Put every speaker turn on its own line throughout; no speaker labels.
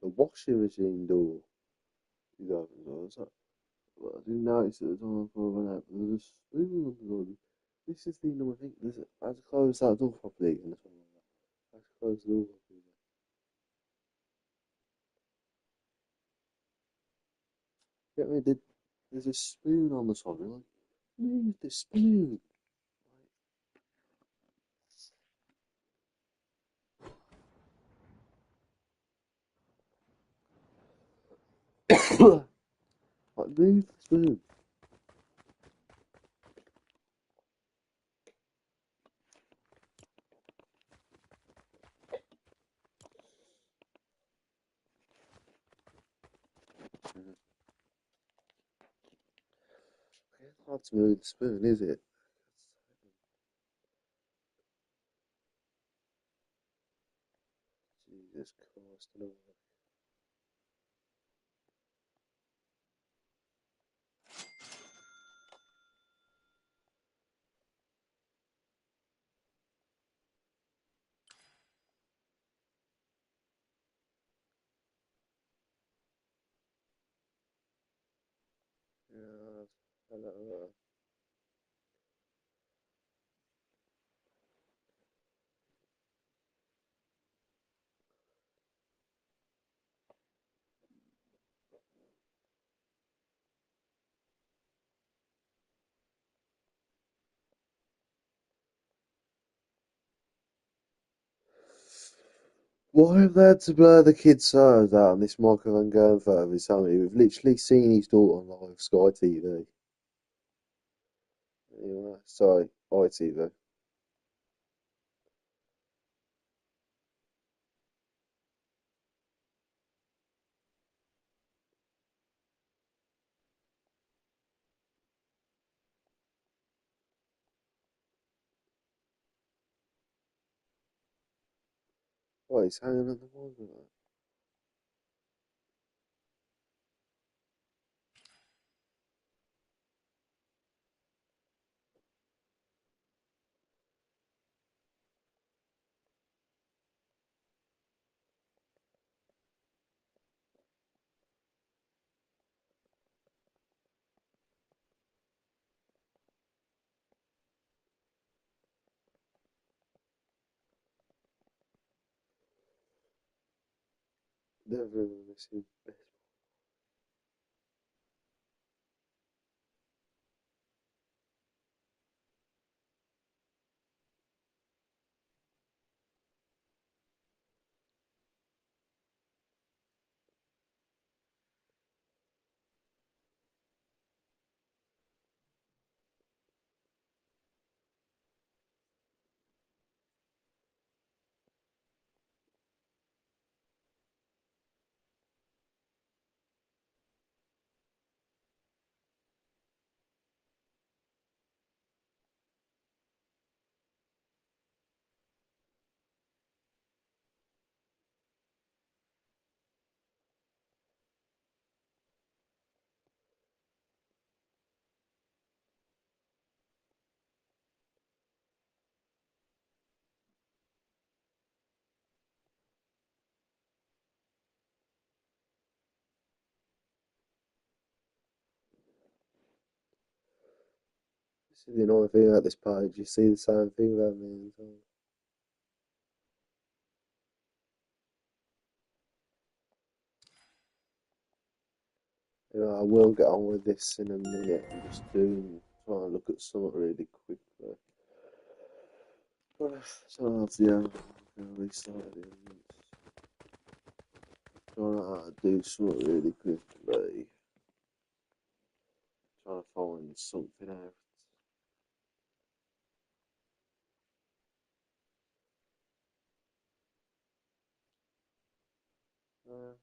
the washing machine door is open as well. So, well, I didn't notice at the time before I went out, but there's a spoon on the door. This is the annoying thing. I had to close that door properly again. I had to close the door properly. Get me, there's a spoon on the side. I'm like, move the spoon. Like, move the spoon. It's hard to move the spoon, is it? Jesus Christ, I don't know. Yeah, I don't know. Why have they had to blur the kid's size out on this microphone going further? Something we've literally seen his daughter on live Sky TV. Anyway, sorry, ITV. Oh, he's hanging on the microphone. Never remember missing. This is the annoying thing about this page. You see the same thing about me. You know, I will get on with this in a minute. I'm just trying to look at something really quickly. So yeah, restarted it. Trying to do something really quickly. Trying to find something out. Uh,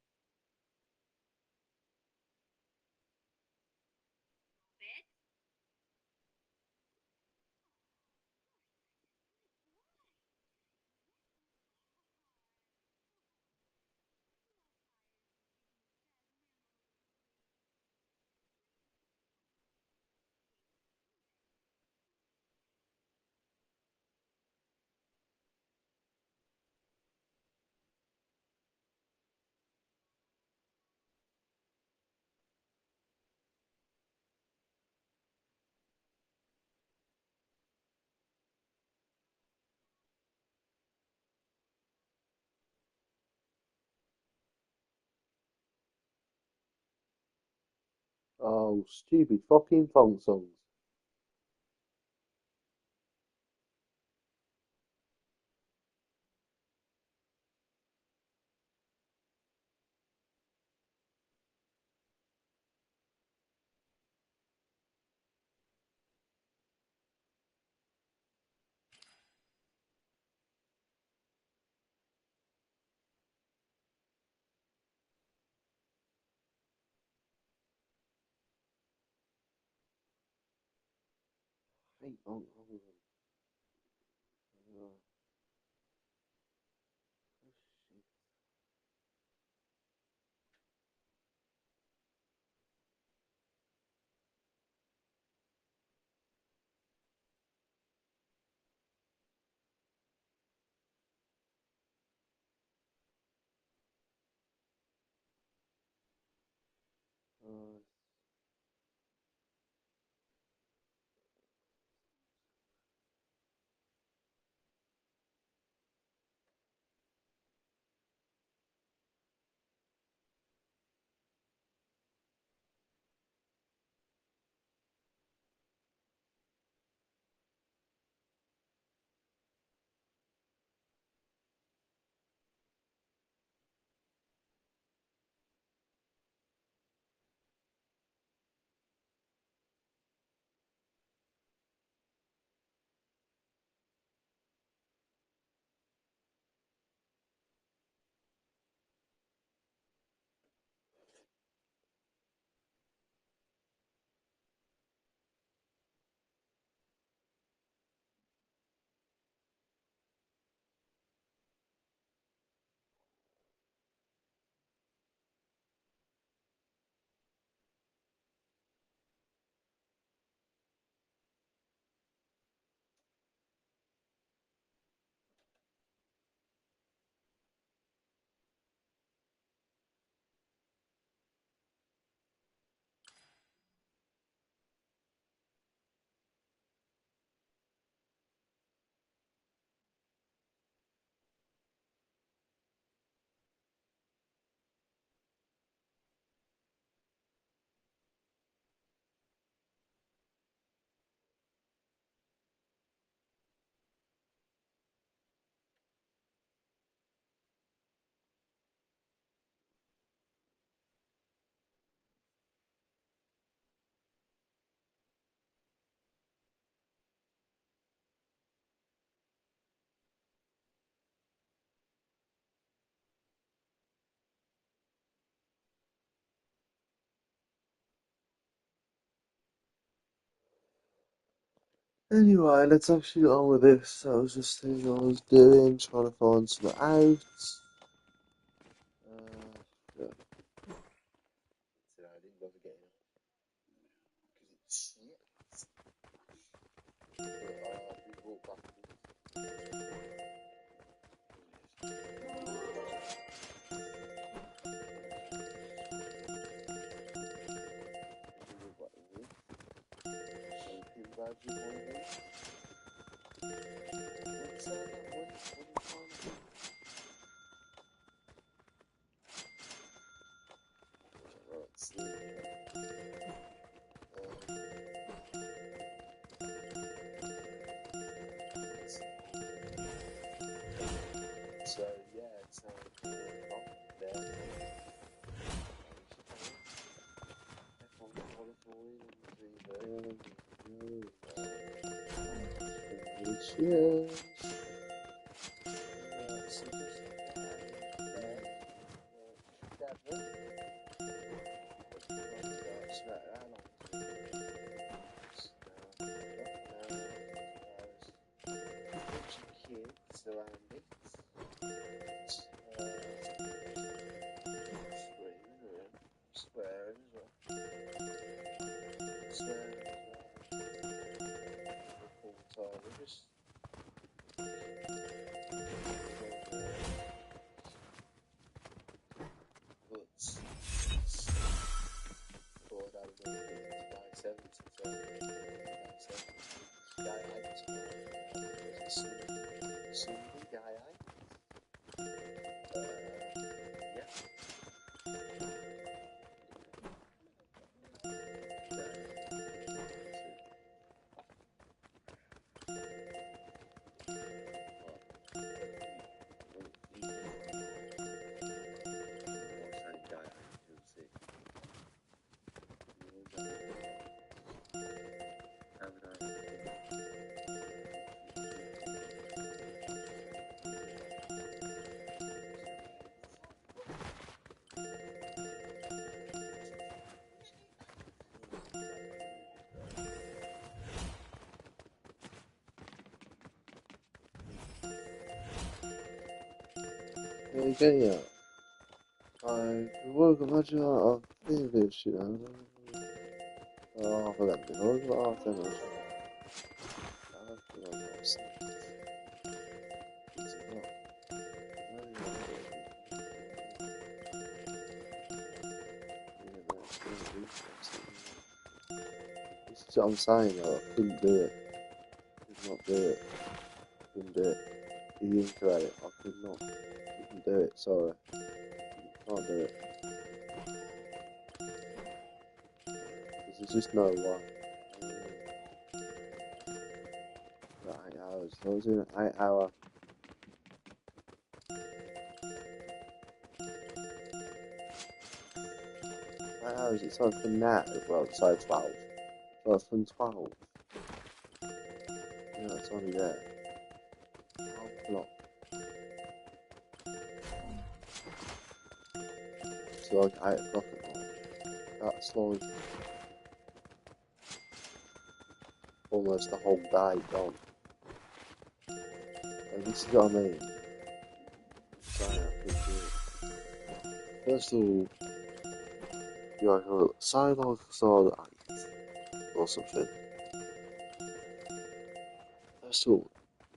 Oh, stupid fucking funk songs. I hate funk songs. Oh, shit. Oh, anyway, let's actually get on with this. That was just thing I was doing, trying to find some out. Yeah. Today I didn't bother getting up because it's shit. But we brought back this. Pin badge is one of these. What's that? What are you trying to do? Right, see. So yeah, it's there. F1 qualifying and cheers. Kids around it. Swearing as well. Swearing as well. Full time. Just but thought I would go to Sky 7 since Sky 7. Sky 8. Sunday Guy 8. Yeah. Again, yeah. I woke up much of this shit. Oh, I forgot the whole lot of things. This is what I'm saying, though. I couldn't do it. Could not do it. Couldn't do it. You incorrect. I could not. Couldn't do it. Sorry. Can't do it. There's just no way. 8 hours. I was doing an 8 hour. 8 hours. It's like from that as well. So 12. So it's from 12. Yeah, it's only there. Half block. It's like 8 o'clock at night. That's like almost the whole day gone. And this is what I mean. Sorry, I couldn't do it. First of all, you know, say like I started at 8 or something. First of all,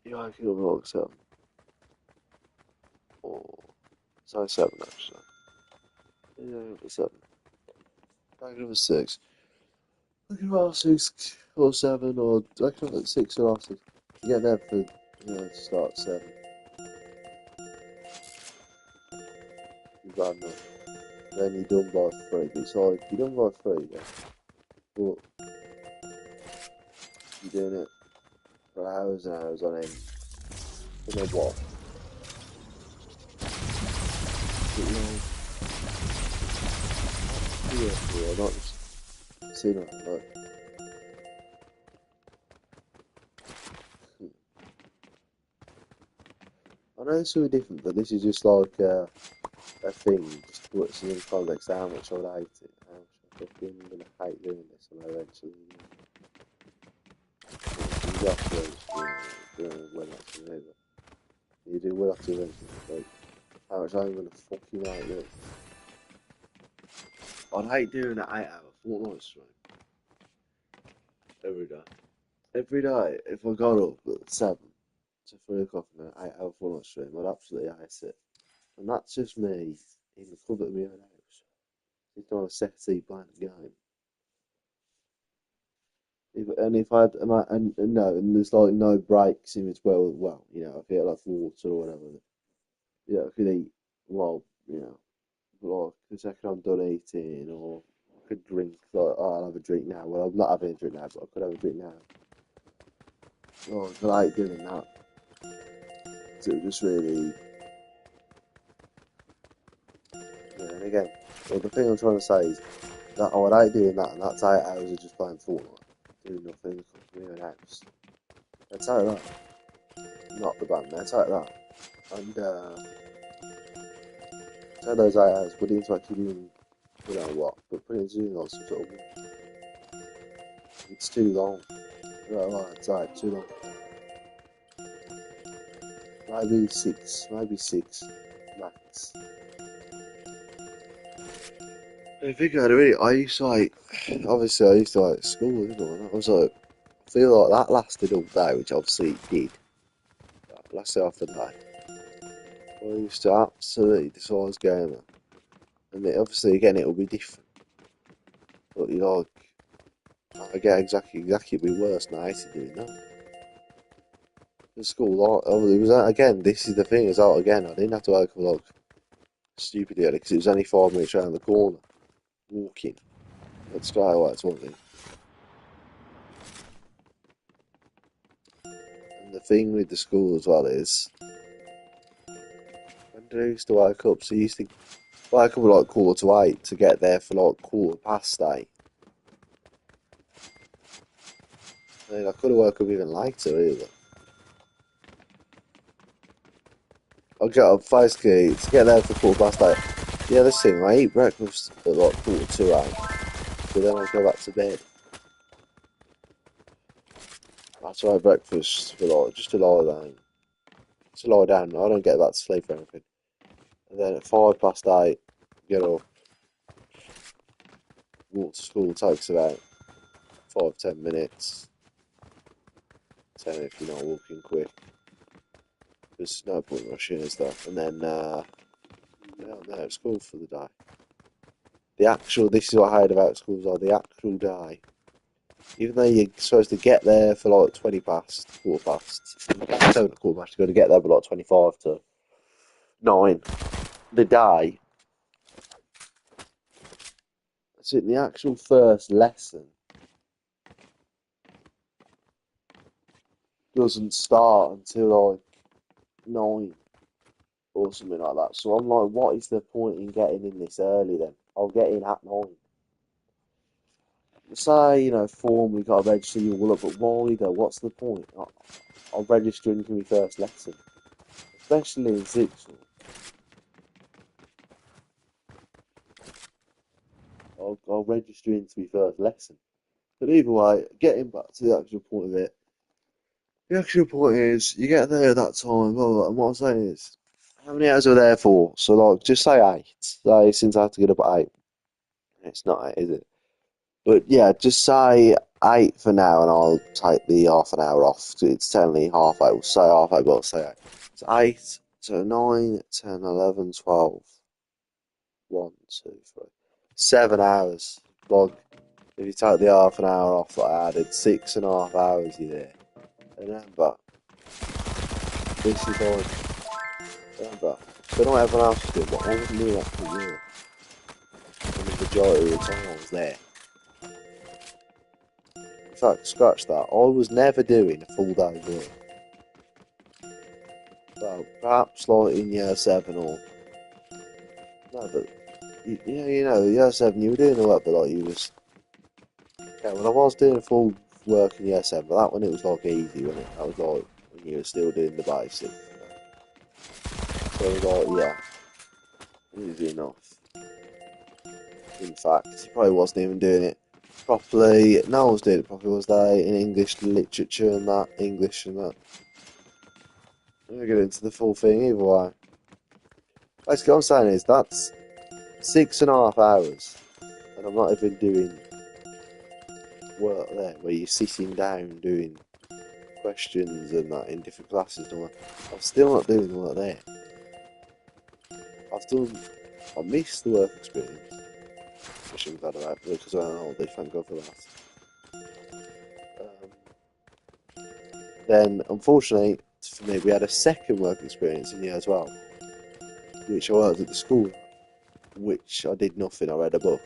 you know, I could like 7. Or say 7 actually. Yeah, it was 7. I could have a 6. I could have 6 or 7 or I could have 6 or after. You get there for, you know, to start 7. You've got enough. Then you're done by 3. But it's like, you're done by 3, yeah. But you're doing it for hours and hours on end. You know what? But, you know, yeah, not just sitting at like, I know it's really different, but this is just like a thing, just to put some in context how much I would hate it, how much I fucking gonna hate doing this, and eventually, you have to, when that's over. You do well have to eventually, like, how much I'm gonna fucking hate this. I'd hate doing an 8 hour Fortnite stream every day. Every day, if I got up at 7 to 3 o'clock in an 8 hour Fortnite stream, I'd absolutely hate it. And that's just me in the club at my own house. It's not a settee playing a game. If I had, and no, and there's like no breaks in as well, you know, if I get like water or whatever, yeah, I could eat while, you know, like the second I'm done eating, or I could drink, like, oh, I'll have a drink now. Well, I'm not having a drink now, but I could have a drink now. Oh, I like doing that. So it just really, yeah, and again, well, the thing I'm trying to say is that I would hate doing that, and that's 8 hours of just playing Fortnite, doing nothing, in my own house. I'd take that. Not the band, I'd take that. And, take those 8 hours, put it into actually doing, you know what, but put it into doing like some sort of, it's too long. You know, like, it's like too long. Maybe 6, max. I think I'd really, I used to like, obviously I used to like school, didn't I? And I was like, I feel like that lasted all day, which obviously it did. Lasted half the day. I used to absolutely despise gamer. And it, obviously again it'll be different. But you know, I get exactly it'd be worse than I hated doing that. The school, like, oh, it was again, this is the thing, is out again, I didn't have to wake up like stupid early because it was only 5 minutes around the corner, walking at Skylights, wasn't it? And the thing with the school as well is, when I used to wake up, so you used to wake up at like 7:45 to get there for like 8:15. I mean, I could have woke up even later either. I'll get up basically to get there for 8:15. Yeah, this thing, I eat breakfast at like 7:45, but then I go back to bed. That's why breakfast for like just to lie down. To lie down, I don't get back to sleep or anything. And then at 8:05, get up, walk to school, takes about 5-10 minutes. 10 if you're not walking quick. There's no point rushing and stuff. And then, yeah, I'm there at school for the day. This is what I heard about schools are the actual day. Even though you're supposed to get there for like 20 past, quarter past, 7 quarter past, you've got to get there by like 25 to 9. The day, so the actual first lesson doesn't start until like 9 or something like that. So I'm like, what is the point in getting in this early then? I'll get in at 9. Say, formally got to register you all up, but why though? What's the point? I'll register into my first lesson, especially in sixth form. I'll register into my first lesson. But either way, getting back to the actual point of it, the actual point is you get there at that time, blah, blah, blah, and what I'm saying is, how many hours are there for? So, like, just say 8. Say, since I have to get up at 8. It's not 8, is it? But yeah, just say 8 for now, and I'll take the half an hour off. It's technically half 8. We'll say half 8, but I'll say 8. So 8, so 9, 10, 11, 12. 1, 2, 3. 7 hours. Like, if you take the half an hour off that I added, 6.5 hours you're there. Remember, this is all. Remember, don't know what everyone else is doing, but I wasn't doing that for you. And the majority of the time I was there. In fact, scratch that. I was never doing a full day work. Well, perhaps like in year 7 or. No, but. Year 7, you were doing the work, but like you was. Yeah, well, I was doing full work in year 7, but that one it was like easy, wasn't it? That was like when you were still doing the basics. So it was like, yeah, easy enough. In fact, he probably wasn't even doing it properly. No one was doing it properly, was they? In English literature and that, English and that. I'm gonna get into the full thing either way. Basically, what I'm saying is that's 6.5 hours, and I'm not even doing work there where you're sitting down doing questions and that in different classes and all that. I'm still not doing the work there. I missed the work experience, which I'm glad about because I'm on holiday, thank God for that. Then, unfortunately, for me, we had a second work experience in year as well, which I worked at the school, which I did nothing, I read a book.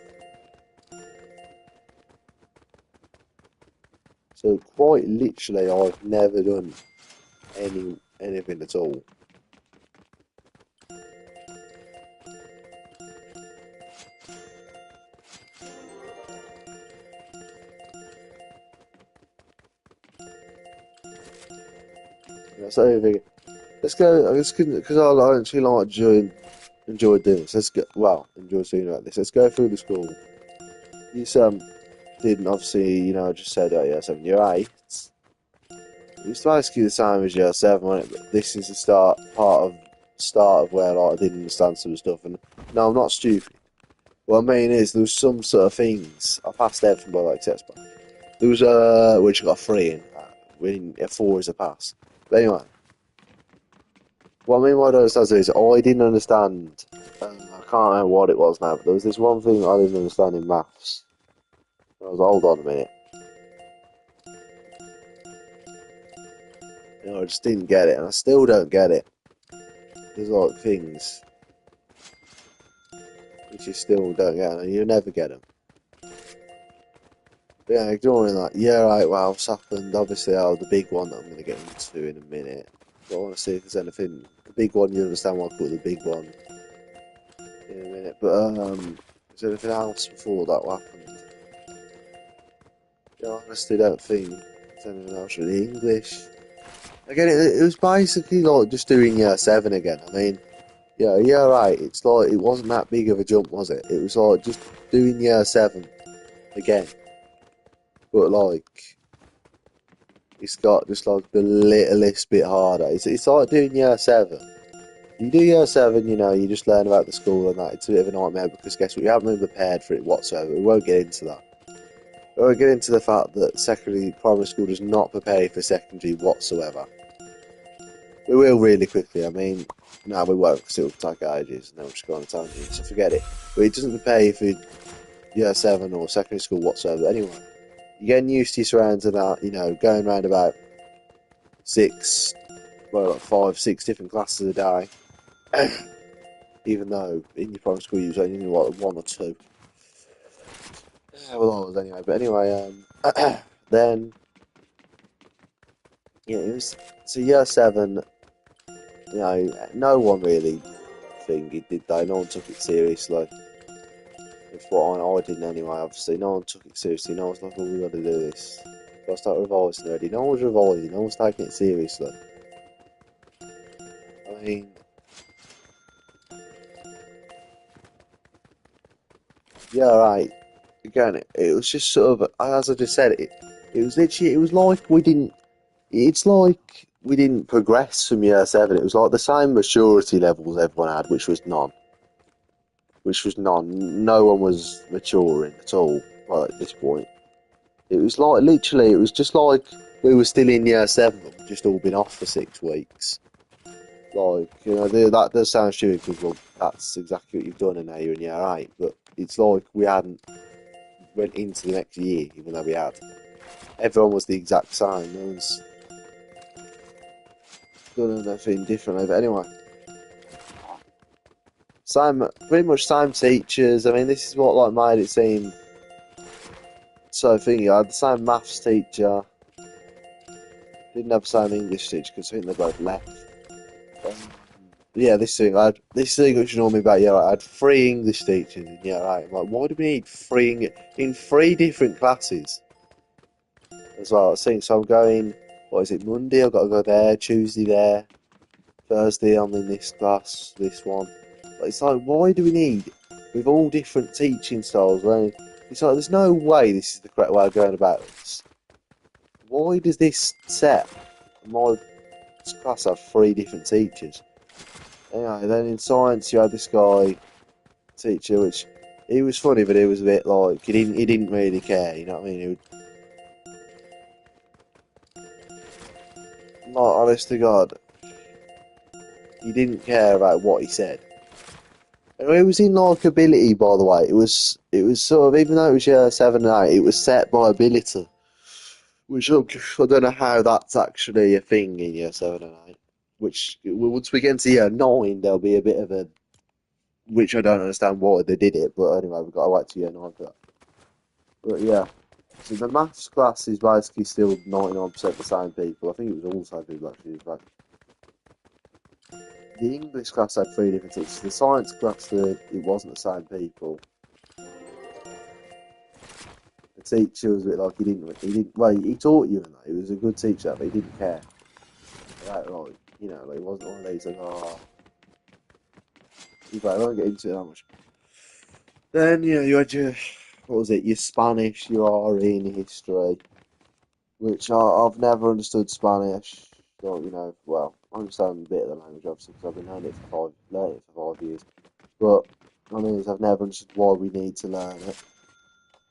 So quite literally, I've never done anything at all. So let's go. Because I actually like enjoy doing this. Let's go. Well, enjoy seeing like this. Let's go through the school. You didn't obviously, I just said, oh yeah, 7, year 8. It's basically the same as year 7, wasn't it? But this is the start of where like, I didn't understand some stuff. And no, I'm not stupid. What I mean is, there was some sort of things. I passed everything by like test back. There was which I got 3 in. Winning a 4 is a pass. But anyway, what I mean by I don't understand is I didn't understand. I can't remember what it was now, but there was this one thing I didn't understand in maths. I was hold on a minute. I just didn't get it, and I still don't get it. There's like things which you still don't get, and you never get them. But yeah, ignoring that. Yeah, right. Well, what's happened? Obviously, the big one that I'm going to get into in a minute. But I want to see if there's anything. The big one, you understand why I call it the big one in a minute. But is there anything else before that happened? Yeah, I honestly don't think there's anything else really. English. Again, it was basically like just doing year 7 again. I mean, yeah, year 8. It's like it wasn't that big of a jump, was it? It was like just doing year 7 again. But like, it's got just like the littlest bit harder. It's like doing year 7, You do year seven, you just learn about the school and that. It's a bit of a nightmare because guess what? You haven't been prepared for it whatsoever. We won't get into that. We won't get into the fact that primary school does not prepare you for secondary whatsoever. We will really quickly. I mean, no, we won't because it'll take ages and then we'll just go on a tangent. So forget it. But it doesn't prepare you for year seven or secondary school whatsoever. Anyway, you're getting used to your surroundings about, going around about like 5, 6 different classes a day. Even though in your primary school you was only like one or two. Yeah, well, I was anyway. But anyway, then it was so year seven. No one really think it did they. No one took it seriously. It's what I didn't anyway. Obviously, no one took it seriously. No one was like, "Oh, we got to do this." Got to start revising already. No one was revising. No one was taking it seriously. I mean, yeah, right. Again, it was just sort of, as I just said, it was literally, it was like we didn't. It's like we didn't progress from year seven. It was like the same maturity levels everyone had, which was none. Which was none. No one was maturing at all. Right at this point, it was like literally. It was just like we were still in year seven, but we'd just all been off for 6 weeks. Like that does sound stupid because well, that's exactly what you've done, and now you're in year eight. But it's like we hadn't went into the next year, even though we had. Everyone was the exact same. No one's done anything differently. But anyway. Same, pretty much same teachers. I mean, this is what like made it seem so thingy. I had the same maths teacher, didn't have the same English teacher because I think they both left. Um, yeah, this thing which annoyed me about I had 3 English teachers in year eight. I'm like, why do we need in 3 different classes as well? I think so. I'm going. What is it? Monday, I've got to go there. Tuesday there. Thursday, I'm in this class. This one. But it's like, why do we need with all different teaching styles? It's like there's no way this is the correct way of going about this. Why does this set my class have 3 different teachers? Anyway, then in science you had this guy teacher, which he was funny, but he was a bit like he didn't really care. You know what I mean? Like honest to God, he didn't care about what he said. And it was in like ability, by the way. It was sort of even though it was year seven and eight, it was set by ability. Which I don't know how that's actually a thing in year seven and eight. Which once we get into year nine, there'll be a bit of a which I don't understand why they did it. But anyway, we've got to wait to year nine for that. But yeah, so the maths class is basically still 99% the same people. I think it was all the same people actually. But the English class had 3 different teachers. The science class, it wasn't the same people. The teacher was a bit like well, he taught you and that. He was a good teacher, but he didn't care. Like, like, he wasn't one of these like, oh, I won't get into it that much. Then, you had what was it, your Spanish, your RE in history, which I've never understood Spanish. So, well, I understand a bit of the language, obviously, because I've been learning it for 5 years. But, I mean, I've never understood why we need to learn it.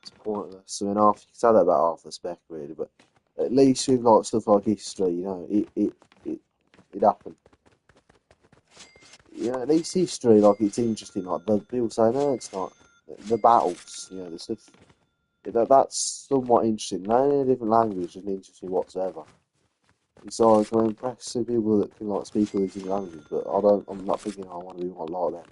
It's pointless. I mean, you can say that about half the spec, really, but at least with like stuff like history, it happened. At least history, like it's interesting. Like the people say, no, it's not. The battles, the stuff. That's somewhat interesting. Learning a different language isn't interesting whatsoever. It's like I'm impressed with people that can like speak all these different languages, but I don't. I'm not thinking I want to be one like them.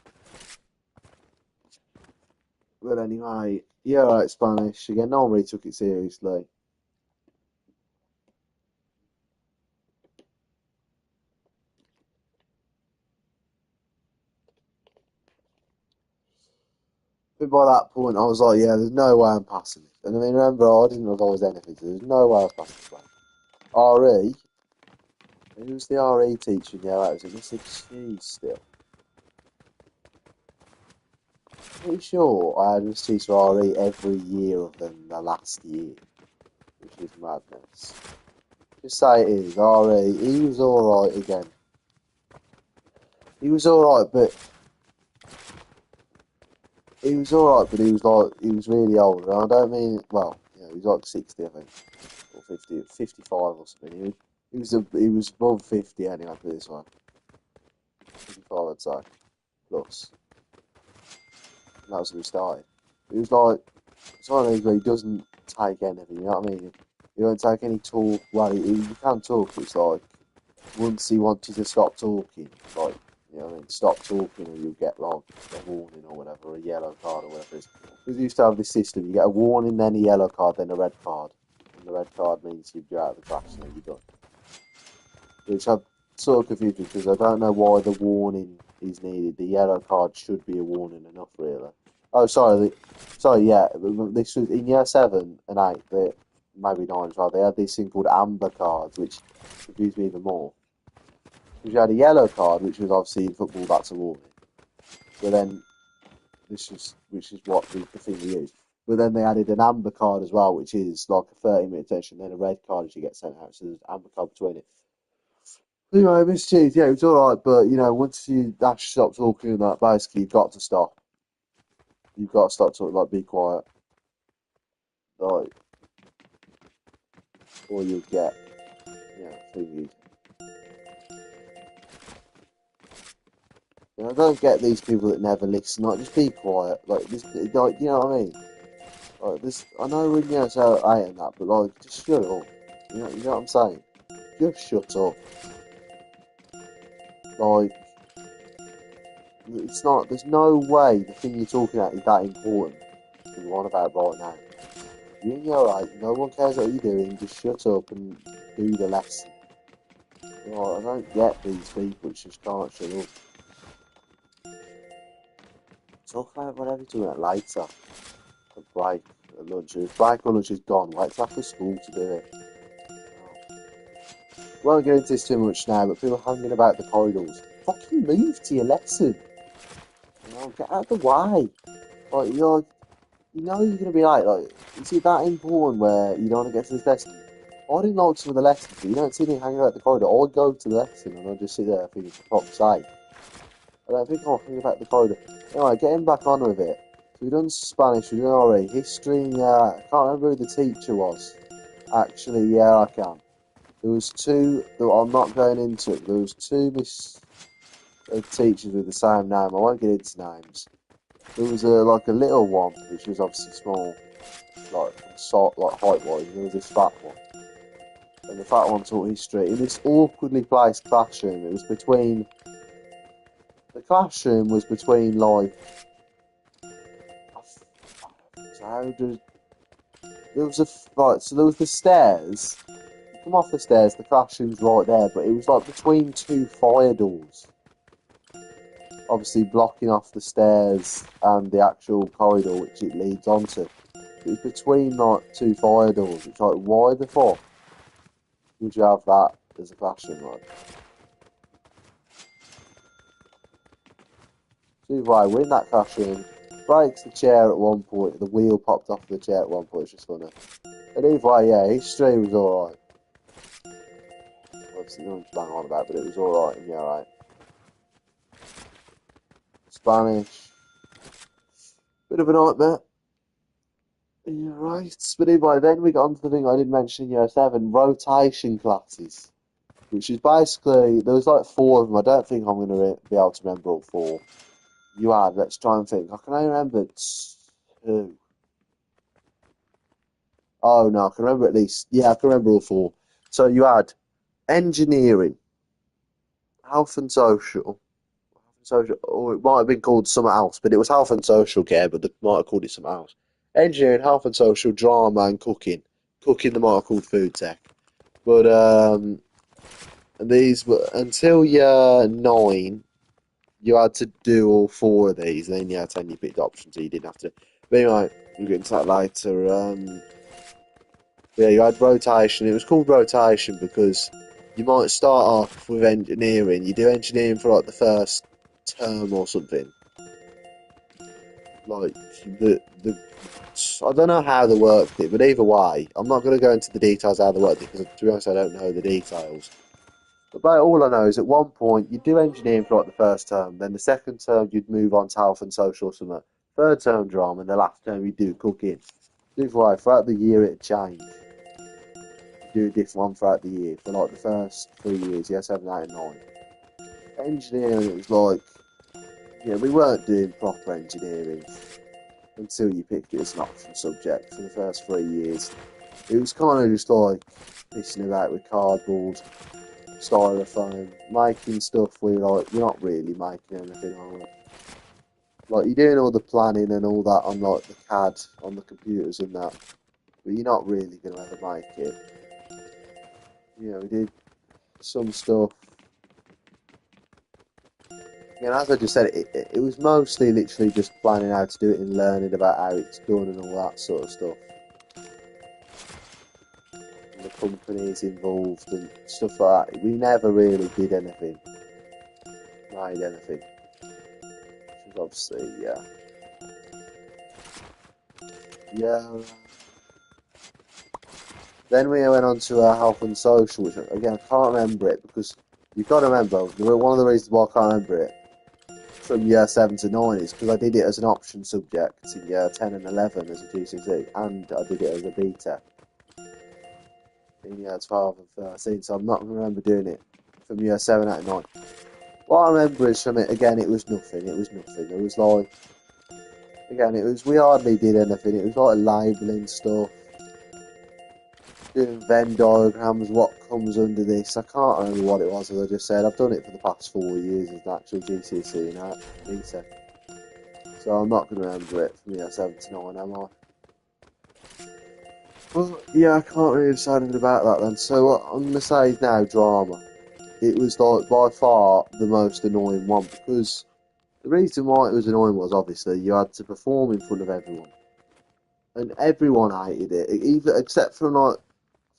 But anyway, yeah, right, Spanish again. No one really took it seriously. But by that point, I was like, yeah, there's no way I'm passing it. And I mean, remember, I didn't revise anything, so there's no way I'm passing this. RE, who's the RE teacher? Yeah, that was it. Mr. Cheese still. Pretty sure I had Mr. Cheese for RE every year of the last year, which is madness. Just say it is, RE, he was alright again. he was alright, but he was alright, but he was like, he was really old. And I don't mean, well, you know, he was like 60, I think, or 50, 55 or something. He was above 50 anyway, for this one. 55, I'd say, plus. And that was when he started. He was like, it's one of those where he doesn't take anything, you know what I mean? He won't take any talk. Well, he can talk, but it's like, once he wants you to stop talking, like, you know what I mean, stop talking or you'll get like a warning or whatever, a yellow card or whatever it is. Because we used to have this system, you get a warning, then a yellow card, then a red card. And the red card means you're out of the class and then you're done. Which I'm sort of confused because I don't know why the warning is needed. The yellow card should be a warning enough, really. Oh, sorry, yeah. This was in year 7 and 8, maybe 9 as well. They had this thing called amber cards, which confused me even more. Because you had a yellow card, which was obviously in football, that's a warning. But then, which is what the thing we used. But then they added an amber card as well, which is like a 30-minute session, then a red card as you get sent out. So there's an amber card between it. Anyway, Miss Cheese, yeah, it was alright, but you know, once you actually stop talking and that, basically you've got to stop. You've got to stop talking, like, be quiet. Like, or you'll get, you know, thingies. You know, I don't get these people that never listen. Like, just be quiet. Like, this, like, you know what I mean? Like, this, I know we're in year so eight and that, but like, just shut up. You know what I'm saying? Just shut up. Like, it's not. There's no way the thing you're talking about is that important. That you're on about right now. You're in year eight. No one cares what you're doing. Just shut up and do the lesson. You know, I don't get these people that just can't shut up. Talk about whatever you're talking about later. A break, a lunch. If break or lunch is gone, wait till after school to do it. Won't get into this too much now, but people hanging about the corridors. Fucking move to your lesson. You know, get out of the way. Like, you know you're gonna be late. Like, is it that important where you don't want to get to this lesson? I didn't like some of the lessons, but you don't see me hanging out the corridor. I go to the lesson and I just sit there thinking, for fuck's sake. I don't think I'll hang about the corridor. Anyway, getting back on with it. So we've done Spanish, we've done already. History, I can't remember who the teacher was. Actually, yeah, I can. There was two, though I'm not going into it, there was two teachers with the same name. I won't get into names. There was like a little one, which was obviously small, like height-wise, and there was this fat one. And the fat one taught history. In this awkwardly placed classroom, the classroom was between like, so how does, there was so there was the stairs. You come off the stairs, the classroom's right there, but it was like between two fire doors. Obviously blocking off the stairs and the actual corridor which it leads onto. It was between like two fire doors. It's like, why the fuck would you have that as a classroom? Like, so either way, we're in that classroom. Breaks the chair at one point. The wheel popped off the chair at one point. It's just funny. And either way, yeah, history was alright. Obviously, nothing to bang on about, but it was alright. Yeah, right. Spanish, bit of a nightmare. Yeah, right. But anyway, then we got on to the thing I didn't mention in year 7, rotation classes. Which is basically, there was like 4 of them. I don't think I'm going to be able to remember all 4. You had, let's try and think. I can only remember 2. Oh no, I can remember at least. Yeah, I can remember all 4. So you had engineering, health and social, or it might have been called something else, but it was health and social care, but they might have called it something else. Engineering, health and social, drama, and cooking. Cooking, they might have called food tech. But and these were until year 9. You had to do all 4 of these, and then you had 10 you picked options, so you didn't have to. But anyway, we'll get into that later. Yeah, you had rotation. It was called rotation because you might start off with engineering. You do engineering for like the first term or something. Like the I don't know how they worked it, but either way, I'm not going to go into the details how they worked it because to be honest, I don't know the details. But all I know is at one point you'd do engineering for like the first term, then the second term you'd move on to health and social or something. Third term drama, and the last term you'd do cooking. Throughout the year it'd change. You'd do a different one throughout the year. For like the first 3 years, yeah, 7, 8, and 9. Engineering, it was like, we weren't doing proper engineering until you picked it as an option subject for the first 3 years. It was kind of just like pissing about with cardboard, styrofoam, making stuff where you're not really making anything on it. Like you're doing all the planning and all that on like the CAD on the computers and that, but you're not really gonna ever make it. We did some stuff. As I just said, it was mostly literally just planning how to do it and learning about how it's done and all that sort of stuff. And the companies involved and stuff like that. We never really did anything, made anything. Which was obviously, yeah. Then we went on to health and social, which again I can't remember it because you've got to remember one of the reasons why I can't remember it from year 7 to 9 is because I did it as an option subject in year 10 and 11 as a GCSE, and I did it as a BTEC in year 12 and 13, so I'm not going to remember doing it from year 7 out of 9. What I remember is from it, again, it was nothing. It was like, again, we hardly did anything. It was like labelling stuff, doing Venn diagrams, what comes under this. I can't remember what it was, as I just said. I've done it for the past 4 years as an actual GCSE now, BTEC. So I'm not going to remember it from year 7 to 9, am I? Well, yeah, I can't really decide anything about that then. So what I'm going to say is now drama. It was like by far the most annoying one because the reason why it was annoying was obviously you had to perform in front of everyone. And everyone hated it, even except for like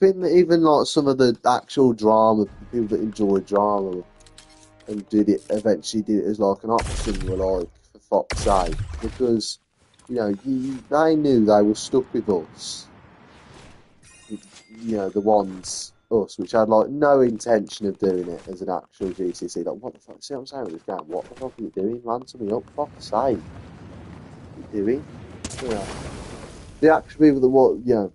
even like some of the actual drama people that enjoyed drama and eventually did it as like an option were like, for fuck's sake, because they knew they were stuck with us, the ones us which had like no intention of doing it as an actual GCSE. Like, what the fuck? See what I'm saying with this game? What the fuck are you doing? Answer me up, fuck's sake. What are you doing? The actual people that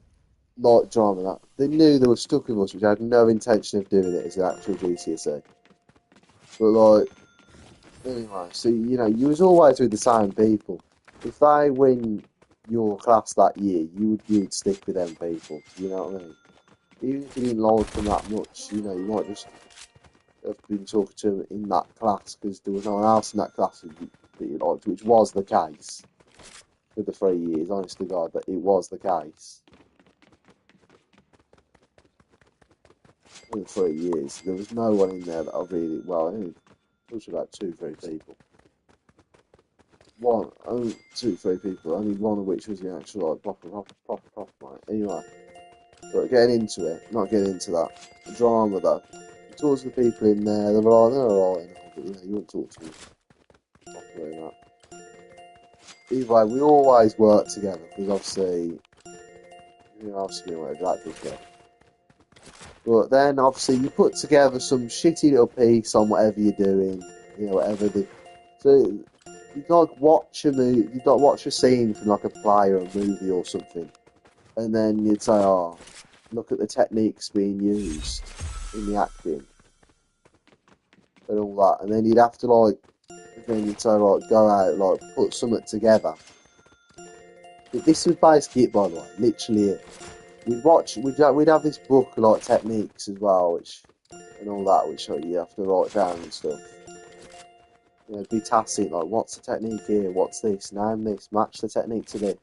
like drama, that they knew they were stuck with us, which had no intention of doing it as an actual GCSE. But like, anyway, so you was always with the same people. If they win your class that year, you'd stick with them people. You know what I mean? Even if you didn't like them that much, you might just have been talking to them in that class because there was no one else in that class that you liked, which was the case for the 3 years. Honest to God, that it was the case. In 3 years, there was no one in there that I really well. I only talked about 2, 3 people. Only 2, 3 people. Only one of which was the actual like proper mate. Anyway, but getting into it, not getting into that the drama though. You talk to the people in there, they're alright, but you won't talk to them properly and that. Either way, we always work together because obviously, obviously we went to that together. But then obviously you put together some shitty little piece on whatever you're doing, whatever the. So you'd like watch a movie, you'd like watch a scene from like a play or a movie or something, and then you'd say, "Oh, look at the techniques being used in the acting and all that," and then you'd have to then you'd say, "Like, go out, like, put something together." This was basically it, by the way, literally it. We'd have this book of like techniques as well, and all that, which you have to write down and stuff. Be tacit, like, what's the technique here? What's this? Name this. Match the technique to this.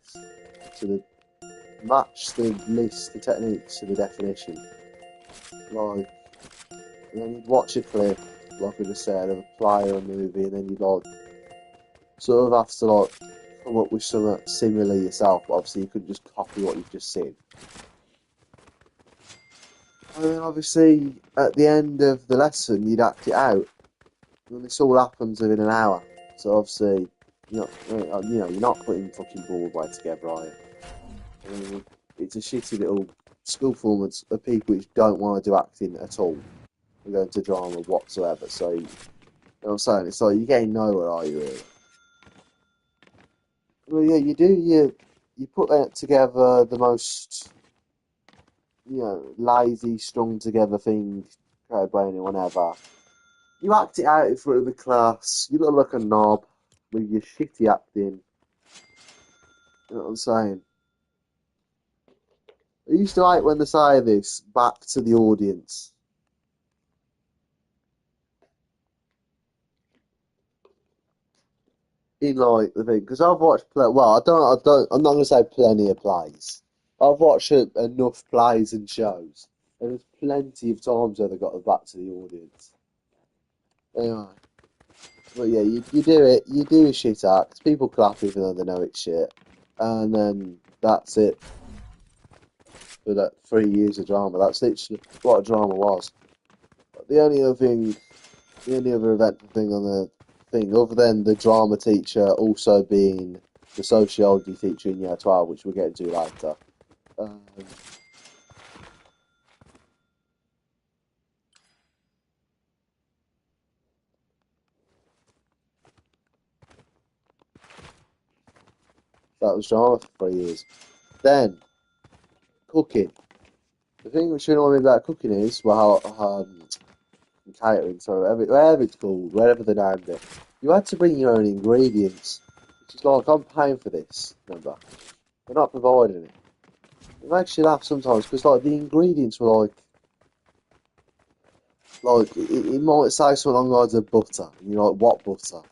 Match the list, the techniques to the definition. Like, and then you'd watch a clip, like I just said, of a play or a movie, and then you'd like sort of have to like come up with something similar yourself. But obviously, you couldn't just copy what you've just seen. And then obviously, at the end of the lesson, you'd act it out. And this all happens within an hour. So obviously, you're not putting fucking Broadway together, are you? I it's a shitty little school form of people which don't want to do acting at all. go into drama whatsoever. So, you know what I'm saying? It's like, you're getting nowhere, are you, really? Well, yeah, you do. You put that together, the most, lazy, strung together thing created by anyone ever. You act it out in front of the class. You look like a knob with your shitty acting. You know what I'm saying? I used to hate when they say this back to the audience. In like the thing, because I've watched well, I'm not gonna say plenty of plays. I've watched enough plays and shows, and there's plenty of times where they got the back to the audience. Anyway, but yeah, you do it, you do a shit act, people clap even though they know it's shit, and then that's it for that 3 years of drama. That's literally what a drama was. But the only other eventful thing on the thing, other than the drama teacher also being the sociology teacher in year 12, which we'll get into later. Um, that was drama for 3 years. Then, cooking. The thing which annoyed me about cooking is, well, catering, so whatever it's called, whatever they named it, you had to bring your own ingredients. Which is like, I'm paying for this, remember? They're not providing it. It makes you laugh sometimes because like the ingredients were like it might say something along the lines of butter, and you're like, what butter?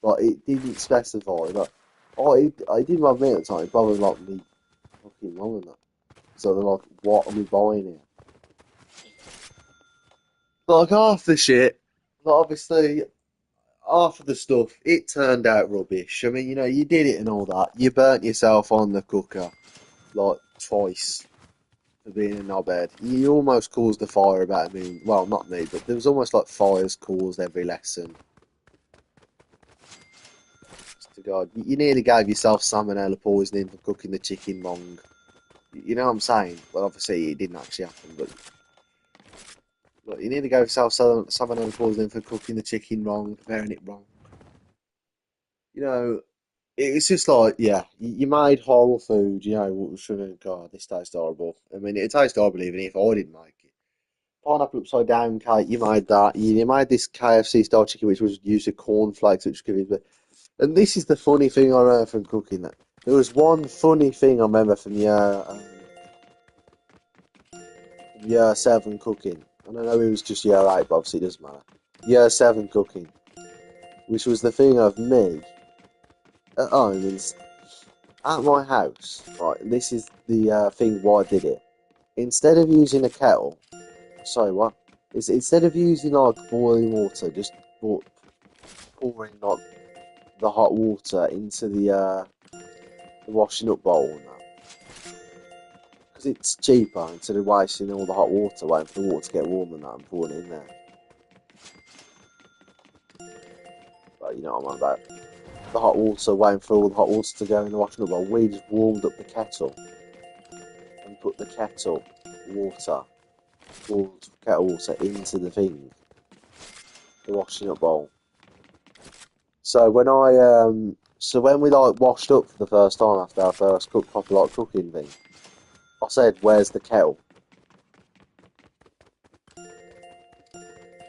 Like it didn't specify. Like, I didn't have me at the time. It bothered like me fucking long enough. So they're like, what are we buying here? Like half the shit, like obviously half of the stuff, it turned out rubbish. I mean, you did it and all that. You burnt yourself on the cooker like twice for being a knobhead. You almost caused a fire about me. Well, not me, but there was almost like fires caused every lesson. To God, you nearly gave yourself salmonella poisoning for cooking the chicken wrong. You know what I'm saying? Well, obviously it didn't actually happen, but you nearly gave yourself salmonella poisoning for cooking the chicken wrong, preparing it wrong. You know, it's just like, yeah, you made horrible food. God, this tastes horrible. I mean, it tastes horrible even if I didn't make it. Pineapple upside down cake, you made that. You made this KFC style chicken, which was used to cornflakes, which was good. And this is the funny thing I remember from cooking that. There was one funny thing I remember from year 7 cooking. And I know it was just year 8, but obviously it doesn't matter. Year 7 cooking, which was the thing of me at home at my house. Right, and this is the thing why I did it. Instead of using a kettle, sorry, what? Instead of using like boiling water, just pouring like the hot water into the washing up bowl and that. Because it's cheaper instead of wasting all the hot water waiting for the water to get warm and that and pouring it in there. But you know what I'm on about. The hot water, waiting for all the hot water to go in the washing up bowl. We just warmed up the kettle and put the boiled kettle water into the thing, the washing up bowl. So when we like washed up for the first time after our first proper like cooking thing, I said, "Where's the kettle?"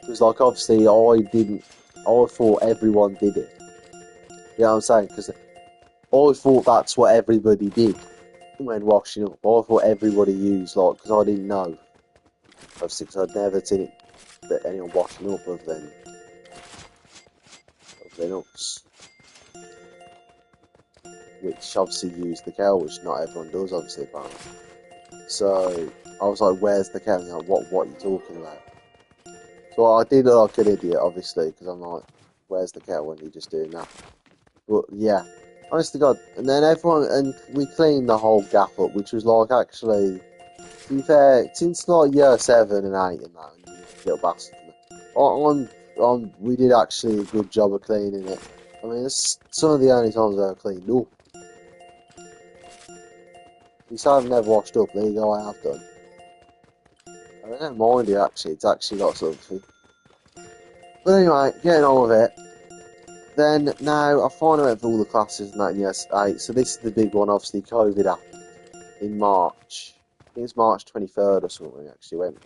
Because like obviously I thought everyone did it. You know what I'm saying? Because I thought that's what everybody did when washing up. I thought everybody used because I didn't know. Obviously, because I'd never seen it that anyone washing up other than us, which obviously used the kettle, which not everyone does, obviously, apparently. So I was like, "Where's the kettle?" Like, what are you talking about? So I did look like an idiot, obviously, because I'm like, "Where's the kettle?" when you're just doing that. But yeah, honest to God. And then we cleaned the whole gaff up, which was like actually, to be fair, since like year 7 and 8 and that, and you little bastard. We did actually a good job of cleaning it. I mean, it's some of the only times I've cleaned up. You say I've never washed up, there you go, I have done. I don't mind it actually. It's actually got something. But anyway, getting on with it. Then now I finally went for all the classes and that in year 8. So this is the big one. Obviously, COVID happened in March. I think it's March 23rd or something. Actually went.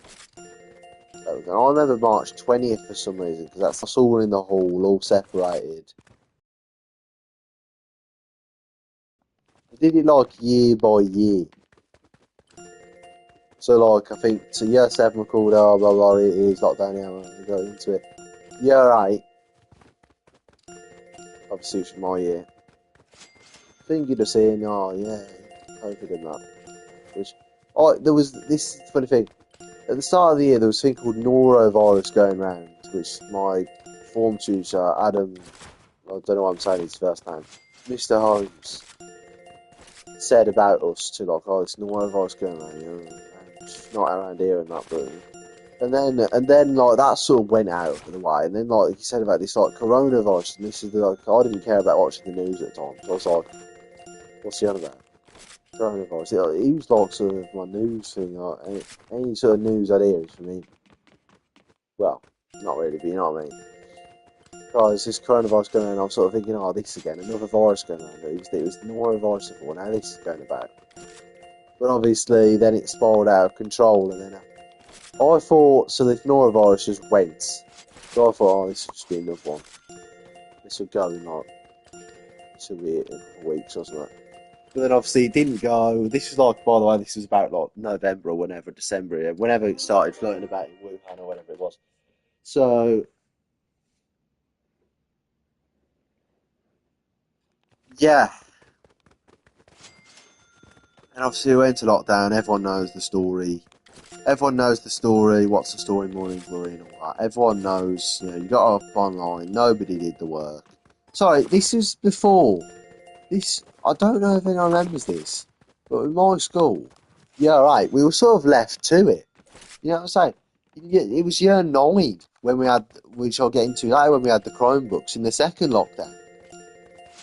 I remember March 20th for some reason because that's us all in the hall, all separated. I did it like year by year. So like I think so year 7 we called blah blah blah it is lockdown here and we got into it. Year 8, obviously it's my year. I think you'd have seen oh yeah, COVID and that. Which there was this funny thing. At the start of the year there was a thing called norovirus going around, which my form tutor, Adam, I don't know what I'm saying his first name, Mr. Holmes, said about us to like, oh, it's norovirus going around, you know, and not around here and that, but and then like that sort of went out of the way, and then like he said about this like coronavirus, and this is like I didn't care about watching the news at the time, so I was like, what's he on about? Coronavirus. He was like sort of my news thing, like any sort of news I'd hear is for me. Well, not really, but you know what I mean. Guys, this coronavirus going on, I'm sort of thinking, oh, this again, another virus going on. It was the norovirus before, now this is going about. But obviously, then it spiraled out of control, and then I thought, so the norovirus just went. So I thought, oh, this will just be another one. This will go in like, this will be it in a couple of weeks or something. But then obviously it didn't go. This was like, by the way, this was about like November or whenever, December, yeah, whenever it started floating about in Wuhan or whatever it was. So, yeah. And obviously we went to lockdown. Everyone knows the story. Everyone knows the story. What's the story, morning glory, and all that. Everyone knows. You know, you got up online. Nobody did the work. Sorry, this is before. This I don't know if anyone remembers this, but in my school, yeah, right, we were sort of left to it. You know what I'm saying? It was year 9 when we had, which I'll get into later, when we had the Chromebooks in the second lockdown.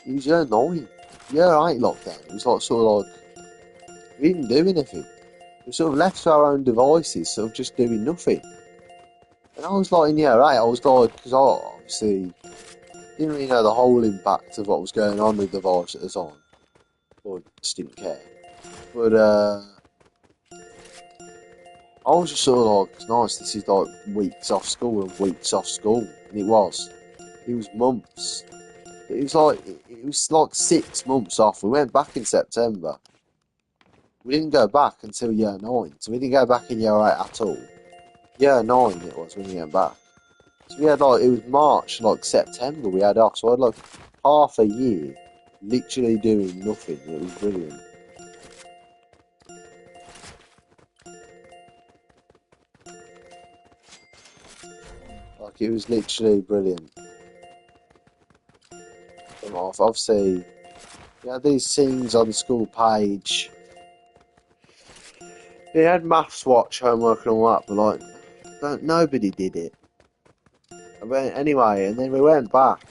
It was year 9, year 8 lockdown. It was like sort of like we didn't do anything. We were sort of left to our own devices, sort of just doing nothing. And I was like in year 8, I was like, because I obviously didn't really know the whole impact of what was going on with the virus at the time, or just didn't care. But I was just sort of like, it's nice, this is like weeks off school and weeks off school. And it was. It was months. It was like 6 months off. We went back in September. We didn't go back until year 9. So we didn't go back in year 8 at all. Year 9 it was when we went back. So we had like, it was March, like September we had off. So I had like half a year literally doing nothing. It was brilliant. Like it was literally brilliant. Obviously, you had these scenes on the school page. They had maths watch, homework and all that, but like, nobody did it. But anyway, and then we went back.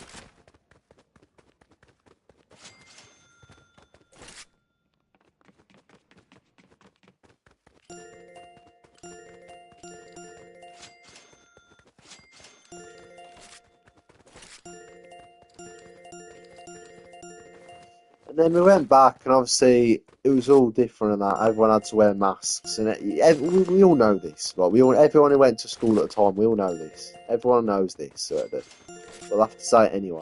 And then we went back, and obviously it was all different and that. Everyone had to wear masks, and we all know this. Right? Everyone who went to school at the time, we all know this. Everyone knows this, so we'll have to say it anyway.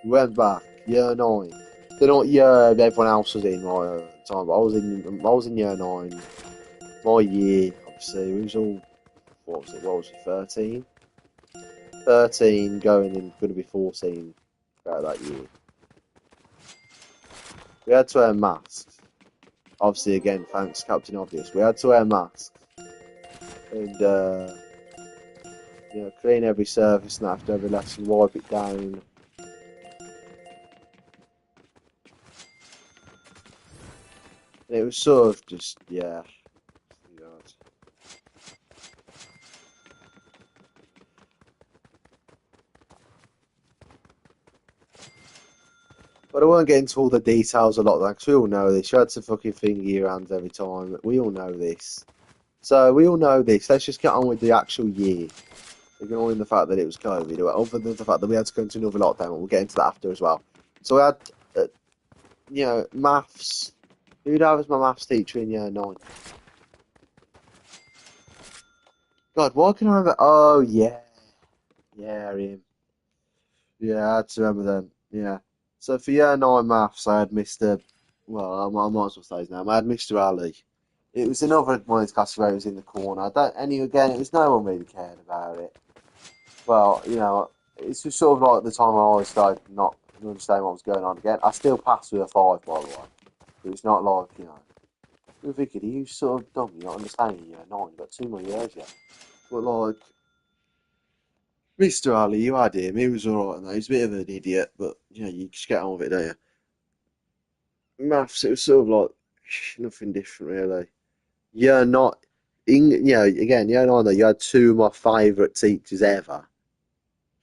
We went back, year 9. Don't know what year everyone else was in right at the time, but I was in year 9. My year, obviously, we was all, what was it, 13? 13 going to be 14 throughout that year. We had to wear masks. Obviously, again, thanks Captain Obvious. We had to wear masks. And, clean every surface and after every lesson, wipe it down. And it was sort of just, yeah. But I won't get into all the details a lot of that, because we all know this. You had to fucking finger your hands every time. We all know this. So we all know this. Let's just get on with the actual year. Ignoring the fact that it was COVID, other than the fact that we had to go into another lockdown, and we'll get into that after as well. So we had, maths. Who'd have as my maths teacher in year nine? God, what can I remember? Oh, yeah. Yeah, him. Yeah, I had to remember then. Yeah. So for year nine maths, I had Mr. Well, I might as well say his name. I had Mr. Ali. It was another one of his classes where he was in the corner. I don't, and again, it was no one really cared about it. Well, it's just sort of like the time when I started not understanding what was going on again. I still passed with a five, by the way. But it's not like, you're thinking, are you sort of dumb? You're not understanding year nine. You've got 2 more years yet. But like, Mr. Ali, you had him. He was alright, and he's a bit of an idiot, but you just get on with it, don't you? Maths, it was sort of like nothing different really. You're not, again, year nine though, you had two of my favourite teachers ever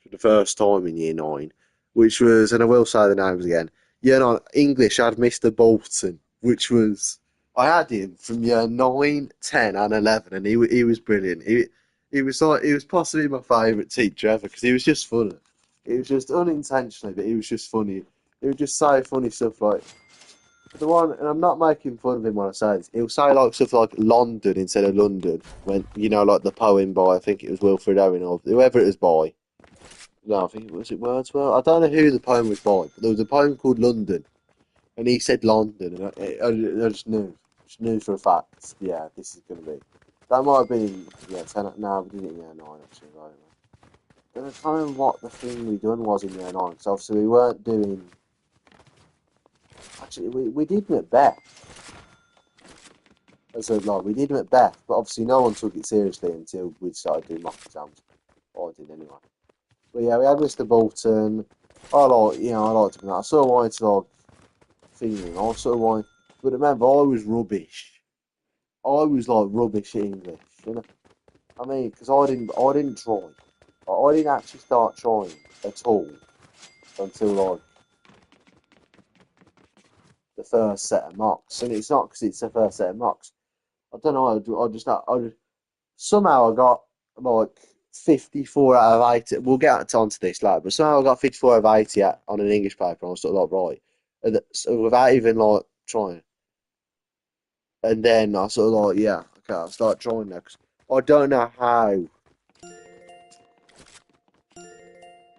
for the first time in year nine, which was, and I will say the names again. Year nine English, I had Mr. Bolton, which was, I had him from year 9, 10, and 11, and he was brilliant. He was possibly my favourite teacher ever because he was just funny. It was just unintentionally, but he was just funny. He would just say funny stuff like the one, and I'm not making fun of him when I say this. He'll say like stuff like London instead of London when like the poem by I think it was Wilfred Owen or whoever it was by. No, I think it Wordsworth. I don't know who the poem was by, but there was a poem called London, and he said London, and I just knew for a fact. Yeah, this is gonna be. That might have been ten. No, we did it in year nine actually. Right. Then I can't remember what the thing we done was in year nine. So obviously we weren't doing. Actually, we did Macbeth. So like we did Macbeth, but obviously no one took it seriously until we started doing mock exams. Or I did anyway. But yeah, we had Mr. Bolton. I liked him. I sort of wanted to like feeling. I sort of wanted, but remember, I was rubbish. I was like rubbish at English. I mean, because I didn't try. I didn't actually start trying at all until like the first set of mocks, and it's not because it's the first set of mocks. I don't know. I just somehow I got like 54 out of 80. We'll get onto this later, but somehow I got 54 out of 80 on an English paper. And I was sort of like, right. So without even like trying. And then I sort of like, yeah, okay, I'll start drawing now. 'Cause I don't know how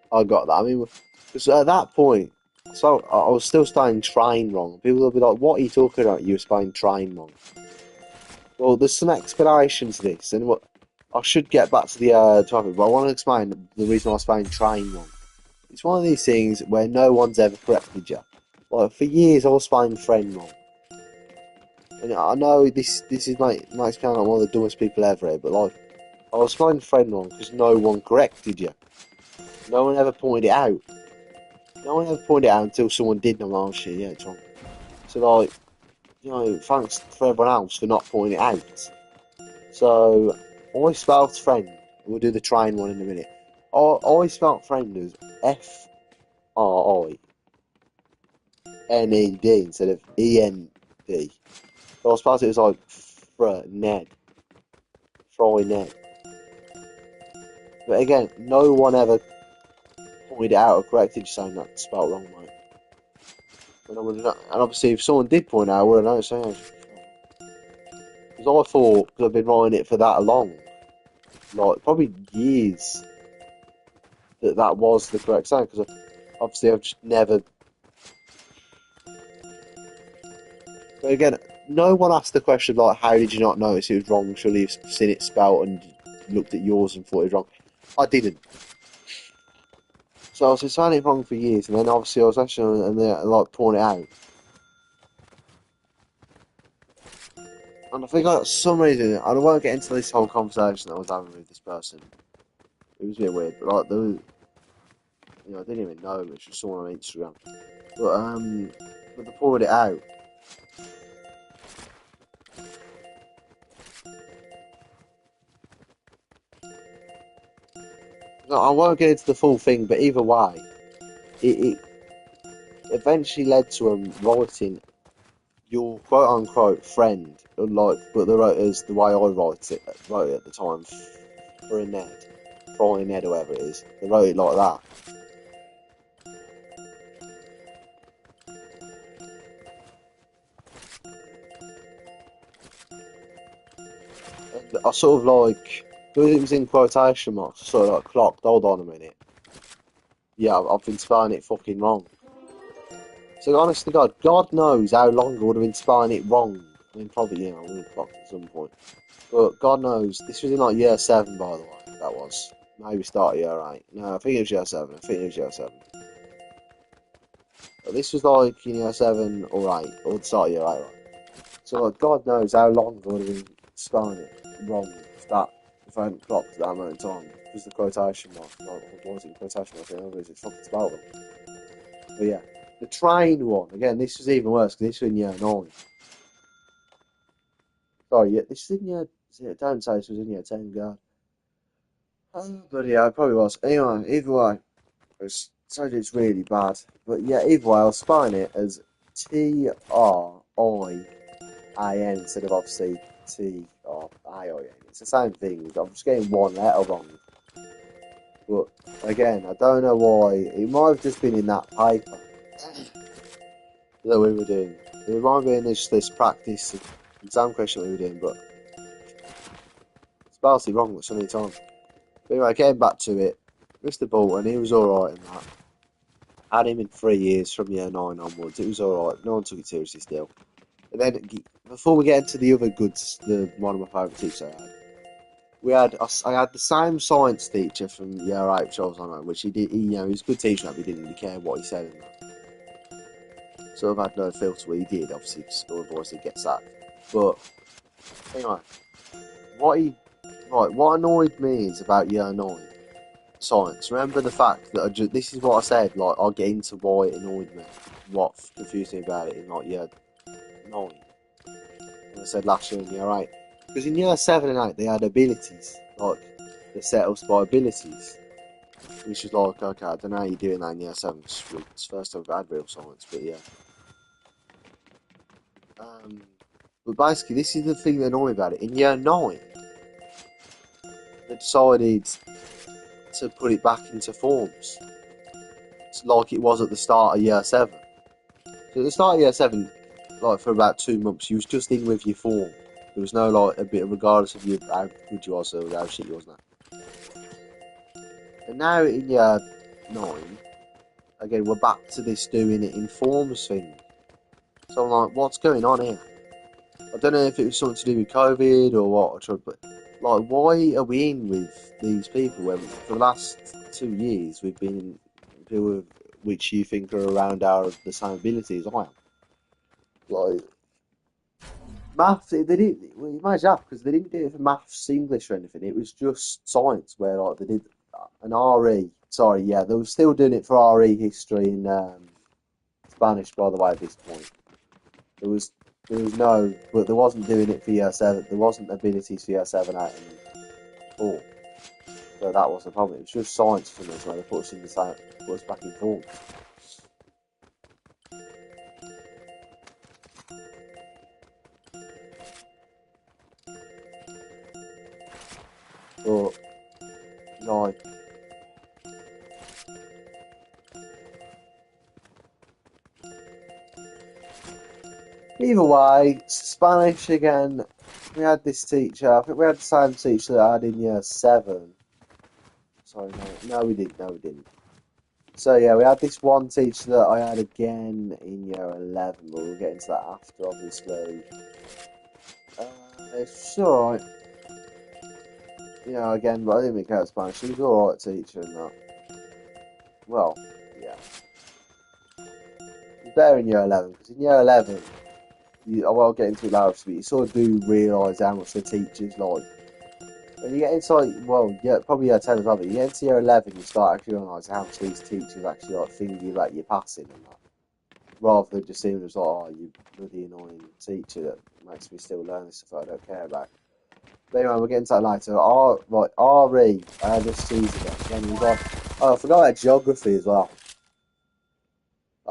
I got that. I mean, because at that point, so I was still spelling train wrong. People will be like, what are you talking about? You were spelling train wrong. Well, there's some explanation to this, and what I should get back to the topic, but I want to explain the reason I was spelling train wrong. It's one of these things where no one's ever corrected you. Like, for years, I was spelling friend wrong. And I know this is might sound like one of the dumbest people ever here, but like, I was spelling friend wrong because no one corrected you. No one ever pointed it out. No one ever pointed it out until someone did, and I'm like, oh shit, yeah, it's wrong. So like, thanks for everyone else for not pointing it out. So, I spelled friend. We'll do the train one in a minute. I spelled friend as FRINED instead of END. So I suppose it was like Ned. Fry Ned. But again, no one ever pointed it out or corrected you saying that spelled wrong, mate. And obviously, if someone did point out, I would have known. So, because I thought, because I've been writing it for that long, like probably years, that was the correct saying. Because obviously, I've just never. But again, no one asked the question like, how did you not notice it was wrong? Surely you've seen it spelt and looked at yours and thought it was wrong. I didn't. So I was saying it wrong for years, and then obviously I was actually and they like pointing it out. And I think for some reason, I don't want to get into this whole conversation that I was having with this person. It was a bit weird, but like, there was, I didn't even know him. It's just someone on Instagram. But they poured it out. No, I won't get into the full thing, but either way, it eventually led to him writing your quote unquote friend, like, but they wrote it as the way I wrote it at the time, for a Ned, Frying Ned, or whatever it is. They wrote it like that. And I sort of like, because it was in quotation marks, I sort of like clocked, hold on a minute. Yeah, I've been spelling it fucking wrong. So honestly, God knows how long I would have been spelling it wrong. I mean, probably, I would have clocked at some point. But God knows, this was in like year 7, by the way, that was. Maybe start of year 8. No, I think it was year 7. I think it was year 7. But this was like in year 7 or 8, or the start of year 8, right? So like, God knows how long I would have been spelling it wrong if I hadn't clocked at that amount of time. Because the quotation mark, like, what was it, quotation mark? I don't know, it's fucking spelled wrong. But yeah, the train one, again, this was even worse because this was in year 9. Sorry, yeah, this is in year, don't say this was in year 10, God. But yeah, it probably was. Anyway, either way, it's really bad. But yeah, either way, I was spelling it as Trian instead of obviously Tion. It's the same thing. I'm just getting one letter wrong. But again, I don't know why. It might have just been in that paper that we were doing. It might have been this practice exam question we were doing, but it's basically wrong so many times. But anyway, getting back to it, Mr. Bolton, he was alright in that. Had him in 3 years from year 9 onwards. It was alright. No one took it seriously still. And then, before we get into the other goods, one of my favourite teachers I had, I had the same science teacher from year 8, which I was on, which he was a good teacher, but he didn't really care what he said in that. Sort of had no filter what he did, obviously, because otherwise he'd get sacked. But, anyway, what annoyed me is about year 9 science. Remember the fact that this is what I said, like, I'll get into why it annoyed me, what confused me about it in, like, year 9. And I said last year in year 8. Because in year 7 and 8, they had abilities, like, they set us by abilities. Which is like, okay, I don't know how you're doing that in year 7. It's the first time I've had real science, but yeah. But basically, this is the thing that annoyed me about it. In year 9, they decided to put it back into forms. It's like it was at the start of year 7. So at the start of year 7, like for about 2 months, you was just in with your form. There was no like a bit, regardless of how good you was or how shit you was now. And now in year 9, again, we're back to this doing it in forms thing. So I'm like, what's going on here? I don't know if it was something to do with COVID or what, but like, why are we in with these people when for the last 2 years we've been in people which you think are around the same ability as I am? Like, maths, they didn't. Well, you imagine that because they didn't do it for maths, English, or anything. It was just science, where like they did an RE. Sorry, yeah, they were still doing it for RE history and Spanish. By the way, at this point, there was no, but they wasn't doing it for year 7. There wasn't abilities for year 7, 8, and 4. So that was the problem. It was just science for us, where they put us in the same, put us back in form. But like. Either way, Spanish again. We had this teacher. I think we had the same teacher that I had in year 7. Sorry, no, we didn't. No, we didn't. So yeah, we had this one teacher that I had again in year 11, but we'll get into that after, obviously. It's alright. Again, but I didn't make out Spanish. She was alright teacher and that. Well, yeah. It was better in year 11, because in year 11, I won't get into it later, but you sort of do realise how much the teacher's like. When you get into probably year 10 as well, but you get into year 11, you start actually realising how much these teachers actually like thinking about your passing and that. Rather than just seeing as like, oh, you bloody annoying teacher that makes me still learn this stuff I don't care about. But anyway, we'll get into that later. RE, I had this season again. Then we got, I forgot about geography as well.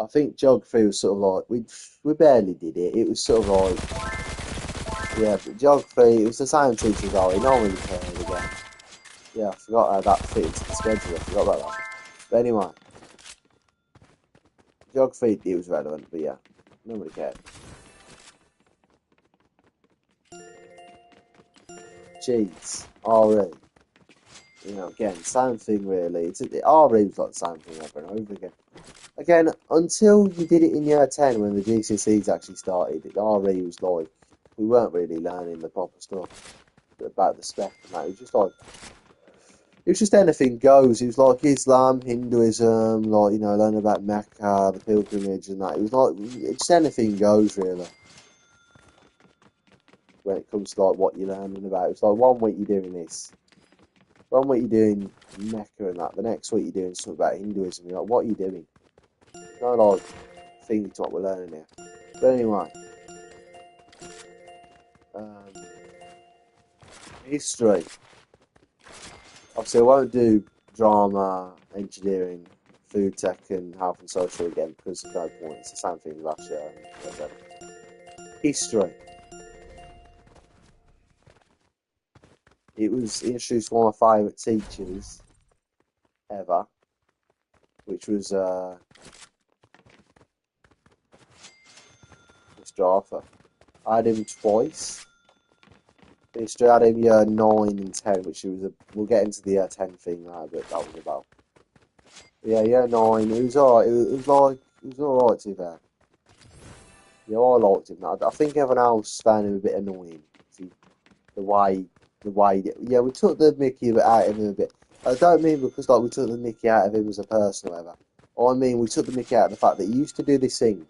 I think geography was sort of like we barely did it. It was sort of like yeah, but geography it was the same teacher though. He no one really cared again. Yeah, I forgot how that fit into the schedule. I forgot about that. But anyway, geography it was relevant, but yeah, nobody cared. Jeez, RE. You know, again, same thing really. RE was like the same thing over and over again. Again, until you did it in year 10 when the GCSEs actually started, RE was like, we weren't really learning the proper stuff about the spec and that. It was just like, it was just anything goes. It was like Islam, Hinduism, like, you know, learning about Mecca, the pilgrimage and that. It was like, it's just anything goes really when it comes to like what you're learning about. It's like one week you're doing this, one week you're doing Mecca and that, the next week you're doing something about Hinduism. You're like, what are you doing? No, like, thing to what we're learning here. But anyway, um, history. Obviously, I won't do drama, engineering, food tech, and health and social again because there's no point. It's the same thing last year. History. It was introduced one of my favourite teachers ever, which was Mr. Arthur. I had him twice. History I had him year 9 and 10, which was we'll get into the year 10 thing now, but that was about. Yeah, year 9. It was alright. It was alright to be fair. Yeah, I liked him. I think everyone else found him a bit annoying. See, the way, yeah, we took the Mickey out of him a bit. I don't mean because like we took the Mickey out of him as a person or whatever. I mean we took the Mickey out of the fact that he used to do this thing.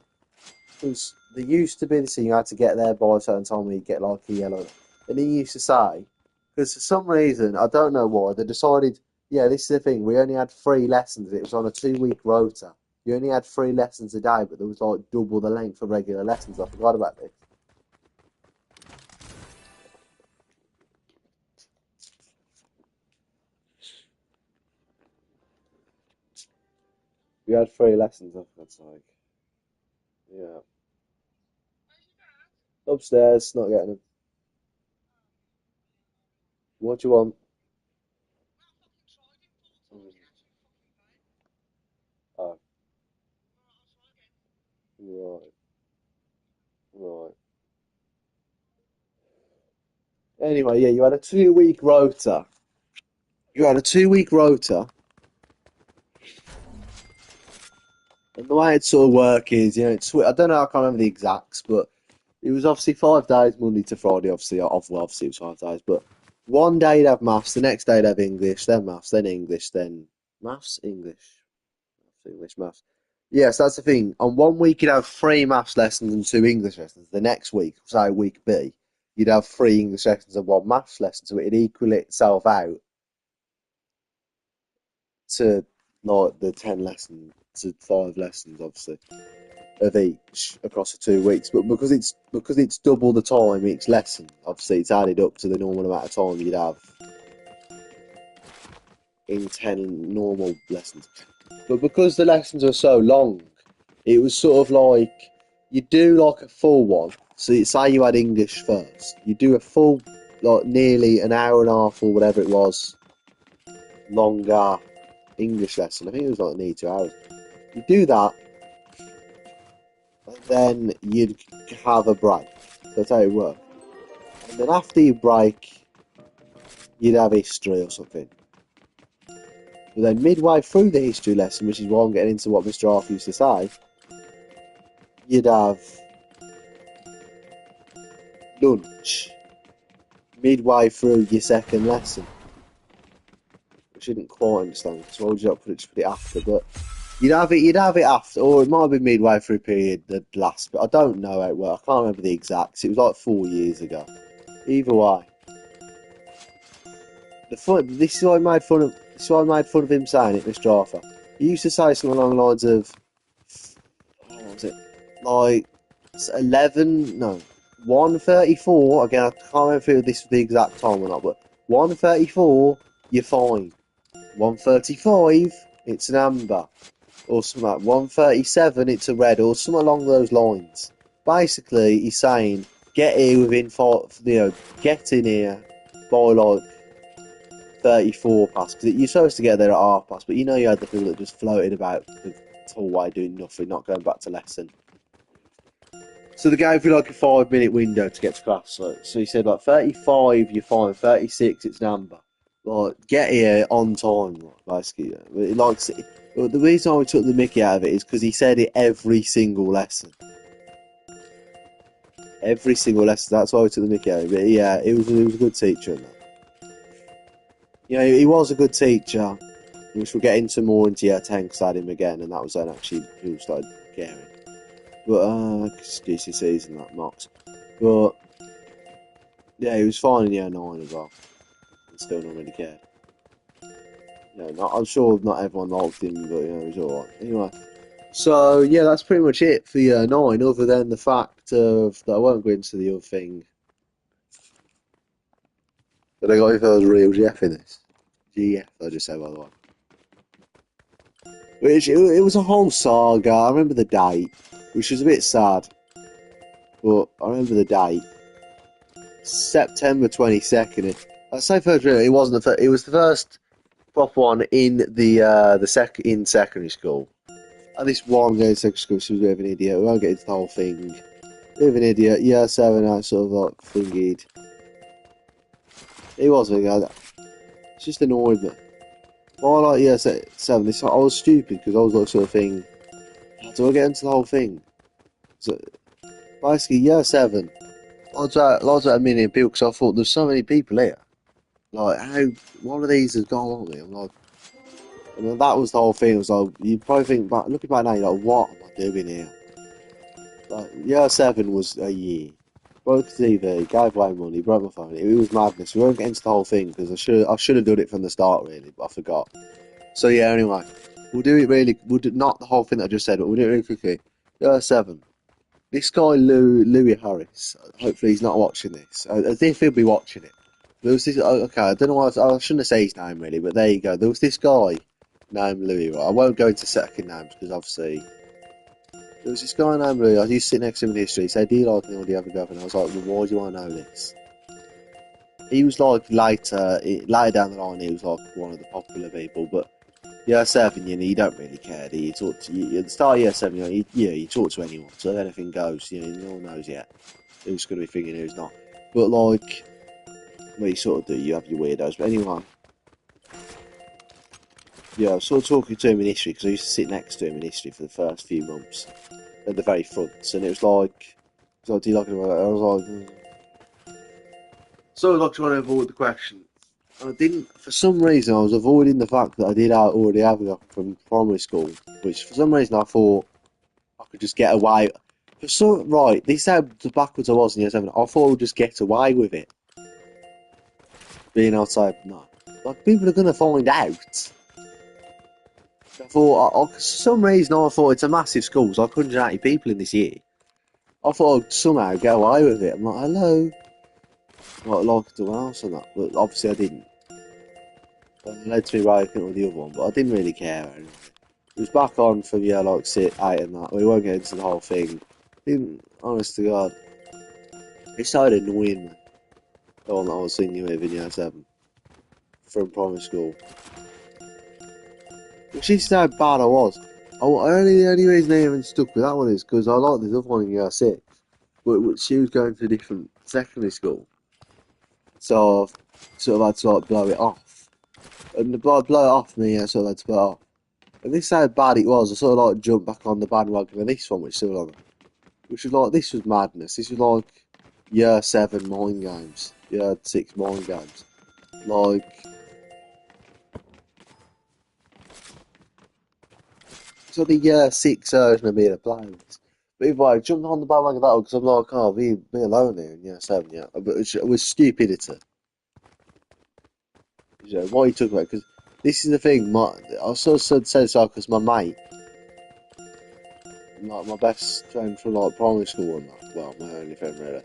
Because there used to be this thing you had to get there by a certain time when you get like a yellow. And he used to say, because for some reason, I don't know why, they decided, yeah, this is the thing, we only had 3 lessons. It was on a 2-week rota. You only had 3 lessons a day, but there was like double the length of regular lessons. I forgot about this. We had 3 lessons, I for God's sake. Yeah. Upstairs, not getting them. What do you want? Mm, oh, right, right. Anyway, yeah, you had a 2-week rota. You had a 2-week rota, and the way it sort of work is, you know, I don't know, I can't remember the exacts, but it was obviously 5 days, Monday to Friday, obviously, obviously it was 5 days, but one day you'd have maths, the next day you'd have English, then maths, then English, then maths, English, maths. Yes, that's the thing. On one week you'd have 3 maths lessons and 2 English lessons. The next week, say week B, you'd have 3 English lessons and 1 maths lesson, so it'd equal itself out to like the 10 lessons to 5 lessons, obviously, of each across the 2 weeks. But because it's double the time each lesson, obviously it's added up to the normal amount of time you'd have in 10 normal lessons. But because the lessons were so long, it was sort of like you do like a full one. So say you had English first, you do a full like nearly an hour and a half or whatever it was longer English lesson. I think it was like nearly 2 hours. You do that, and then you'd have a break. That's how it worked. And then after you break, you'd have history or something. But then midway through the history lesson, which is why I'm getting into what Mr. Arthur used to say, you'd have lunch midway through your second lesson. Which I didn't quite understand, so why would you not just put it after? But you'd have it after, or it might have been midway through period the last, but I don't know how it worked. I can't remember the exacts. It was like 4 years ago. Either way, this is why I made fun of. This is why I made fun of him saying it, Mr. Arthur. He used to say something along the lines of, what was it, like 11? No, 1:34. Again, I can't remember if this was the exact time or not, but 1:34, you're fine. 1:35, it's an amber. or something like 1:37, it's a red, or something along those lines. Basically, he's saying, get here within five, get in here by like 34 past, because you're supposed to get there at half past, but you had the people that just floated about the whole way doing nothing, not going back to lesson. So they gave you like a 5 minute window to get to class. So he said like 35, you're fine. 36, it's an amber. Like get here on time, basically. Well, the reason I took the mickey out of it is because he said it every single lesson. Every single lesson. That's why I took the mickey out of it. Yeah, he was a good teacher. He was a good teacher, which we'll get into more into year 10 because I had him again, and that was then actually who started caring. But GCSEs and that mocks. But yeah, he was fine in year 9 as well. And still not really cared. I'm sure not everyone liked him, but he was alright. Anyway, so yeah, that's pretty much it for year 9, other than the fact of that I won't go into the other thing. But I got if I was real GF in this. GF, I just said by the way. Which it was a whole saga. I remember the date, which was a bit sad. But I remember the date. September 22nd. I say first real, it wasn't the first, it was the first proper one in in secondary school. And this one going to secondary school, she was a bit of an idiot. We won't get into the whole thing. Bit of an idiot. Year 7, I sort of like thingied. He was a guy. It just annoyed me. But I like year 7. I was stupid because I was like sort of thing. Do I get into the whole thing? So basically, year 7. I was at a million people because I thought there's so many people here. Like, how one of these has gone on me. I'm like, and that was the whole thing. It was like, you probably think back, looking back now, you're like, what am I doing here? Like, year 7 was a year. Broke the TV, gave away money, broke my phone. It was madness. We won't get into the whole thing because I should have done it from the start, really, but I forgot. So, yeah, anyway, we'll do it really, not the whole thing that I just said, but we'll do it really quickly. Year 7. This guy, Louis Harris, hopefully he's not watching this. As if he'll be watching it. There was this, okay, I don't know why, I shouldn't have said his name really, but there you go. There was this guy named Louis, right? I won't go into second names because obviously there was this guy named Louis. I used to sit next to him in history. He said, do you like me or do you have a girlfriend? I was like, well, why do you want to know this? He was like later down the line, he was like one of the popular people, but year 7, you don't really care. You talk to you at the start of year 7, you talk to anyone, so if anything goes, no one knows yet who's going to be thinking who's not. But like, well, you sort of do. You have your weirdos, but anyway. Yeah, I was sort of talking to him in history because I used to sit next to him in history for the first few months at the very front, and it was like, so do you like it? I was like, so I was like trying to avoid the question. And I didn't, for some reason, I was avoiding the fact that I did already have a girlfriend from primary school, which for some reason I thought I could just get away. Right, this is how backwards I was in year 7. I thought I would just get away with it. Being outside, no. Like, people are going to find out. I thought, for some reason, I thought it's a massive school, so 180 people in this year. I thought I'd somehow get away with it. I'm like, hello. Like everyone else and that, but obviously I didn't. It led to me breaking with the other one, but I didn't really care. It was back on from year like 8 and that. We won't get into the whole thing. Honest to God, it started annoying me. The one that I was singing with in year 7 from primary school. She said how bad I was. The only reason I even stuck with that one is because I liked this other one in year 6. But she was going to a different secondary school. So I sort of had to like blow it off. And the blow it off me, I sort of had to blow it off. And this is how bad it was. I sort of like jumped back on the bandwagon of this one, which still on it. Which was like, this was madness. This was like year 7 mind games. Year 6 mind games. Like, so the year 6 version of me that playing this. But if I jumped on the bandwagon of that one, because I'm like, oh, be alone here in year 7, yeah. But it was stupidity. What are you talking about? Because this is the thing, I sort of said so because my mate, like my best friend from like primary school and that, well, my only friend really.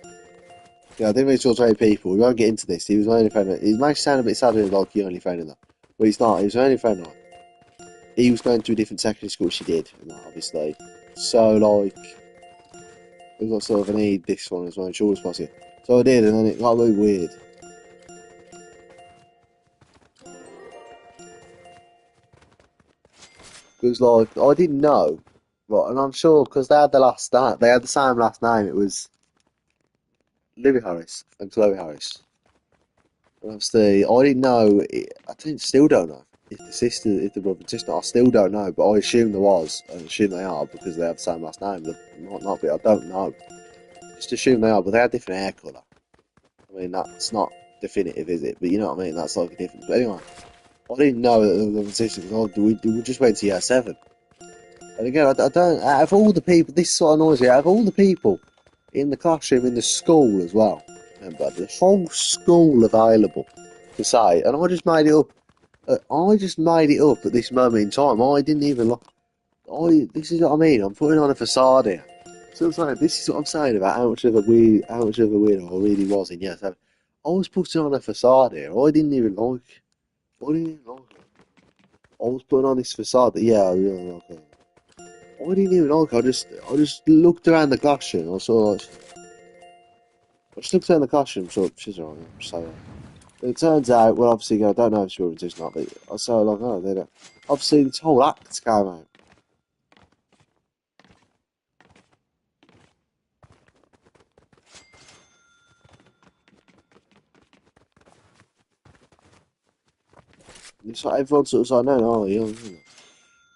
Yeah, I didn't really talk to any people. We won't get into this. He was my only friend. He might sound a bit sad like your only friend in that, but he's not. He was my only friend. Like. he was going to a different secondary school. She did, and that, obviously. So like, we got sort of I need this one as well. Sure as possible. So I did, and then it got a bit weird. Because like I didn't know, right, and I'm sure because they had they had the same last name. It was Louis Harris and Chloe Harris. And obviously, I didn't know. Still don't know if the brother and sister. I still don't know, but I assume there was, and assume they are because they have the same last name. They might not be. I don't know. Just assume they are, but they had different hair colour. I mean, that's not definitive, is it? But you know what I mean. That's like a difference. But anyway, I didn't know that there was a brother and sister because we just went to year 7. And again, I don't. Out of all the people, this sort of annoys me. Out of all the people in the classroom, in the school as well, remember the whole school available to say, and I just made it up. I just made it up at this moment in time. I didn't even look. This is what I mean. I'm putting on a facade here. So I'm saying, this is what I'm saying about how much of a weirdo I really was in year 7. I was putting on a facade here. I didn't even like. I didn't even like it. I was putting on this facade that yeah, I really like it. I didn't even like. I just looked around the classroom. I just looked around the classroom. So she's alright. So it turns out, well, obviously, I don't know if she was just not. But I saw like, oh, they don't. Obviously, this whole act came out. It's like everyone sort of was like, no, no, you know.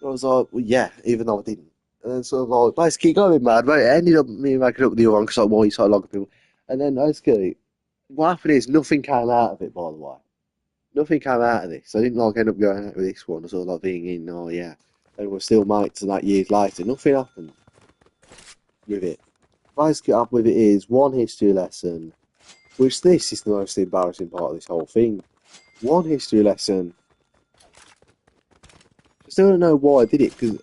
I was like, well, yeah, even though I didn't. And then sort of like, basically going mad, mate. It ended up me making up with the other one because like, why you started logging people. And then basically, what happened is nothing came out of it, by the way. Nothing came out of this. I didn't like end up going out with this one. I sort of like being in, oh yeah. And we're still mates and that years later. Nothing happened with it. Basically, up with it is one history lesson, which this is the most embarrassing part of this whole thing. One history lesson. I still don't know why I did it because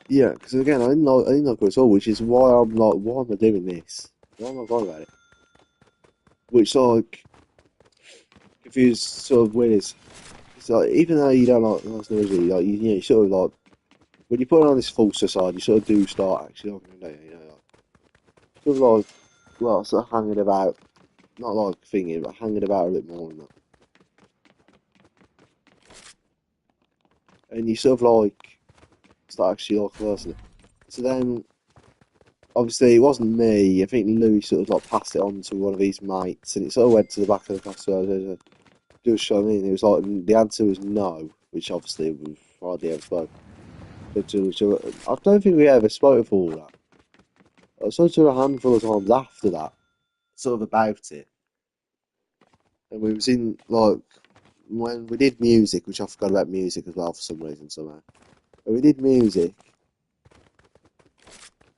yeah, because again, I didn't like it at all, which is why I'm like, why am I doing this? Why am I going about it? Which like confused sort of weird is. It's like even though you don't like last Thursday, like you sort of like when you put on this false facade, you sort of do start actually liking it, you know, like, sort of like well, sort of hanging about, not like thinking, but hanging about a bit more and that. And you sort of like start actually like person. So then obviously it wasn't me. I think Louis sort of like passed it on to one of his mates, and it sort of went to the back of the class. So just show me. It was like the answer was no, which obviously we hardly ever spoke. I don't think we ever spoke for all that. I spoke to her a handful of times after that, sort of about it, and we was in like when we did music, which I forgot about music as well for some reason somehow. When we did music,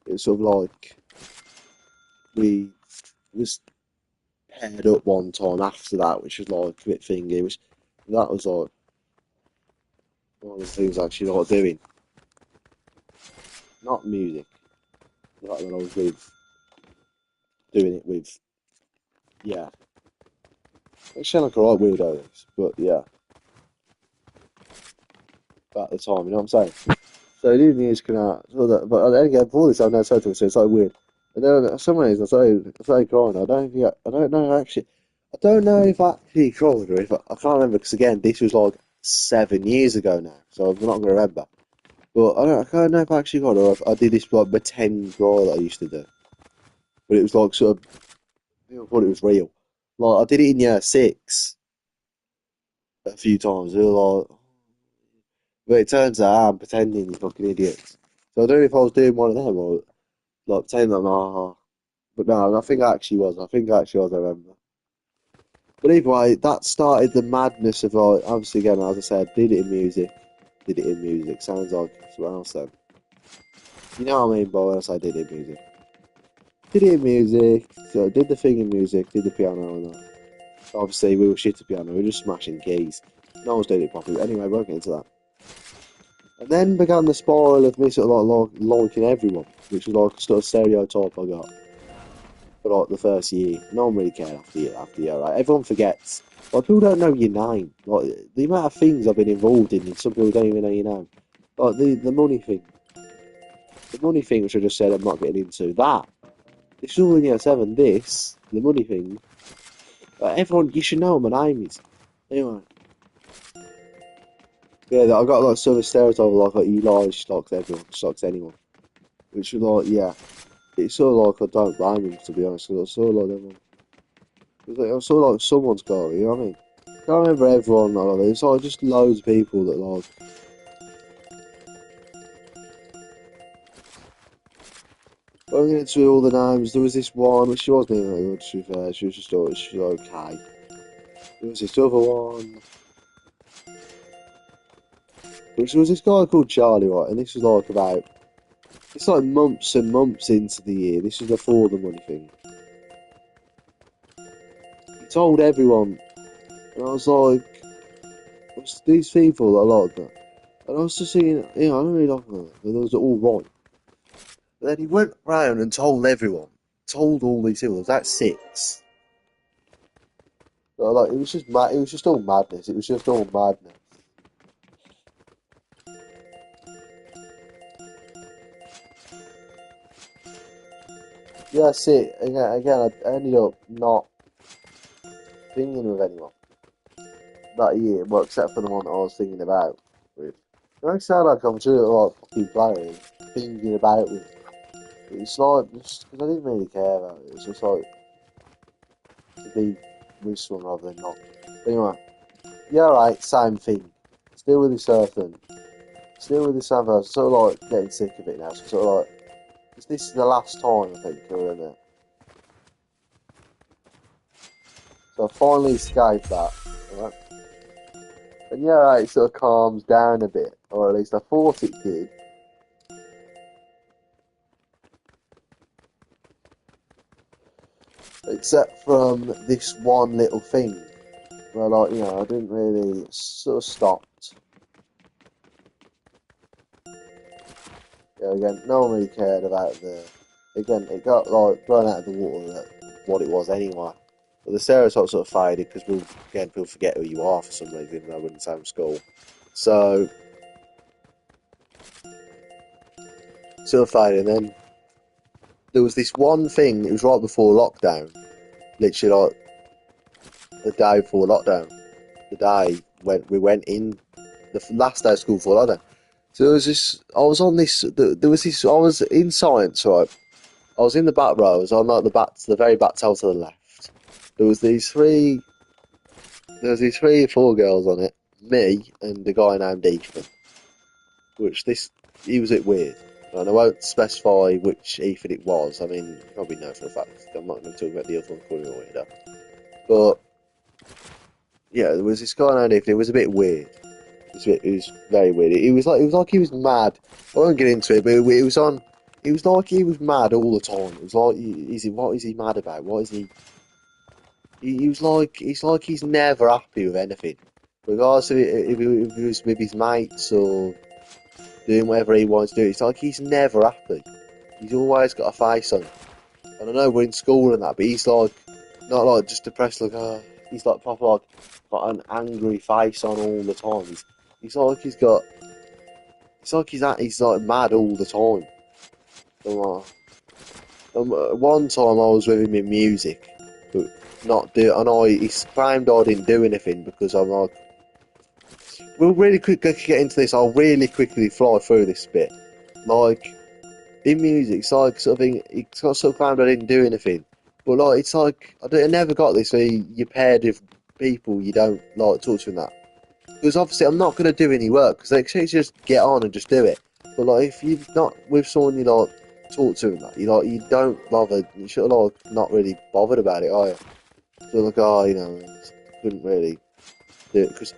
it was sort of like we was paired up one time after that, which was like a bit thingy. Which that was like one of the things I actually like doing. Not music, like when I was with doing it with yeah. It sounded like a right weirdo, this, but yeah, at the time, you know what I'm saying? So I did music and art, so that, but then again, before this, I've never spoken to her, so it's like weird. And then for some reason, I started crying. I don't know actually. I don't know if I actually cried or if I can't remember because again, this was like 7 years ago now, so I'm not gonna remember. But I can't know if I actually cried or if I did this like pretend cry that I used to do. But it was like sort of, I thought it was real. Like I did it in year 6 a few times. They were like, but it turns out I'm pretending, you fucking idiots. So I don't know if I was doing one of them or like pretending I'm but no, I think I actually was. I think I actually was. I remember. But either way, that started the madness of like. Obviously, again, as I said, did it in music. Did it in music. Sounds like what else then? You know what I mean by when I say did it in music. Did it in music. So did the thing in music. Did the piano and that. Obviously, we were shit at piano. We were just smashing keys. No one's doing it properly. Anyway, we'll get into that. And then began the spiral of me sort of like liking everyone, which was like a sort of stereotype I got for like the first year. No one really cared after year, right? Everyone forgets. Like people don't know your name. Like the amount of things I've been involved in, and some people don't even know your name. Like the money thing. The money thing, which I just said I'm not getting into. That. This is all in year 7. This, the money thing. Everyone, you should know what my name is. Anyway. Yeah, I got like sort of stereotype like Eli stocks everyone, stocks anyone. Which is like, yeah. It's sort of like I don't blame him to be honest, because I saw like everyone. I saw like someone's got it, you know what I mean? I can't remember everyone like that. It's like just loads of people that like. I'm getting through all the names. There was this one, which she wasn't even that good to be fair. She was just she was okay. There was this other one, which was this guy called Charlie, right? And this was like about. It's like months and months into the year. This was before the money thing. He told everyone, and I was like, these people that I like that. And I was just thinking, I don't really like them. Those are all right. But then he went round and told everyone, told all these people, that's 6. So, like, it was just mad. It was just all madness. It was just all madness. Yeah, that's it. Again, I ended up not thinking with anyone that year, well, except for the one that I was thinking about with. It makes it sound like I'm just like fucking playing, thinking about with. It's like, just because I didn't really care about it. It's just like to be with someone rather than not. But anyway, yeah, right, same thing. Still with this surfing. Still with this surfing. Sort of like getting sick of it now. So sort of like, 'cause this is the last time I think we're in it. So I finally escaped that. Right? And yeah, right, it sort of calms down a bit, or at least I thought it did. Except from this one little thing where, like, I didn't really sort of stopped. Again, no one really cared about the. Again, it got like blown out of the water that what it was anyway. But the stereotype sort of faded because people forget who you are for some reason, even though we're in the same school. So, sort of faded. And then there was this one thing. It was right before lockdown, literally like the day before lockdown. The day when we went in, the last day of school before lockdown. So there was this. I was on this. There was this. I was in science, right? I was in the back row. I was on like the very back towel to the left. There was these three. There was these 3 or 4 girls on it. Me and the guy named Ethan. Which he was a bit weird, and I won't specify which Ethan it was. I mean, you probably know for a fact. I'm not going to talk about the other one calling him a weirdo. But yeah, there was this guy named Ethan. It was a bit weird. It was very weird. It was like he was mad. I won't get into it, but it was on. It was like he was mad all the time. It was like, what is he mad about? What is he? He was like, it's like he's never happy with anything, regardless of if he was with his mates or doing whatever he wants to do. It's like he's never happy. He's always got a face on. And I know we're in school and that, but he's like, not like just depressed, like, he's like proper like, got an angry face on all the time. He's like it's like he's like mad all the time. One time I was with him in music, but not do, and he claimed I didn't do anything because I'm like, we'll really quickly get into this. I'll really quickly fly through this bit. Like in music, it's like sort of thing. He sort of claimed I didn't do anything, but like it's like I never got this where you're paired with people you don't like talk to in that. Because obviously I'm not going to do any work because they expect you to just get on and just do it. But like if you're not with someone you like talk to and that, you don't bother. You should like not really bothered about it, are you? So like couldn't really do it because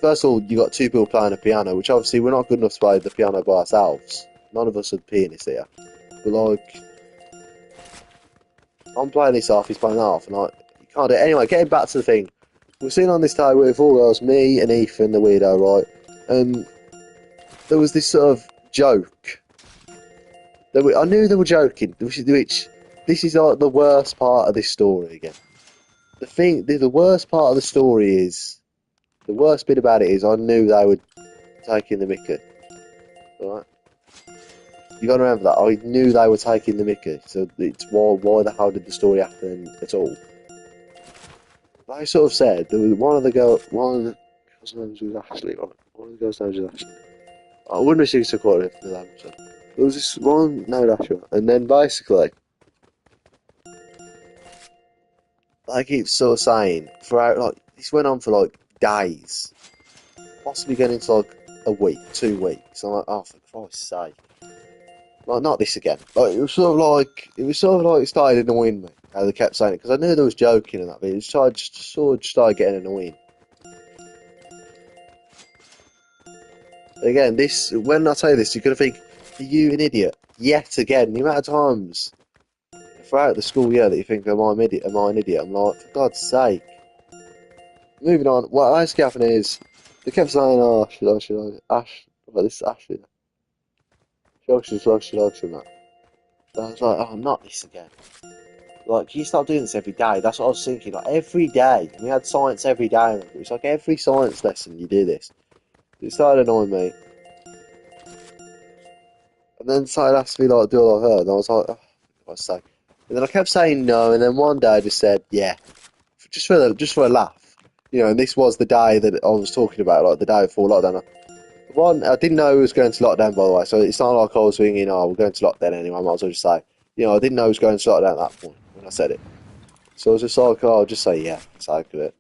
first of all you got 2 people playing a piano, which obviously we're not good enough to play the piano by ourselves. None of us are pianists here. But like I'm playing this half, he's playing half, and like you can't do it. Anyway, getting back to the thing. We're sitting on this table with 4 girls, me and Ethan, the weirdo, right? And there was this sort of joke. I knew they were joking, which this is like the worst part of this story again. The worst part of the story is, the worst bit about it is I knew they were taking the mickey. right? You got to remember that I knew they were taking the mickey, so it's why the hell did the story happen at all? They sort of said there was one of the girls' names was Ashley, right? One of the girls' names was Ashley. I wouldn't have seen so quite if the lamb said. There was this one named Ashley, and then basically they keep sort of saying throughout, like, this went on for like days, possibly getting into like a week, 2 weeks. I'm like, oh, for Christ's sake. Like, not this again. Like, it was sort of like it started annoying me how they kept saying it, because I knew they was joking and that, but it sort of started getting annoying. Again, when I say this, you're going to think, are you an idiot? Yet again, the amount of times throughout the school year that you think, am I an idiot? I'm like, for God's sake. Moving on, what actually happened is, they kept saying, oh, should I, well, this is Ashley. Should I, that. So I was like, oh, not this again. Like, can you stop doing this every day? That's what I was thinking. Like, every day. We had science every day. It was like every science lesson you do this. It started annoying me. And then started asking me, like, do all I heard. And I was like, oh, for God's sake. And then I kept saying no. And then one day I just said, yeah. Just for a laugh. You know, and this was the day that I was talking about, like the day before lockdown. I didn't know we was going to lockdown, by the way. So it's not like I was thinking, oh, we're going to lockdown anyway. I might as well just say, I didn't know we was going to lockdown at that point when I said it. So I was just like, oh, I'll just say yeah, for the sake of it.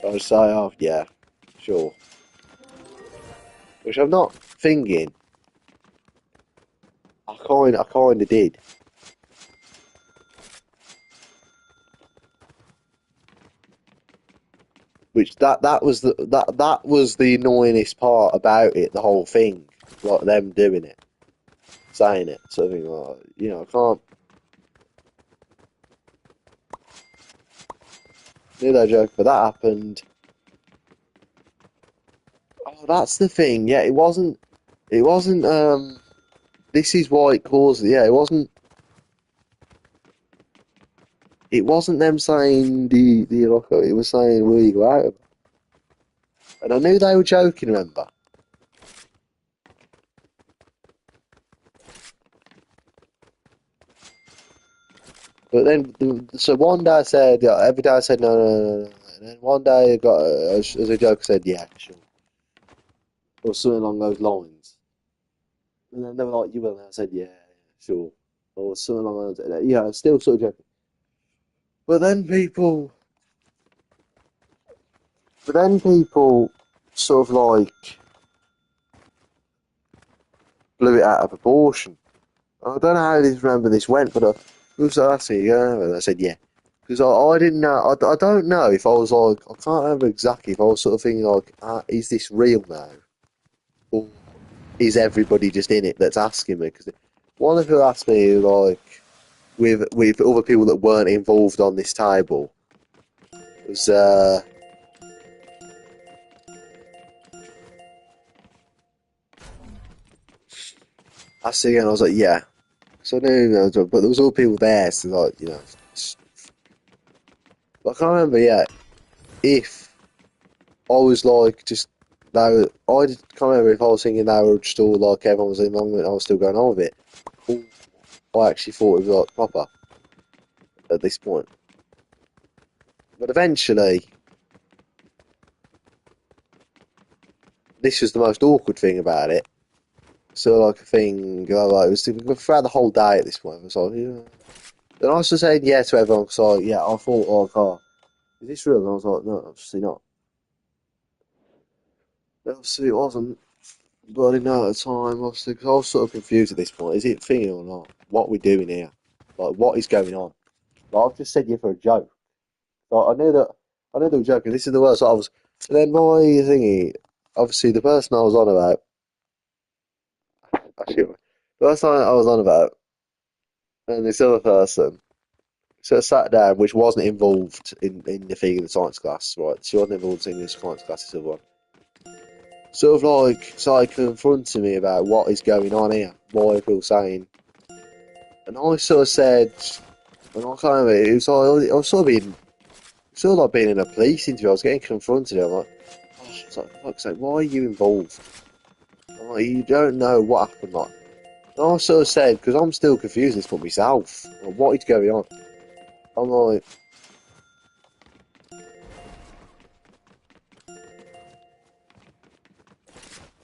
I would say, oh, yeah, sure. Which I'm not thinking. I kind of did. Which that was the annoyingest part about it, the whole thing, like them doing it, saying it, something like, I can't. Knew that joke, but that happened. Oh, that's the thing. Yeah, it wasn't. It wasn't. This is why it caused. Yeah, it wasn't. It wasn't them saying the loco. It was saying will you go out? And I knew they were joking. Remember? But then, so one day I said, yeah, every day I said no, no, no, no. And then one day I got, as a joke, I said, yeah, sure. Or something along those lines. And then they were like, you will? And I said, yeah, sure. Or something along those lines. Yeah, still sort of joking. But then people, sort of like blew it out of proportion. I don't know how this remember this went, but I was asking, yeah, and I said, yeah. Because I didn't know, I don't know if I was like, I can't remember exactly if I was sort of thinking like, is this real now? Or is everybody just in it that's asking me? Because one of who asked me, like, with other people that weren't involved on this table, was, asked again, I was like, yeah. So I knew, but there was all people there, so like, I can't remember, yeah, if I was like, just, can't remember if I was thinking they were just all like, everyone was in long and I was still going on with it. Or I actually thought it was like proper at this point. But eventually, this was the most awkward thing about it. So like a thing, like it was throughout the whole day at this point. I was like, yeah. And I was just saying yeah to everyone because yeah, I thought like, oh, is this real? And I was like, no, obviously not. Obviously it wasn't. But I didn't know at the time, obviously, because I was sort of confused at this point. Is it thinking or not? What are we doing here? Like, what is going on? Like, I've just said you for a joke. Like, I knew they were joking. This is the worst. I was. And then my thingy, obviously, the person I was on about, actually, the person I was on about, and this other person, so I sat down, which wasn't involved in the thing in the science class, right? She wasn't involved in the science class, this other one. Sort of like, started confronting me about what is going on here, why are people saying. And I sort of said, and I can't remember, it was like, I was sort of like being in a police interview. I was getting confronted. I'm like, oh, it's like, for fuck's sake, why are you involved? I'm Like, you don't know what happened. Like, and I sort of said, because I'm still confused this one myself. Like, what is going on? I'm like,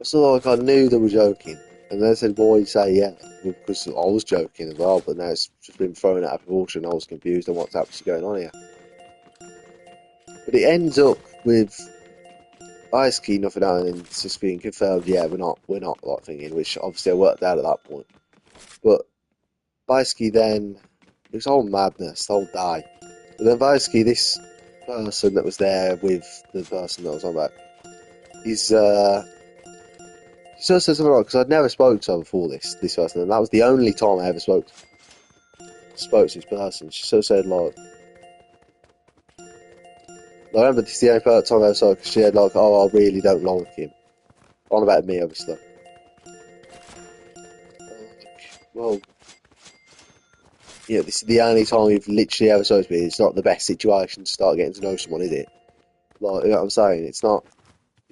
so like I knew they were joking, and they said, "Why you say yeah?" Because I was joking as well, but now it's just been thrown out of proportion. I was confused on what's actually going on here. But it ends up with Ice-Key nothing out, and it's just being confirmed. Yeah, we're not like thinking, which obviously I worked out at that point. But Ice-Key then, it was all madness, the whole day. But then Ice-Key, this person that was there with the person that I was on about, he's she sort of said something like, because I'd never spoke to her before this person, and that was the only time I ever spoke to this person. She sort of said like, I remember this is the only time I ever saw her, because she had like, oh, I really don't like him. On about me, obviously. Well, yeah, this is the only time we've literally ever spoken to me. It's not the best situation to start getting to know someone, is it? Like, you know what I'm saying? It's not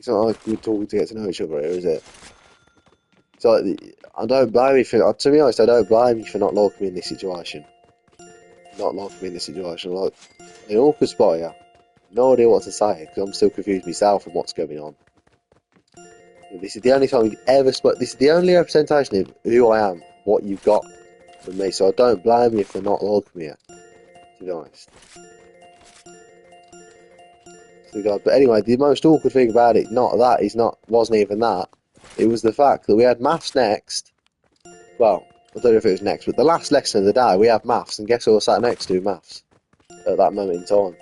like we're talking to get to know each other here, is it? So I don't blame you for, to be honest, I don't blame you for not liking me in this situation. Not liking me in this situation. Like, an awkward spot here. No idea what to say, because I'm still confused myself on what's going on. This is the only time you've ever spoke. This is the only representation of who I am, what you've got from me. So I don't blame you for not liking me here, to be honest. But anyway, the most awkward thing about it, wasn't even that. It was the fact that we had maths next. Well, I don't know if it was next, but the last lesson of the day, we have maths, and guess who I sat next to maths at that moment in time?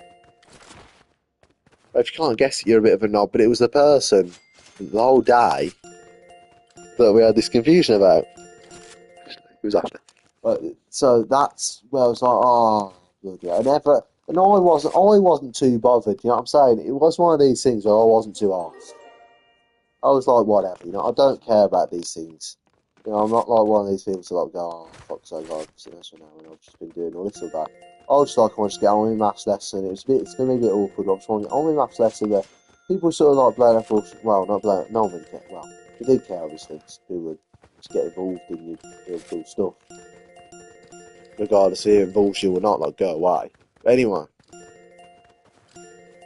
If you can't guess it, you're a bit of a knob, but it was the person the whole day that we had this confusion about. It was after. So that's where I was like, oh, bloody hell. And I wasn't too bothered, you know what I'm saying? It was one of these things where I wasn't too arsed. I was like, whatever, you know, I don't care about these things. You know, I'm not like one of these people to like go, oh, fuck's sake, I've seen this one now, and I've just been doing all this or that. I was just like, I want to get on with my maths lesson. It's going to be a bit awkward. I just want to get on with my maths lesson there. People sort of like blowing up, well, not blowing up, no one really cared. Well, they did care, obviously, because people would just get involved in your cool stuff. Regardless if it involves you or not, like, go away. But anyway,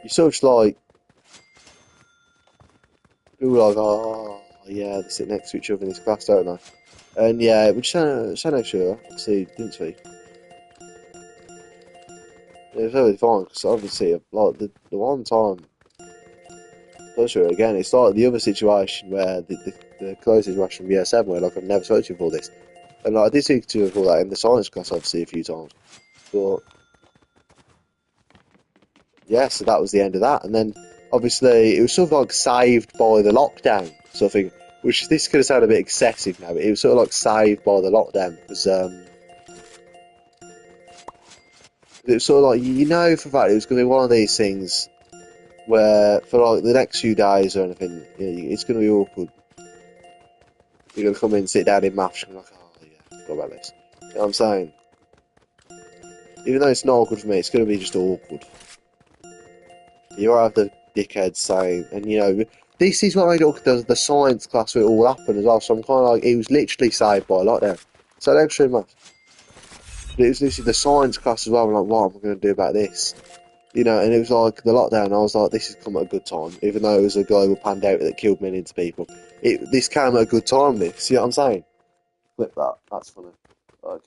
you sort of just like, people were like, oh, yeah, they sit next to each other in this class, don't they? And yeah, we just had no sure, obviously, didn't we? It was totally fine, because obviously, like, the one time, not sure, again, it's like the other situation where the closest was from year 7, where, like, I've never spoken to you before this. And, like, I did speak to you before that in the science class, obviously, a few times. But, yeah, so that was the end of that. And then, obviously, it was sort of, like, saved by the lockdown, sort of thing. Which, this could have sounded a bit excessive now, but it was sort of, like, saved by the lockdown, because, it was sort of like, you know for a fact it was going to be one of these things where for like the next few days or anything, it's going to be awkward. You're going to come in, sit down in maths, and you're like, oh yeah, I forgot about this. You know what I'm saying? Even though it's not awkward for me, it's going to be just awkward. You have the dickheads saying, and you know, this is what I look at the science class where it all happened as well, so I'm kind of like, it was literally saved by lockdown. So extra maths. But it was literally the science class as well, I'm like, what am I going to do about this? You know, and it was like the lockdown. I was like, this has come at a good time, even though it was a global pandemic that killed millions of people. This came at a good time. This, you know what I'm saying? Flip that. That's funny. Like,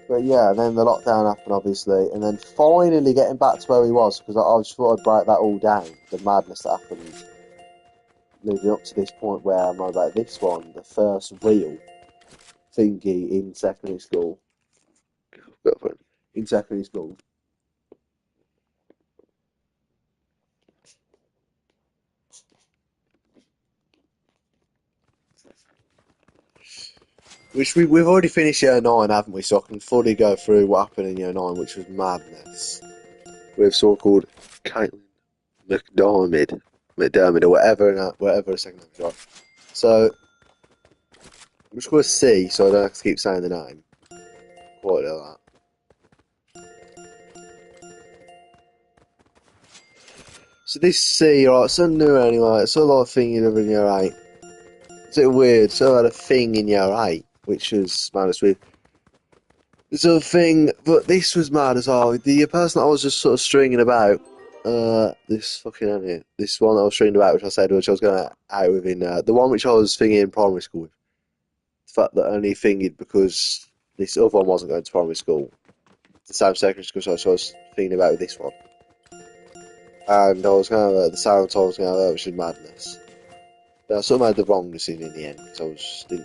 but yeah, then the lockdown happened, obviously, and then finally getting back to where we was, because I just thought I'd break that all down, the madness that happened leading up to this point where I'm on about this one, the first real thingy in secondary school. In secondary school. Which we've already finished year 9, haven't we? So I can fully go through what happened in year 9, which was madness. With someone called Caitlin McDermott, or whatever a second name is, right? So, I'm just going to C, so I don't have to keep saying the name. Quite like that. So this C, right, something new anyway. It's sort of like a thing you did in year 8. It's a bit weird. So I had a thing in year 8, which was madness with. This other thing, but this was mad as well. The person that I was just sort of stringing about, this fucking idiot, this one that I was stringing about, which I was going out with in, the one which I was thinking in primary school with. The fact that I only thinking because this other one wasn't going to primary school. The same secondary school, so I was thinking about with this one. And I was going to, the sound I was going to, which is madness. But I sort of made the wrong decision in the end, because I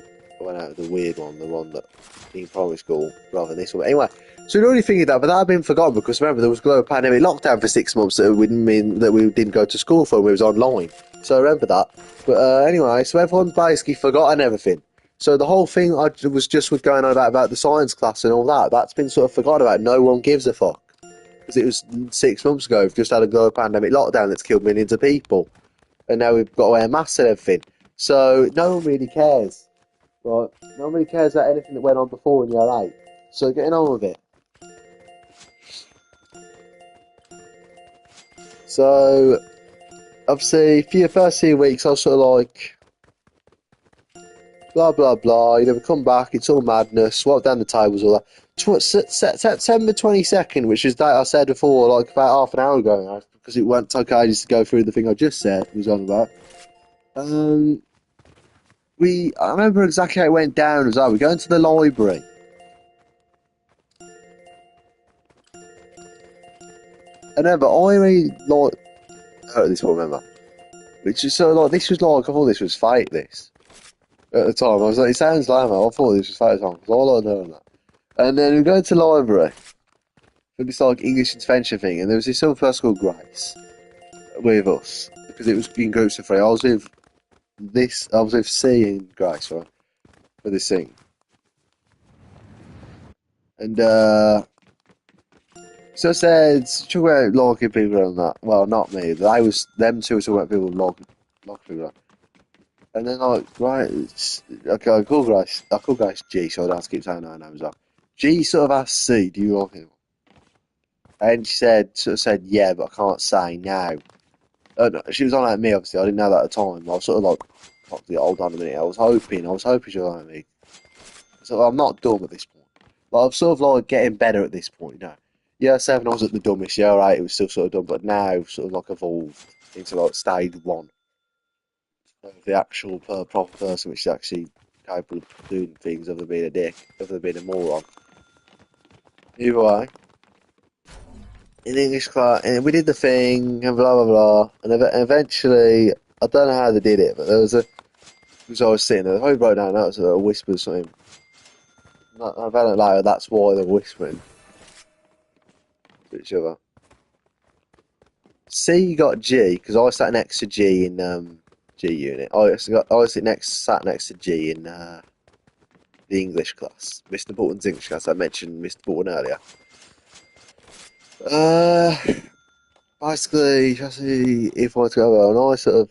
went out with the weird one, the one that in primary school, rather than this one. But anyway, so we'd already figured that, but that had been forgotten, because remember, there was global pandemic lockdown for 6 months that would mean that we didn't go to school for, we was online. So I remember that. But anyway, so everyone basically forgotten everything. So the whole thing I was just going on about the science class and all that, that's been sort of forgotten about. No one gives a fuck. Because it was 6 months ago, we've just had a global pandemic lockdown that's killed millions of people. And now we've got to wear masks and everything. So no one really cares. Right? No one really cares about anything that went on before in year 8. So getting on with it. So, obviously, for your first 2 weeks, I was sort of like, blah, blah, blah. You never come back. It's all madness. Swipe down the tables, all that. September 22nd, which is that I said before, like about half an hour ago now, because it won't take ages to go through the thing I just said, was on about. Um, I remember exactly how it went down as well. We're going to the library. I know, but I really like. This will remember. Which is so like this was like I thought this was fake. This at the time I was like, it sounds like I thought this was fake at the time because all I know that. And then we go to the library for this like English intervention thing, and there was this other person called Grace with us because it was in groups of three. I was with C and Grace right for this thing, and so I said talk about locking people and that. Well, not me. I was them two were talking about people locking people. And then like right, okay, I call Grace G, so I don't have to keep saying her name as well. G sort of asked C, "Do you like him?" And she said, "Yeah, but I can't say now." No, she was on at me, obviously. I didn't know that at the time. I was sort of like, hold on a minute. I was hoping she was on at me. So I'm not dumb at this point. But I'm sort of like getting better at this point, you know. Year 7, I was at the dumbest. Year 8, it was still sort of dumb, but now sort of like evolved into like stage 1. The actual proper person which is actually capable of doing things other than being a dick, other than being a moron. Either way, in English class, and we did the thing, and blah blah blah, and eventually, I don't know how they did it, but there was a, because I was sitting there, I wrote down notes, a whisper or something. I found out later that's why they're whispering to each other. C got G because I sat next to G in G unit. Sat next to G in the English class, Mr. Bolton's English class. I mentioned Mr. Bolton earlier. Uh, basically, if I was to go over, and I sort of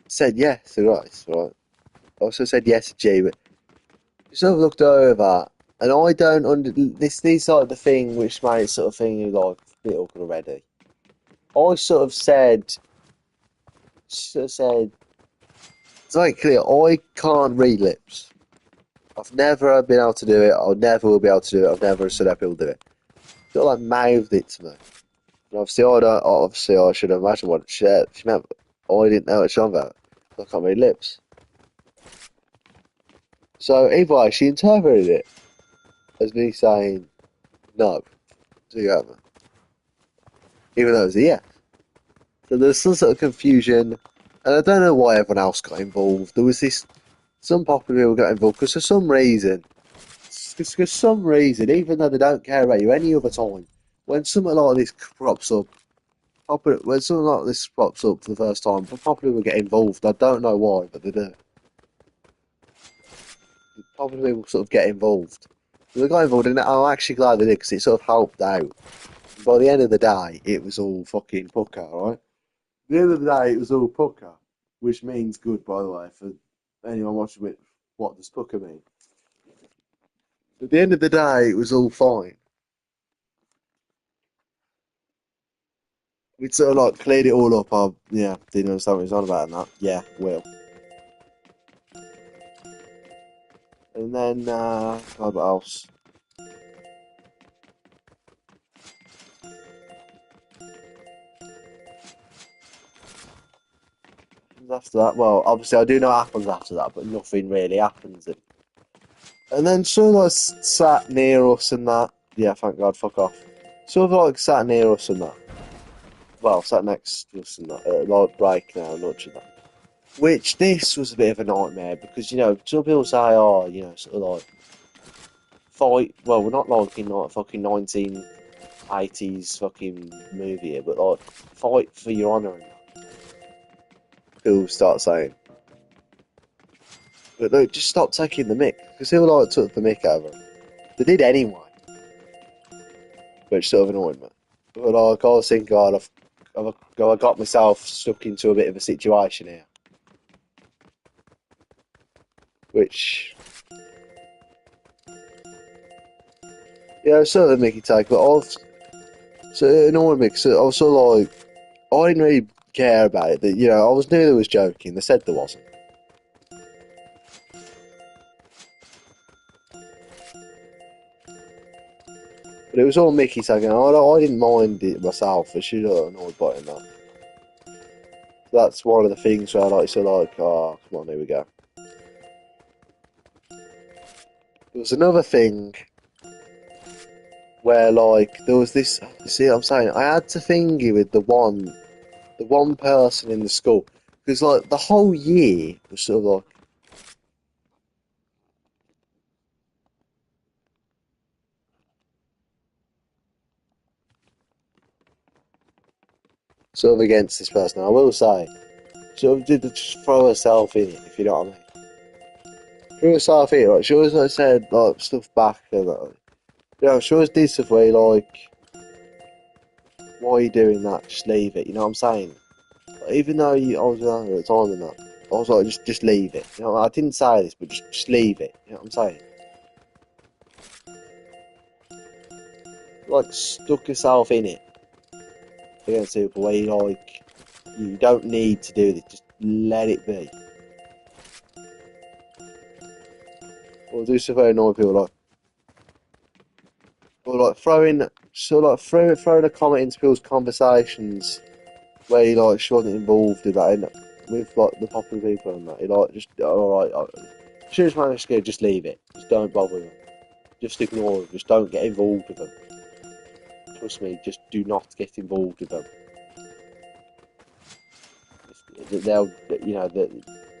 said yes to Rice, right? I also said yes to G, but we sort of looked over, and I don't under this like the thing which made it sort of thing you like a bit awkward already. I sort of said, it's very clear. I can't read lips. I've never been able to do it. I never will be able to do it. I've never stood up able to do it. Sort of like mouthed it to me. And obviously, I should have imagined what she meant. But I didn't know what she was about. I can't read lips. So either way, she interpreted it as me saying no to the other, even though it was a yes. So there's some sort of confusion, and I don't know why everyone else got involved. There was some popular people got involved because for some reason, even though they don't care about you any other time, when something like this crops up, when something like this pops up for the first time, popular people get involved. I don't know why, but they do. Popular people sort of get involved. So they got involved, and I'm actually glad they did because it sort of helped out. By the end of the day, it was all fucking pucker, right? At the end of the day, it was all pucker, which means good, by the way, for anyone watching it. What does pucker mean? At the end of the day, it was all fine. we'd sort of like cleared it all up. I yeah, didn't understand what he was on about and that. Yeah, will. And then God, what else? After that, well, obviously I do know what happens after that, but nothing really happens. And then sort of like sat near us and that. Yeah, thank God, fuck off. Sort of like sat near us and that. Well, sat next to us and that. Like break now, much of that. Which this was a bit of a nightmare because some people say, oh, sort of like fight. Well, we're not like in like fucking 1980s fucking movie here, but like fight for your honour and that. People start saying. But no, just stop taking the mick because people like took the mick over. They did anyway, which sort of annoyed me. But like, I was thinking, God, I got myself stuck into a bit of a situation here, which yeah, it's sort of a Mickey take, but so it annoyed me because I was sort of like, I didn't really care about it. That I was knew they was joking. They said there wasn't, but it was all Mickey taking. I didn't mind it myself. I should have annoyed by it now. That's one of the things where I like, so like, oh, come on, here we go. There was another thing where like there was this. See, what I'm saying I had to thingy with the one person in the school because like the whole year was sort of like sort of against this person. I will say, sort of did just throw herself in it, if you know what I mean. Threw herself in it. Like she always like said like stuff back and like, she always did stuff where like, why are you doing that? Just leave it. You know what I'm saying? Like, even though I was younger at the time and that, I was like, just leave it. I didn't say this, but just leave it. You know what I'm saying? Like stuck yourself in it against people where you like, you don't need to do this. Just let it be. Or do stuff very annoying people like, or like throwing a comment into people's conversations where he like she wasn't involved in that, with like the popular people and that. He like just alright. As soon as managed to just leave it. Just don't bother them. Just ignore them. Just don't get involved with them. Trust me, just do not get involved with them. They'll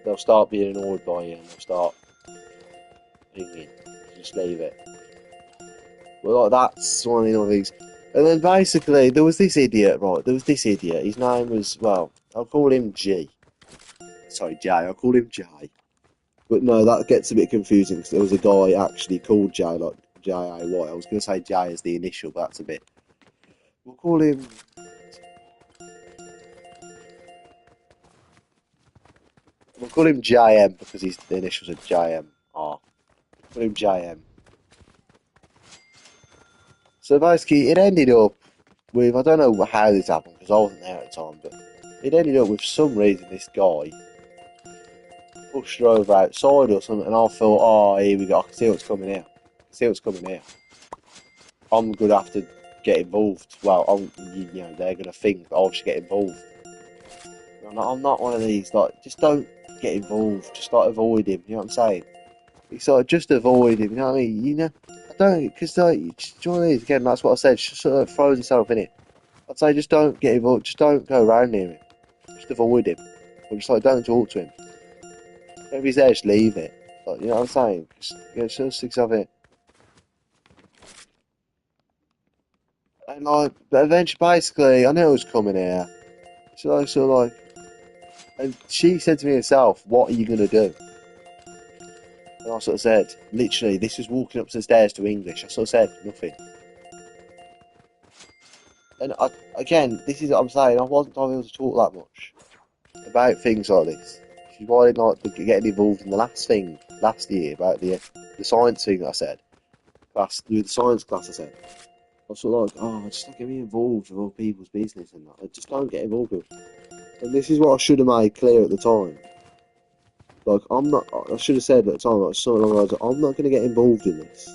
they'll start being annoyed by you and they'll start thinking. Just leave it. Well, like, that's one of the things. And then basically, there was this idiot, right? There was this idiot. His name was, well, I'll call him G. Sorry, J. I'll call him J. But no, that gets a bit confusing because there was a guy actually called J, like J-A-Y. I was going to say J as the initial, but that's a bit. We'll call him. We'll call him JM because the initials are JM. Oh, call him JM. So basically, it ended up with, I don't know how this happened because I wasn't there at the time, but it ended up with some reason this guy pushed her over outside or something, and I thought, oh, here we go, I can see what's coming here. I can see what's coming here. I'm going to have to get involved. Well, they're going to think that I should get involved. I'm not one of these, like, just don't get involved, just like avoid him, you know what I'm saying? It's like, just avoid him, you know what I mean? I don't, because, like, do you know what it is? Again, that's what I said, just sort of throws himself in it. I'd say just don't get involved, just don't go around near him. Just avoid him. Or just, like, don't talk to him. If he's there, just leave it. Like, you know what I'm saying? Just sticks of it. And, like, but eventually, basically, I knew it was coming here. So, and she said to me herself, what are you going to do? And I sort of said, literally, this was walking up the stairs to English. I sort of said, nothing. And again, this is what I'm saying, I wasn't able to talk that much about things like this. Which is why I didn't like getting involved in the last year, about the science thing that I said. With the science class I said. I was sort of like, oh, just don't get me involved with other people's business and that. I just don't get involved with. And this is what I should have made clear at the time. Like, I'm not. I should have said at the time, like, something along the lines of, I'm not going to get involved in this.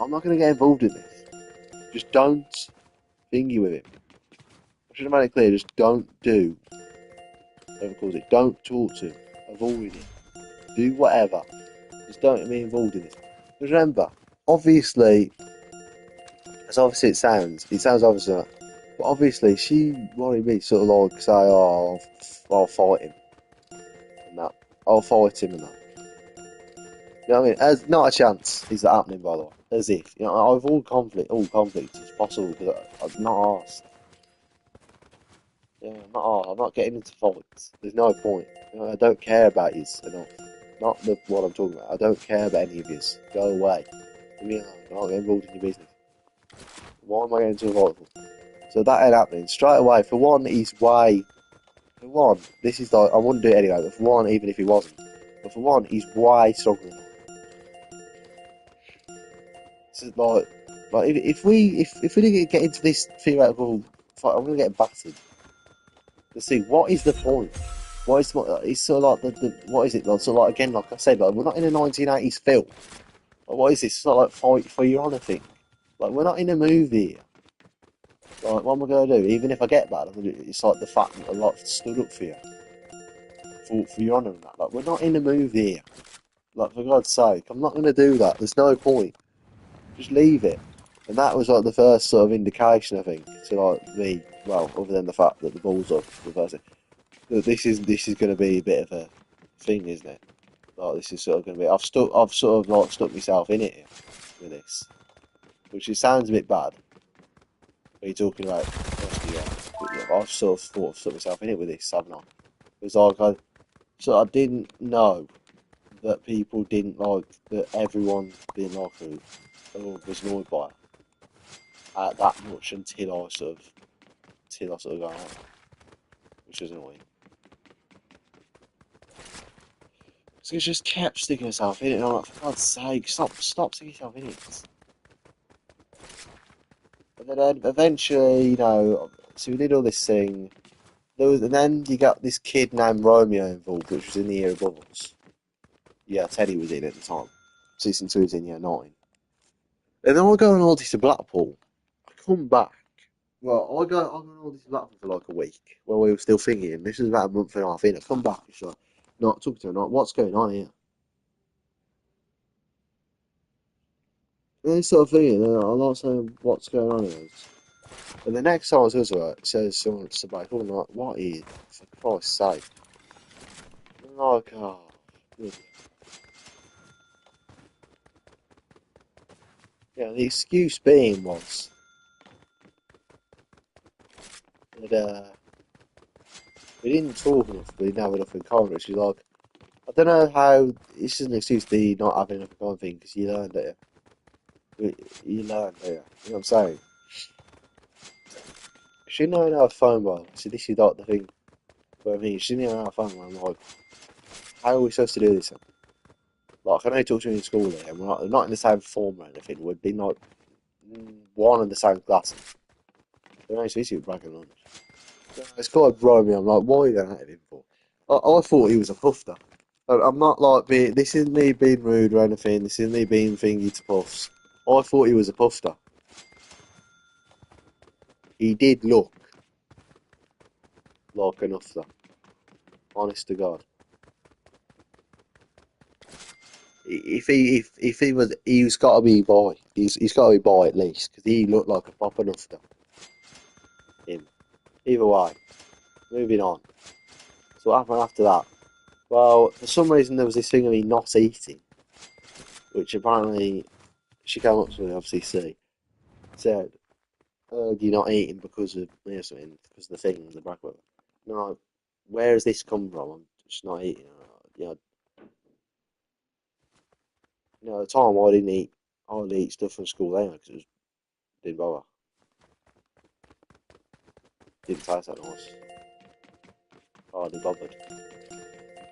I'm not going to get involved in this. Just don't thingy with it. I should have made it clear. Just don't do. Whatever calls it. Don't talk to. Avoid it. Do whatever. Just don't get me involved in this. Because remember, obviously, as obviously it sounds obviously, like, but obviously she wanted me to sort of like say, oh, I'll fight him and that. I'll fight him and that. You know what I mean? As not a chance is that happening, by the way. As if I've all conflict is possible because I'm not asked. Yeah, I'm not asked. I'm not getting into fights. There's no point. I don't care about yous enough. Not what I'm talking about. I don't care about any of yous. Go away. Leave me alone. I'm not getting involved in your business. Why am I getting too involved? So that ain't happening. Straight away, for one, he's way. For one, this is like, I wouldn't do it anyway, but for one, even if he wasn't. But for one, he's way stronger than I. So like if we didn't get into this theoretical fight, I'm gonna get battered. Let's see, what is the point? What is it's sort of like what is it? Like, sort of like again, like I said, like we're not in a 1980s film. Like, what is this? It's not like fight for your honour thing. Like we're not in a movie. Like what am I gonna do? Even if I get bad, it's like the fact that a lot stood up for you, for your honour and that. Like we're not in a movie here. Like for God's sake, I'm not gonna do that. There's no point. Just leave it. And that was like the first sort of indication, I think, to like me. Well, other than the fact that the ball's up, the first thing, that this is going to be a bit of a thing, isn't it? Like this is sort of going to be. I've sort of like stuck myself in it with this, which it sounds a bit bad. When you're talking about, yeah, I've sort of thought I've stuck myself in it with this, haven't I? It's like I didn't know that people didn't like that everyone didn't like her or was annoyed by her that much until I sort of got out, which was annoying. So he just kept sticking himself in it, and I'm like, for God's sake, stop sticking yourself in it. And then eventually, so we did all this thing. And then you got this kid named Romeo involved, which was in the year above us. Yeah, Teddy was in at the time. Season 2 was in year 9. And then I go on holiday to Blackpool. I come back. Well, I go on holiday to Blackpool for like a week. While we were still thinking. This was about a month and a half in. I come back, it's like, not talking to her, not what's going on here? And sort of thinking, I'm not saying what's going on here. And the next time I was with her, it says someone to back up, I'm like, what is, for Christ's sake? I'm like, oh, good. Yeah, the excuse being was that we didn't talk enough, we didn't have enough in common. She's like, I don't know how, this is an excuse to be not having enough in common thing, because you learned it. You learned it. You know what I'm saying? She didn't know how to phone well. See, this is like the thing. But I mean, she didn't know how to phone well. I'm like, how are we supposed to do this? Like, I know you talk to me in school there, and we're not in the same form or anything. We've been like one and the same class. They're nice to you, bragging on it. It's called Romeo. I'm like, what are you going at him for? I thought he was a puffer. I'm not like being. This isn't me being rude or anything. This isn't me being thingy to puffs. I thought he was a puffer. He did look like an ufter. Honest to God. If he was, he's got to be boy. He's got to be boy at least because he looked like a proper ufter. Him. Either way, moving on. So what happened after that? Well, for some reason there was this thing of me not eating, which apparently she came up to me, obviously, said, you're not eating because of something, because of the thing, the breakfast. No, where has this come from? I'm just not eating. At the time I didn't eat, I would eat stuff from school anyway because it didn't bother, didn't taste that nice. I hardly bothered.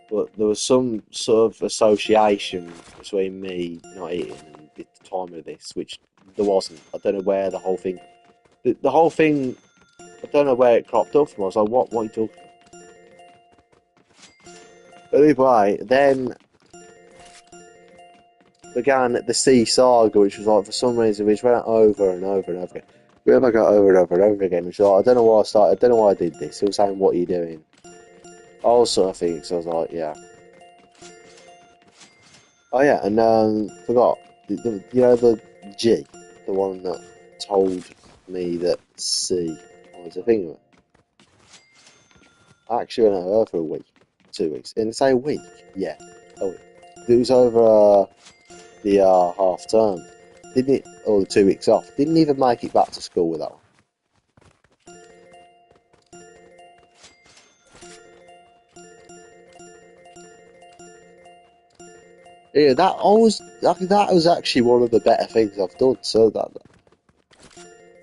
but there was some sort of association between me not eating and the time of this, which there wasn't. I don't know where the whole thing, I don't know where it cropped up from. I was like, what are you talking about? But anyway, then began the Sea Saga, which was like, for some reason, which went over and over and over again. We went back over and over and over again, which was like, I don't know why I started, I don't know why I did this. It was saying, what are you doing? Also, I think, so I was like, yeah. Oh yeah, and forgot, you know the G, the one that told me that C was a thing. I actually went over for a week, 2 weeks, and say a week, yeah, a week. It was over the half term, didn't it? Or the 2 weeks off. Didn't even make it back to school with that one. Yeah, that was actually one of the better things I've done. So that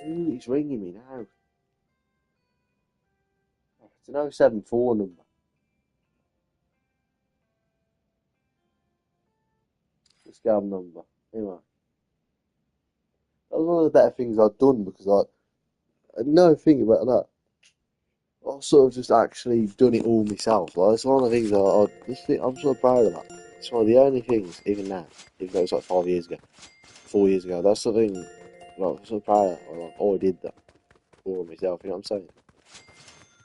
who is ringing me now? It's an 074 number. The scam number. Anyway, that was one of the better things I'd done because I had no thing about that. I sort of just actually done it all myself. Like, it's one of the things I'm sort of proud of that. It's one of the only things, even now, even though it's like 5 years ago, 4 years ago, that's something like, I'm so proud of. Like, oh, I did that for myself, you know what I'm saying?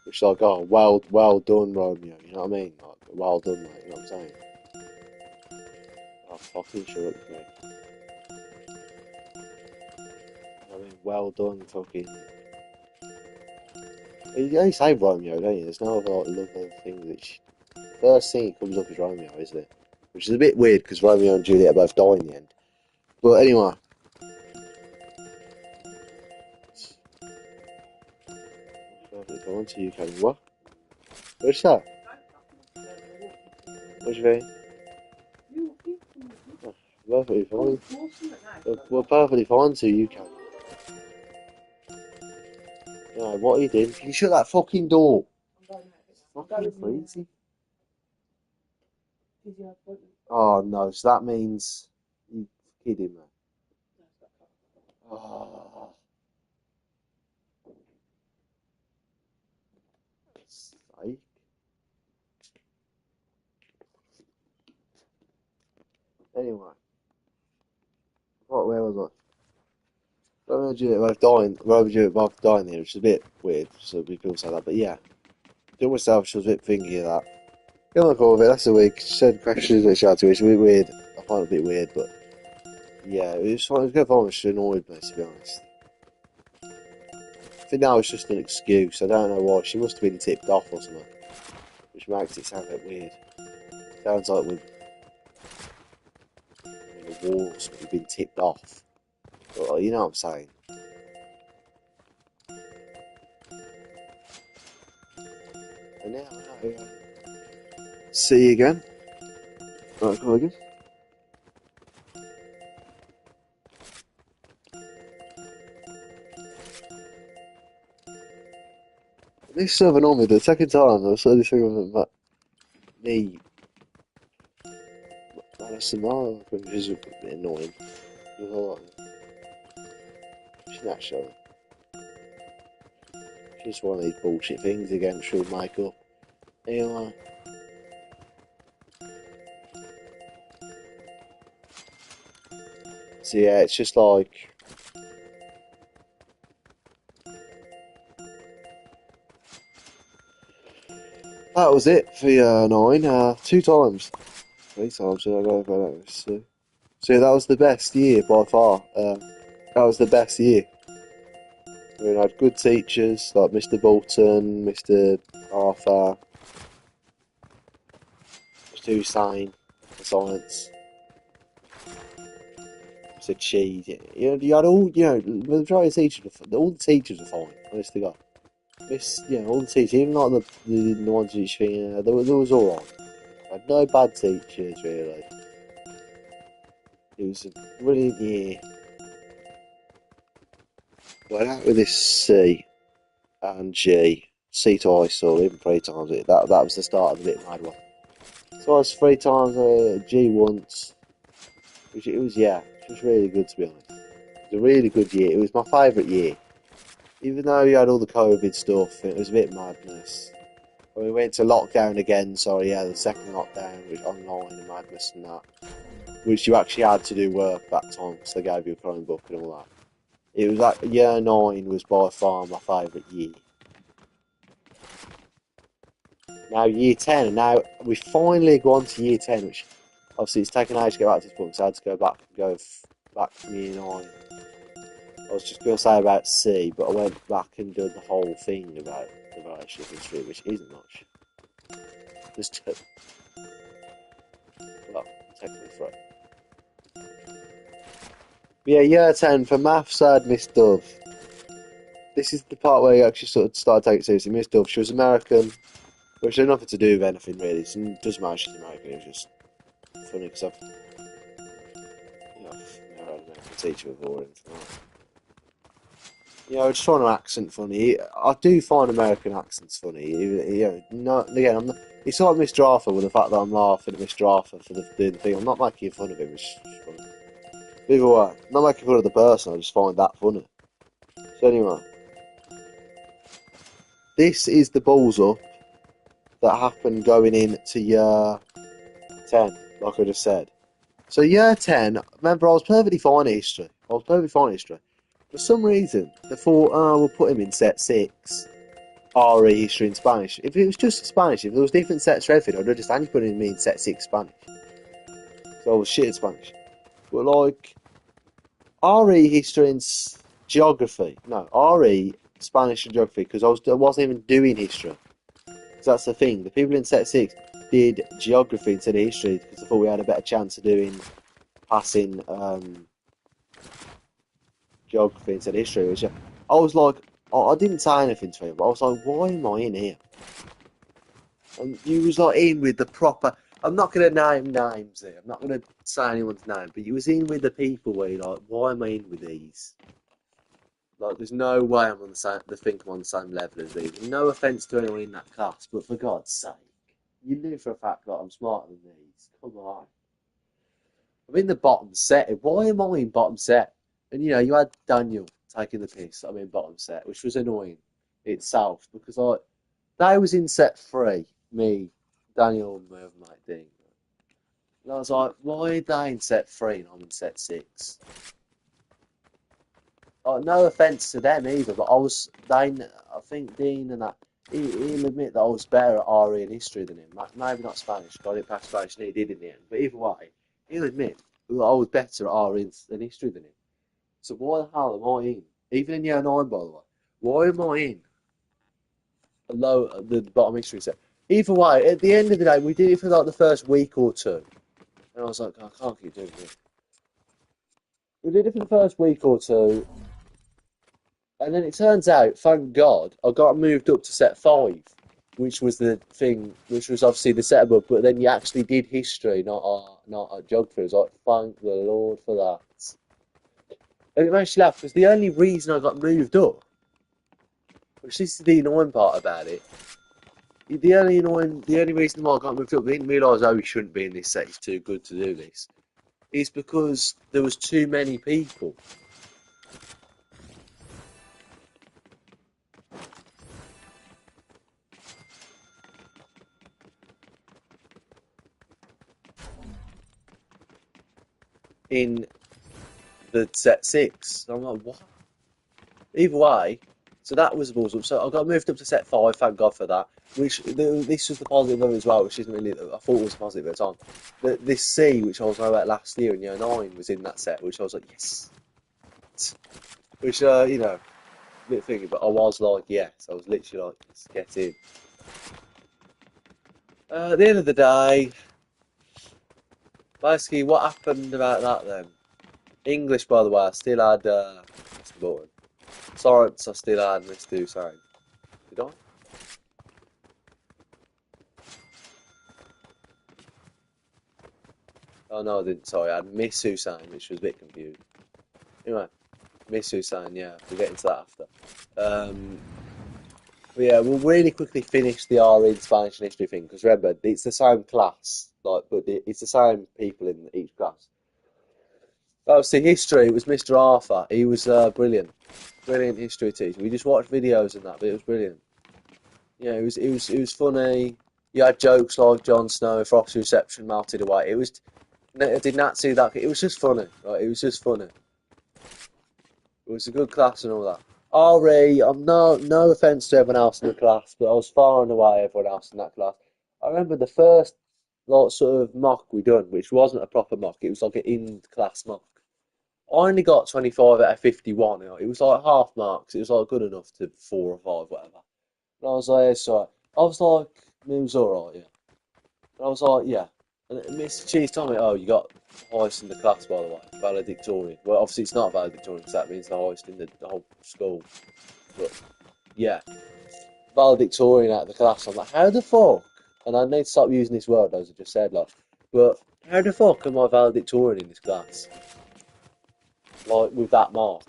Which is like, oh, well done, Romeo, you know what I mean? Like, well done, mate, you know what I'm saying? Oh, fucking shut up, mate. I mean, well done, fucking. You only say Romeo, don't you? There's no other like, love thing which. First thing that comes up is Romeo, isn't it? Which is a bit weird because Romeo and Juliet both die in the end. But anyway, if I want to, you can. What? What's that? What do you mean? Oh, perfectly fine. We're perfectly fine to you can. Yeah, what are you doing? Can you shut that fucking door? Fucking crazy. Oh no, so that means you kidding me. Oh, sake. Anyway, where was I? Romeo and Juliet both dying. Romeo and Juliet both dying here, which is a bit weird. So people say that, but yeah, doing myself, she was a bit thingy of that. Yeah, look over it. That's a week. She said questions that she had to. It's a bit weird. I find it a bit weird, but yeah, it was fine. It was good fun. She annoyed me, to be honest. I think that was just an excuse. I don't know why. She must have been tipped off or something, which makes it sound a bit weird. Sounds like we're in a war or something. We've been tipped off. But, you know what I'm saying? And now I know. See you again. Right, come again. This server on me the second time. I saw this thing with me. ASMR, which is a bit annoying. She's not showing. Just one of these bullshit things again, she'll make up. Anyway. So yeah, it's just like that was it for year 9. 2 times. 3 times, I go over that. So yeah, that was the best year by far. That was the best year. I mean, I had good teachers like Mr. Bolton, Mr. Arthur, Mr. Hussain for science, Mr. Cheese. You had all, the majority of teachers, all the teachers were fine, honest to God. All the teachers, even like the ones which there was all right. I had no bad teachers really. It was a brilliant year. Went out with this C and G, C twice or even 3 times. That was the start of the bit mad one. So I was 3 times G once, which it was, yeah, it was really good to be honest. It was a really good year. It was my favourite year. Even though you had all the COVID stuff, it was a bit madness. And we went to lockdown again, so yeah, the second lockdown, which online and madness and that, which you actually had to do work that time because they gave you a Chromebook and all that. It was like year 9 was by far my favourite year. Now year 10, and now we finally gone to year 10, which obviously it's taken ages to get back to this point, so I had to go back from year 9. I was just going to say about C, but I went back and did the whole thing about the relationship history, which isn't much. Just two. Well, technically 3. But yeah, year 10 for maths, I had Miss Dove. This is the part where you actually sort of started taking it seriously. Miss Dove, she was American, which had nothing to do with anything really. It doesn't matter she's American, it was just funny because I've never had an American teacher before or anything like that. I just find her accent funny. I do find American accents funny. Again, I'm not, it's like Mr. Arthur with the fact that I'm laughing at Mr. Arthur for doing the thing. I'm not making fun of him, it's just funny. Either way, I'm not making fun of the person, I just find that funny. So anyway, this is the balls up that happened going into year 10, like I just said. So year 10, remember I was perfectly fine at history. For some reason, they thought, oh, we'll put him in set 6. RE history in Spanish. If it was just Spanish, if there was different sets for everything, I'd understand you putting me in set 6 Spanish. So I was shit at Spanish. But like, RE history and geography. No, RE Spanish and geography, because I wasn't even doing history. Because that's the thing. The people in set 6 did geography instead of history because they thought we had a better chance of passing geography instead of history. Which I was like, I didn't say anything to him, but I was like, why am I in here? And you was like in with the proper. I'm not going to name names here. I'm not going to say anyone's name, but you was in with the people where you're like, why am I in with these? Like, there's no way I'm on the same. They think I'm on the same level as these. No offense to anyone in that class, but for God's sake, you knew for a fact that I'm smarter than these. Come on. I'm in the bottom set. Why am I in bottom set? And you had Daniel taking the piss. I'm in bottom set, which was annoying itself because they was in set 3. Me, Daniel, and my other mate Dean. And I was like, why are they in set 3 and I'm in set 6? No offence to them either, but I think Dean and that, he'll admit that I was better at RE and history than him. Maybe not Spanish, got it past Spanish and he did in the end. But either way, he'll admit that I was better at RE and history than him. So why the hell am I in? Even in year 9, by the way. Why am I in the bottom history set? Either way, at the end of the day, we did it for like the first week or two. And I was like, I can't keep doing this. We did it for the first week or two. And then it turns out, thank God, I got moved up to set 5, which was the thing, which was obviously the set book, but then you actually did history, not geography. It was like, thank the Lord for that. And it makes you laugh, because the only reason I got moved up, which this is the annoying part about it, the only reason why I got moved up, I didn't realise, oh, we shouldn't be in this set, it's too good to do this, is because there was too many people. In the set 6. So I'm like, what? Either way, so that was the balls up. So I got moved up to set 5, thank God for that. This was the positive of it as well, which isn't really, I thought it was positive at the time. This C, which I was about last year in year 9, was in that set, which I was like, yes. Which, bit thinking, but I was like, yes. I was literally like, let's get in. At the end of the day, basically, what happened about that then? English, by the way, I still had Mr. Button. Science, I still had Mr. Hussein. Did I? Oh no, I didn't. Sorry, I had Miss Hussein, which was a bit confused. Anyway, Miss Hussein, yeah, we'll get into that after. Um, But yeah, we'll really quickly finish the RE Spanish and history thing because remember, it's the same class, like, but it's the same people in each class. Obviously, history was Mr. Arthur. He was brilliant, brilliant history teacher. We just watched videos and that, but it was brilliant. Yeah, it was funny. You had jokes like Jon Snow, Frosty Reception melted away. I did not see that. It was just funny. Like, it was just funny. It was a good class and all that. RE, I'm no offence to everyone else in the class, but I was far and away everyone else in that class. I remember the first like sort of mock we done, which wasn't a proper mock. It was like an in-class mock. I only got 25 out of 51. It was like half marks. It was like good enough to 4 or 5, whatever. And I was like, it's all right. I was like, it was all right, yeah. And I was like, yeah. And Mr. Cheese told me, oh, you got highest in the class, by the way, valedictorian. Well, obviously it's not valedictorian because that means the highest in the whole school. But yeah, valedictorian out of the class. I'm like, how the fuck? And I need to stop using this word, as I just said, like, but how the fuck am I valedictorian in this class? Like, with that mark?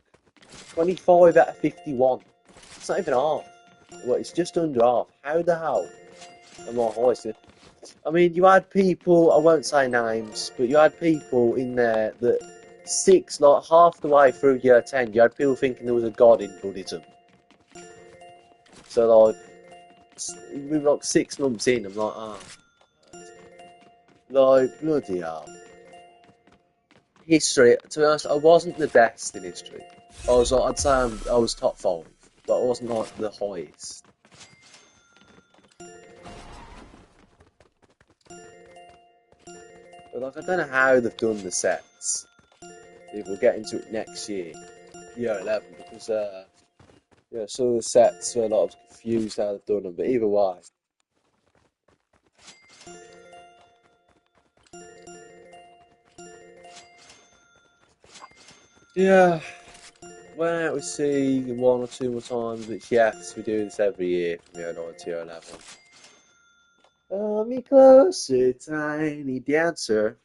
25 out of 51. It's not even half. Well, it's just under half. How the hell am I highest? I mean, you had people, I won't say names, but you had people in there that like half the way through year 10, you had people thinking there was a god in Buddhism. So, like, we were like 6 months in, I'm like, ah, like, bloody hell. History, to be honest, I wasn't the best in history. I'd say I was top 5, but I wasn't like the highest. But like, I don't know how they've done the sets. We'll get into it next year, year 11, because yeah, some of the sets were a lot of confused how they've done them. But either way, yeah, went out with C 1 or 2 more times. Which yes, we do this every year from year 9 to year 11. Hold me closer, tiny dancer.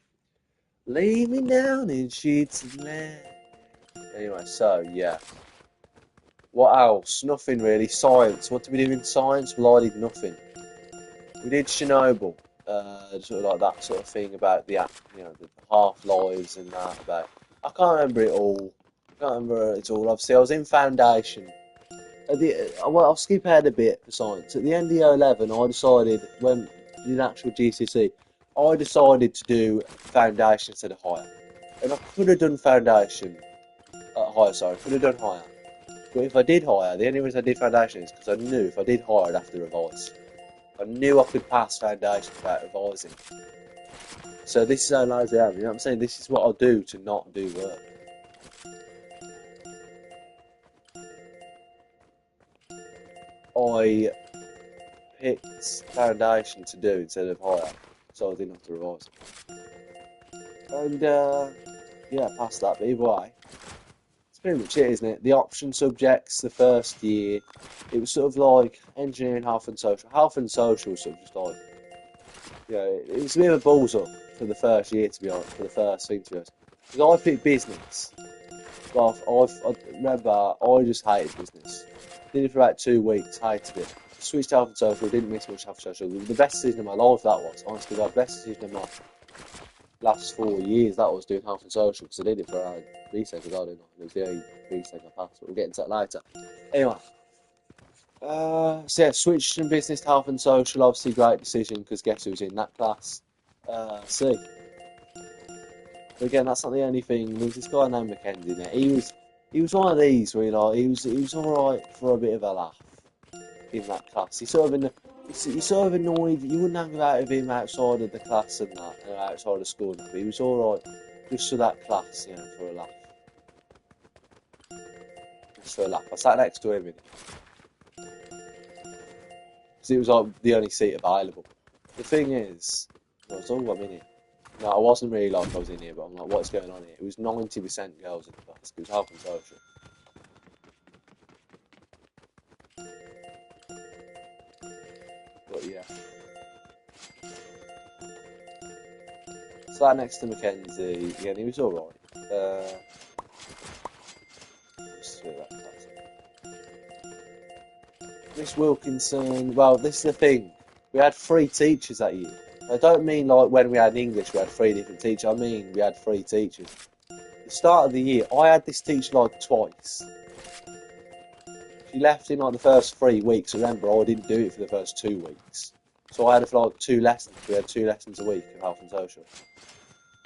Lay me down in sheets of lead. Anyway, so yeah. What else? Nothing really. Science. What did we do in science? Well, I did nothing. We did Chernobyl, sort of like that sort of thing about the half lives and that. About I can't remember it all. I can't remember it all. Obviously, I was in foundation. Well, I'll skip ahead a bit for science. At the end of year 11, I decided when the actual GCSE, I decided to do foundation instead of higher, and I could have done foundation higher. Sorry, I could have done higher. But if I did higher, the only reason I did foundation is because I knew if I did higher, I'd have to revise. I knew I could pass foundation without revising. So this is how lazy I am. You know what I'm saying? This is what I'll do to not do work. I picked foundation to do instead of higher, so I didn't have to revise. And yeah, past that. But either way, it's pretty much it, isn't it? The option subjects the first year, it was sort of like engineering, health and social. Health and social was sort of just like, it was a bit of a balls up for the first year, to be honest, for the first thing, to be honest. Because I picked business. But I remember I just hated business. Did it for about 2 weeks, hated it. Switched to health and social, didn't miss much health and social. The best decision of my life that was, honestly, the best decision of my last 4 years that was doing health and social because I did it for a BTEC as well, didn't I? It was the only BTEC I passed, but we'll get into that later. Anyway, so yeah, switched from business to health and social, obviously great decision because guess who was in that class? C. But again, that's not the only thing. There was this guy named Mackenzie there. He was one of these where he was all right for a bit of a laugh in that class. He sort of annoyed. You wouldn't hang about with him outside of the class and that, outside of school. But he was all right just for that class, for a laugh. Just for a laugh. I sat next to him because it was like the only seat available. The thing is, I was all I'm in here. No, I wasn't really like I was in here, but I'm like, what's going on here? It was 90% girls in the class. It was health and social. But yeah. Sat next to Mackenzie, again, he was alright. Just through that class. Miss Wilkinson, well, this is the thing. We had three teachers that year. I don't mean like when we had English, we had three different teachers. I mean we had three teachers. The start of the year, I had this teacher like twice. She left in like the first 3 weeks. Remember, I didn't do it for the first 2 weeks. So I had it for like 2 lessons. We had 2 lessons a week of health and social.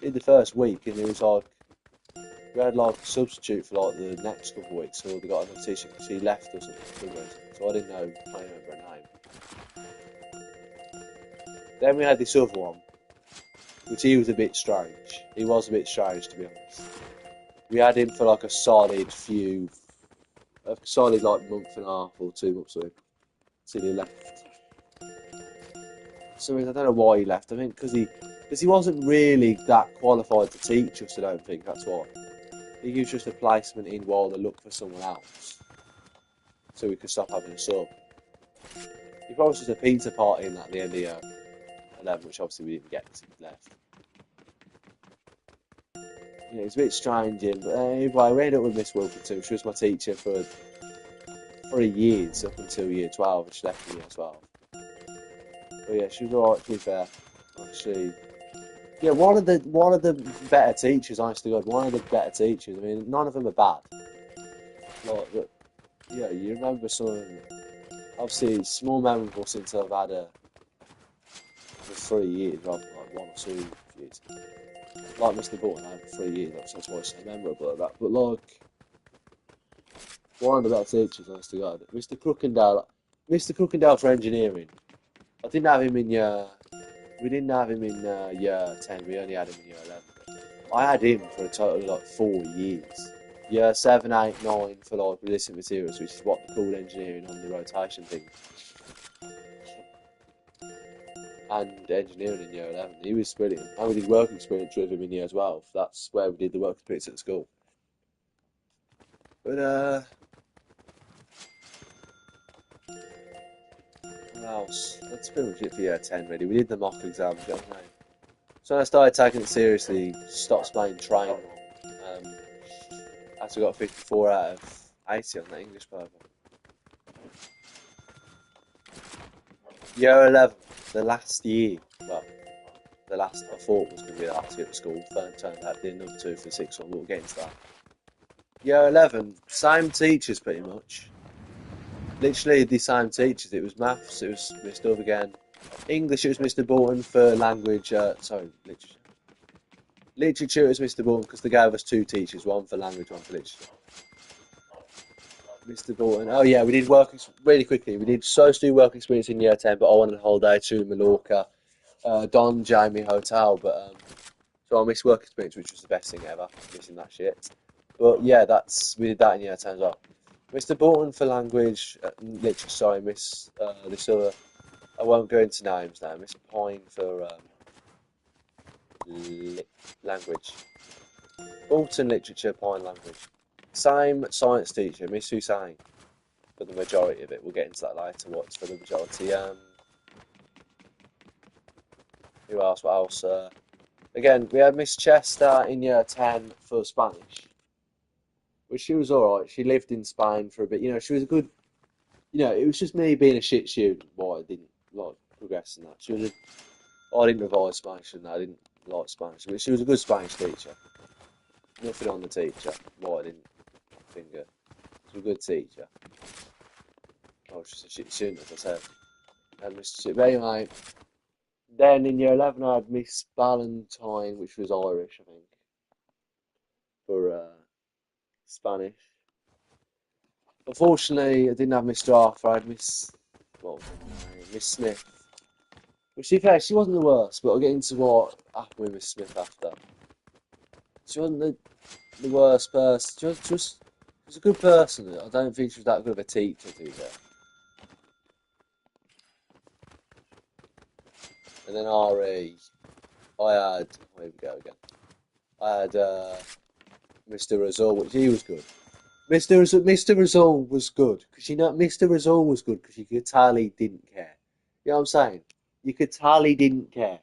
Did the first week, and it was like we had like a substitute for like the next couple of weeks. So we got another teacher because she left or something. So I didn't know. I don't remember her name. Then we had this other one, which he was a bit strange. He was a bit strange, to be honest. We had him for like a solid like month and a half or 2 months or till he left. So I don't know why he left. I think because he wasn't really that qualified to teach us. I don't think that's why. He was just a placement in while they looked for someone else, so we could stop having a sub. He probably was just a pizza party in at the end of year 11, which obviously we didn't get because he left. Yeah, it's a bit strange, but anyway, we ended up with Miss Wilkinson. She was my teacher for 3 years up until year 12, and she left in year 12. But yeah, she was alright, to be fair. Actually, yeah, one of the better teachers, honest to God, one of the better teachers. I mean, none of them are bad. Like, but, yeah, you remember some of them. Obviously, it's more memorable since I've had her for 3 years, rather than like 1 or 2 years. Like Mr. Button, I had for 3 years, that's why it's so memorable like that. But like, one of the better teachers, honest to God, Mr. Crookendale. Mr. Crookendale for engineering. I didn't have him in year. We didn't have him in year 10. We only had him in year 11. I had him for a total of like 4 years. Year 7, 8, 9 for like resistant materials, which is what they called engineering on the rotation thing. And engineering in year 11. He was brilliant. And we did work experience with him in year 12. That's where we did the work experience at school. But what else? That's pretty much it for year 10 really. We did the mock exams, you know what I mean? So when I started taking it seriously, stopped playing train. Actually got 54 out of 80 on that English paper. Year 11, the last year. Well, the last I thought was going to be the last year at school. Turned out being number 2 for the 6th one. We'll get into that. Year 11, same teachers pretty much. Literally the same teachers. It was maths, it was Mr. Dove again. English, it was Mr. Bolton for language. Sorry, literature. Literature, it was Mr. Bolton because they gave us 2 teachers, one for language, one for literature. Mr. Bolton. Oh yeah, we did work really quickly. We did supposed to do work experience in year 10, but I wanted a whole day to Mallorca, Don Jamie Hotel. But so I missed work experience, which was the best thing ever. Missing that shit. But yeah, we did that in year 10 as well. Mr. Bolton for language, literature. Sorry, Miss this other. I won't go into names now. Miss Pine for language. Bolton literature, Pine language. Same science teacher, Miss Hussein, for the majority of it. We'll get into that later. What's for the majority? Who else? What else? Again, we had Miss Chester in year 10 for Spanish, which she was alright. She lived in Spain for a bit. You know, she was a good. You know, it was just me being a shit student why I didn't like progress in that. I didn't revise Spanish and I didn't like Spanish, but she was a good Spanish teacher. Nothing on the teacher. Why I didn't think her. She was a good teacher. I was just a shit student, as I said. And Mr. But anyway, then in year 11 I had Miss Ballantyne, which was Irish, I think, for Spanish. Unfortunately, I didn't have Mr. Arthur. I had what was her name? Miss Smith. Which, to be fair, she wasn't the worst, but I'll get into what happened with Miss Smith after. She wasn't the worst person. She was a good person. I don't think she was that good of a teacher, to be fair. And then RE, where we go again. I had Mr. Razul, which he was good. Mr. Razul was good because Mr. Razul was good because you could tell he didn't care. You know what I'm saying? You could tell he didn't care.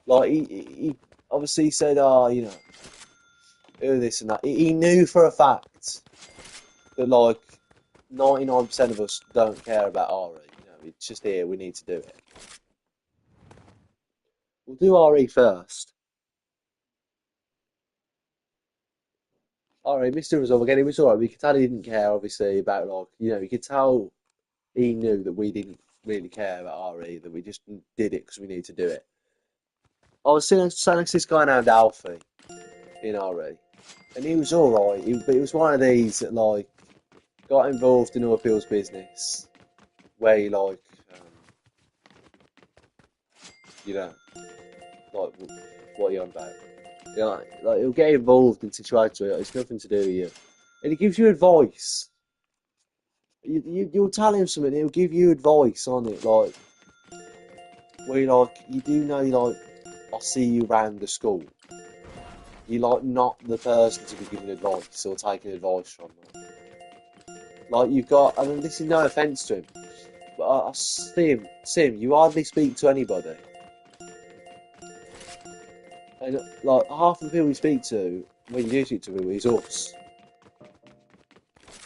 Like he obviously said, "Oh, you know, do this and that." He knew for a fact that like 99% of us don't care about RE. You know, it's just here. We need to do it. We'll do RE first. RE, Mr. Resolve again. It was alright. We could tell he didn't care, obviously, about like you could tell he knew that we didn't really care about RE. That we just did it because we needed to do it. I was sitting next to this guy named Alfie in RE, and he was alright. But he was one of these that like got involved in other people's business where he um, you know, like what are you on about? You know, like he'll get involved in situations where it's nothing to do with you, and he gives you advice. You'll tell him something, he'll give you advice on it, like where you do know, like I see you around the school. You're like not the person to be giving advice or taking advice from. Like you've got, I mean, this is no offence to him, but Sim, you hardly speak to anybody. And like half the people we speak to, when you do speak to people, is us.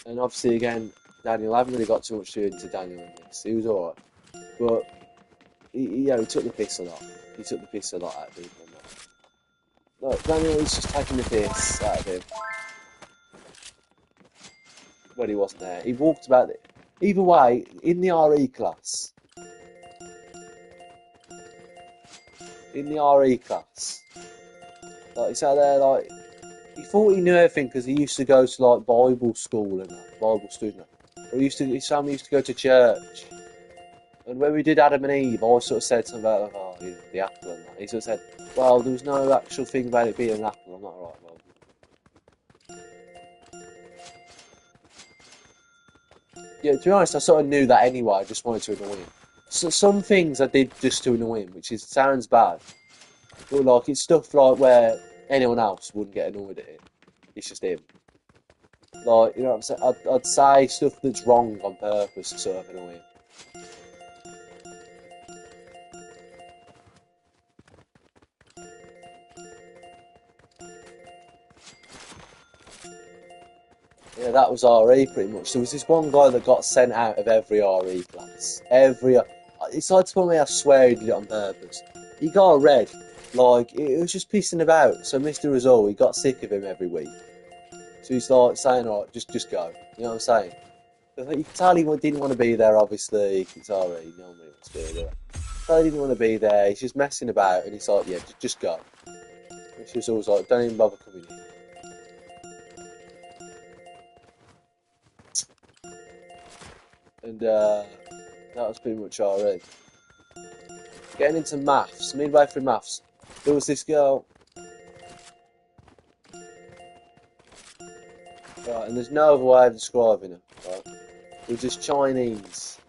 And obviously, again, Daniel, I haven't really got too much to do into Daniel in this. He was alright, but he took the piss a lot. He took the piss a lot out of people. Like Daniel was just taking the piss out of him when he wasn't there. He walked about it. Either way, in the RE class, like he sat there like he thought he knew everything because he used to go to like Bible school and that, Bible student. Or his family used to go to church. And when we did Adam and Eve, I sort of said something about the apple and that. He sort of said, well, there was no actual thing about it being an apple. I'm not right, well. Yeah, to be honest, I sort of knew that anyway. I just wanted to annoy him. So some things I did just to annoy him, which sounds bad, but like it's stuff like where anyone else wouldn't get annoyed at it. It's just him. Like you know what I'm saying? I'd say stuff that's wrong on purpose to sort of annoy him. Yeah, that was RE pretty much. There was this one guy that got sent out of every RE class. It's like to me, I swear he did it on purpose. He got a red, like it was just pissing about. So Mr. Rizal, he got sick of him every week. So he's like saying, "All right, just go." You know what I'm saying? But you can tell he didn't want to be there. Obviously, it's RE. No one really wants to be there. So he didn't want to be there. He's just messing about, and he's like, "Yeah, just go." Mr. Rizal's like, "Don't even bother coming in." And that was pretty much RE. Getting into maths, midway through maths, there was this girl, right, and there's no other way of describing her, right? It was just Chinese.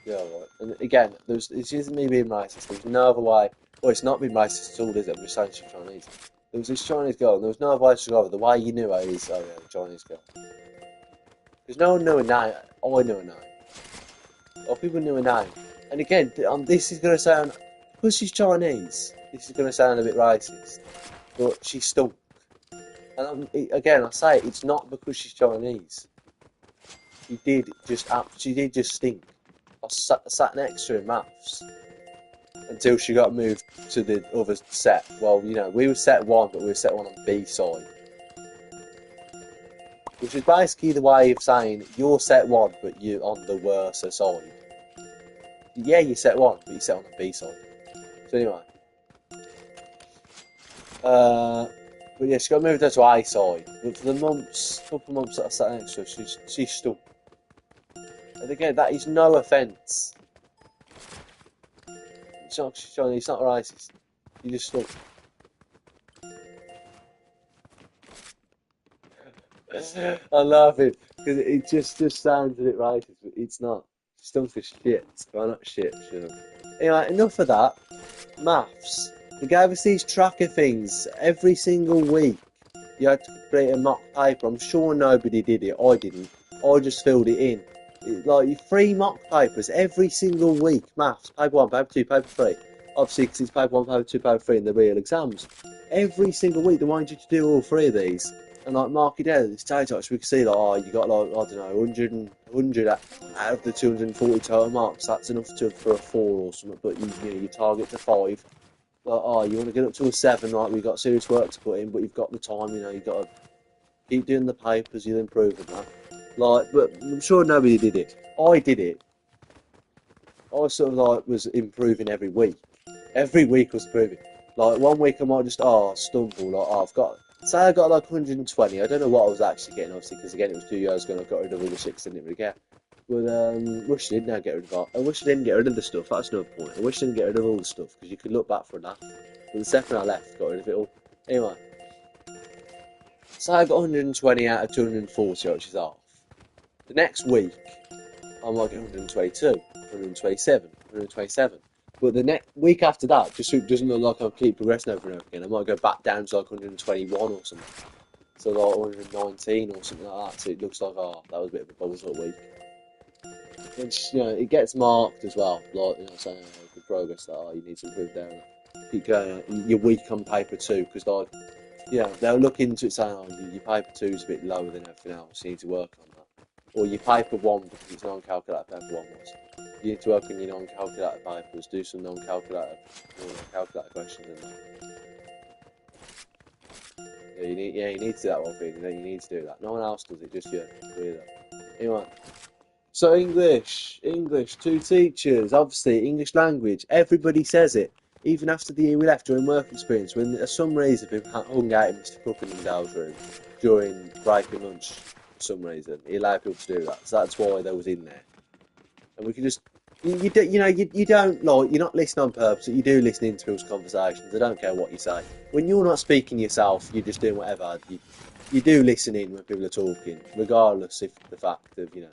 Yeah, right. And again, it's just me being racist. There's no other way. Well, it's not being racist at all, is it? I'm just saying she's Chinese. There was this Chinese girl, and there was no other way to describe her. The way you knew her is, oh yeah, the Chinese girl. Because no one knew her name. I knew her name. Or people knew her name. And again, this is going to sound, because she's Chinese, this is going to sound a bit racist, but she's still. And again, I say it's not because she's Chinese. She did just stink. I sat next to her in maths until she got moved to the other set. Well, we were set one, but we were set one on B side, which is basically the way of saying you're set one, but you're on the worse side. Yeah, you're set one, but you're set on the B side. So anyway, but yeah, she got moved to A side. But for the couple of months that I sat next to her, she's still. And again, that is no offence. It's not Chinese, it's not racist. You just stuck. I'm laughing because it just sounds a bit racist, but it's not. Stunk for shit. Well, not shit, shut up. Anyway, enough of that. Maths. They gave us these tracker things every single week. You had to create a mock paper. I'm sure nobody did it. I didn't. I just filled it in. Like 3 mock papers every single week. Maths, paper 1, paper 2, paper 3. Obviously, because it's paper 1, paper 2, paper 3 in the real exams. Every single week they wanted you to do all 3 of these. And like mark it down, the stage so we can see like, oh, you got like, I don't know, 100 out of the 240 total marks. That's enough for a 4 or something. But you target to 5. Like, oh, you want to get up to a 7, right? We've got serious work to put in, but you've got the time. You've got to keep doing the papers. You'll improve on that. Like, but I'm sure nobody did it. I did it. I sort of like was improving every week. Every week was improving. Like one week I might just stumble. Like I've got say I got like 120. I don't know what I was actually getting, obviously, because again it was 2 years ago and I got rid of all the shits I didn't really get. But wish I did now get rid of that. I wish I didn't get rid of the stuff. That's another point. I wish I didn't get rid of all the stuff because you could look back for that. But the second I left, got rid of it all. Anyway, say I got 120 out of 240, which is half. The next week I'm like 122, 127, 127. But the next week after that, just so it doesn't look like I'll keep progressing over and over again, I might go back down to like 121 or something. So like 119 or something like that. So it looks like, oh, that was a bit of a bubble sort of week. Which, it gets marked as well. Like, saying the progress that, you need to improve there. Keep going, you're weak on paper too, because like, they'll look into it saying, oh, your paper 2 is a bit lower than everything else, you need to work on that. Or your paper 1, because it's non-calculated paper 1 was. You need to work on your non-calculated papers, do some non-calculated questions in there. You need to do that one thing, then you need to do that. No one else does it, just you. Really. Anyway. So English, 2 teachers, obviously, English language, everybody says it. Even after the year we left during work experience, when for some reason we hung out in Mr. Cookendale's room during break and lunch, for some reason, he allowed people to do that. So that's why they was in there. And we could just, you don't like, you're not listening on purpose, you do listen into people's conversations. I don't care what you say. When you're not speaking yourself, you're just doing whatever. You do listen in when people are talking, regardless if the fact of, you're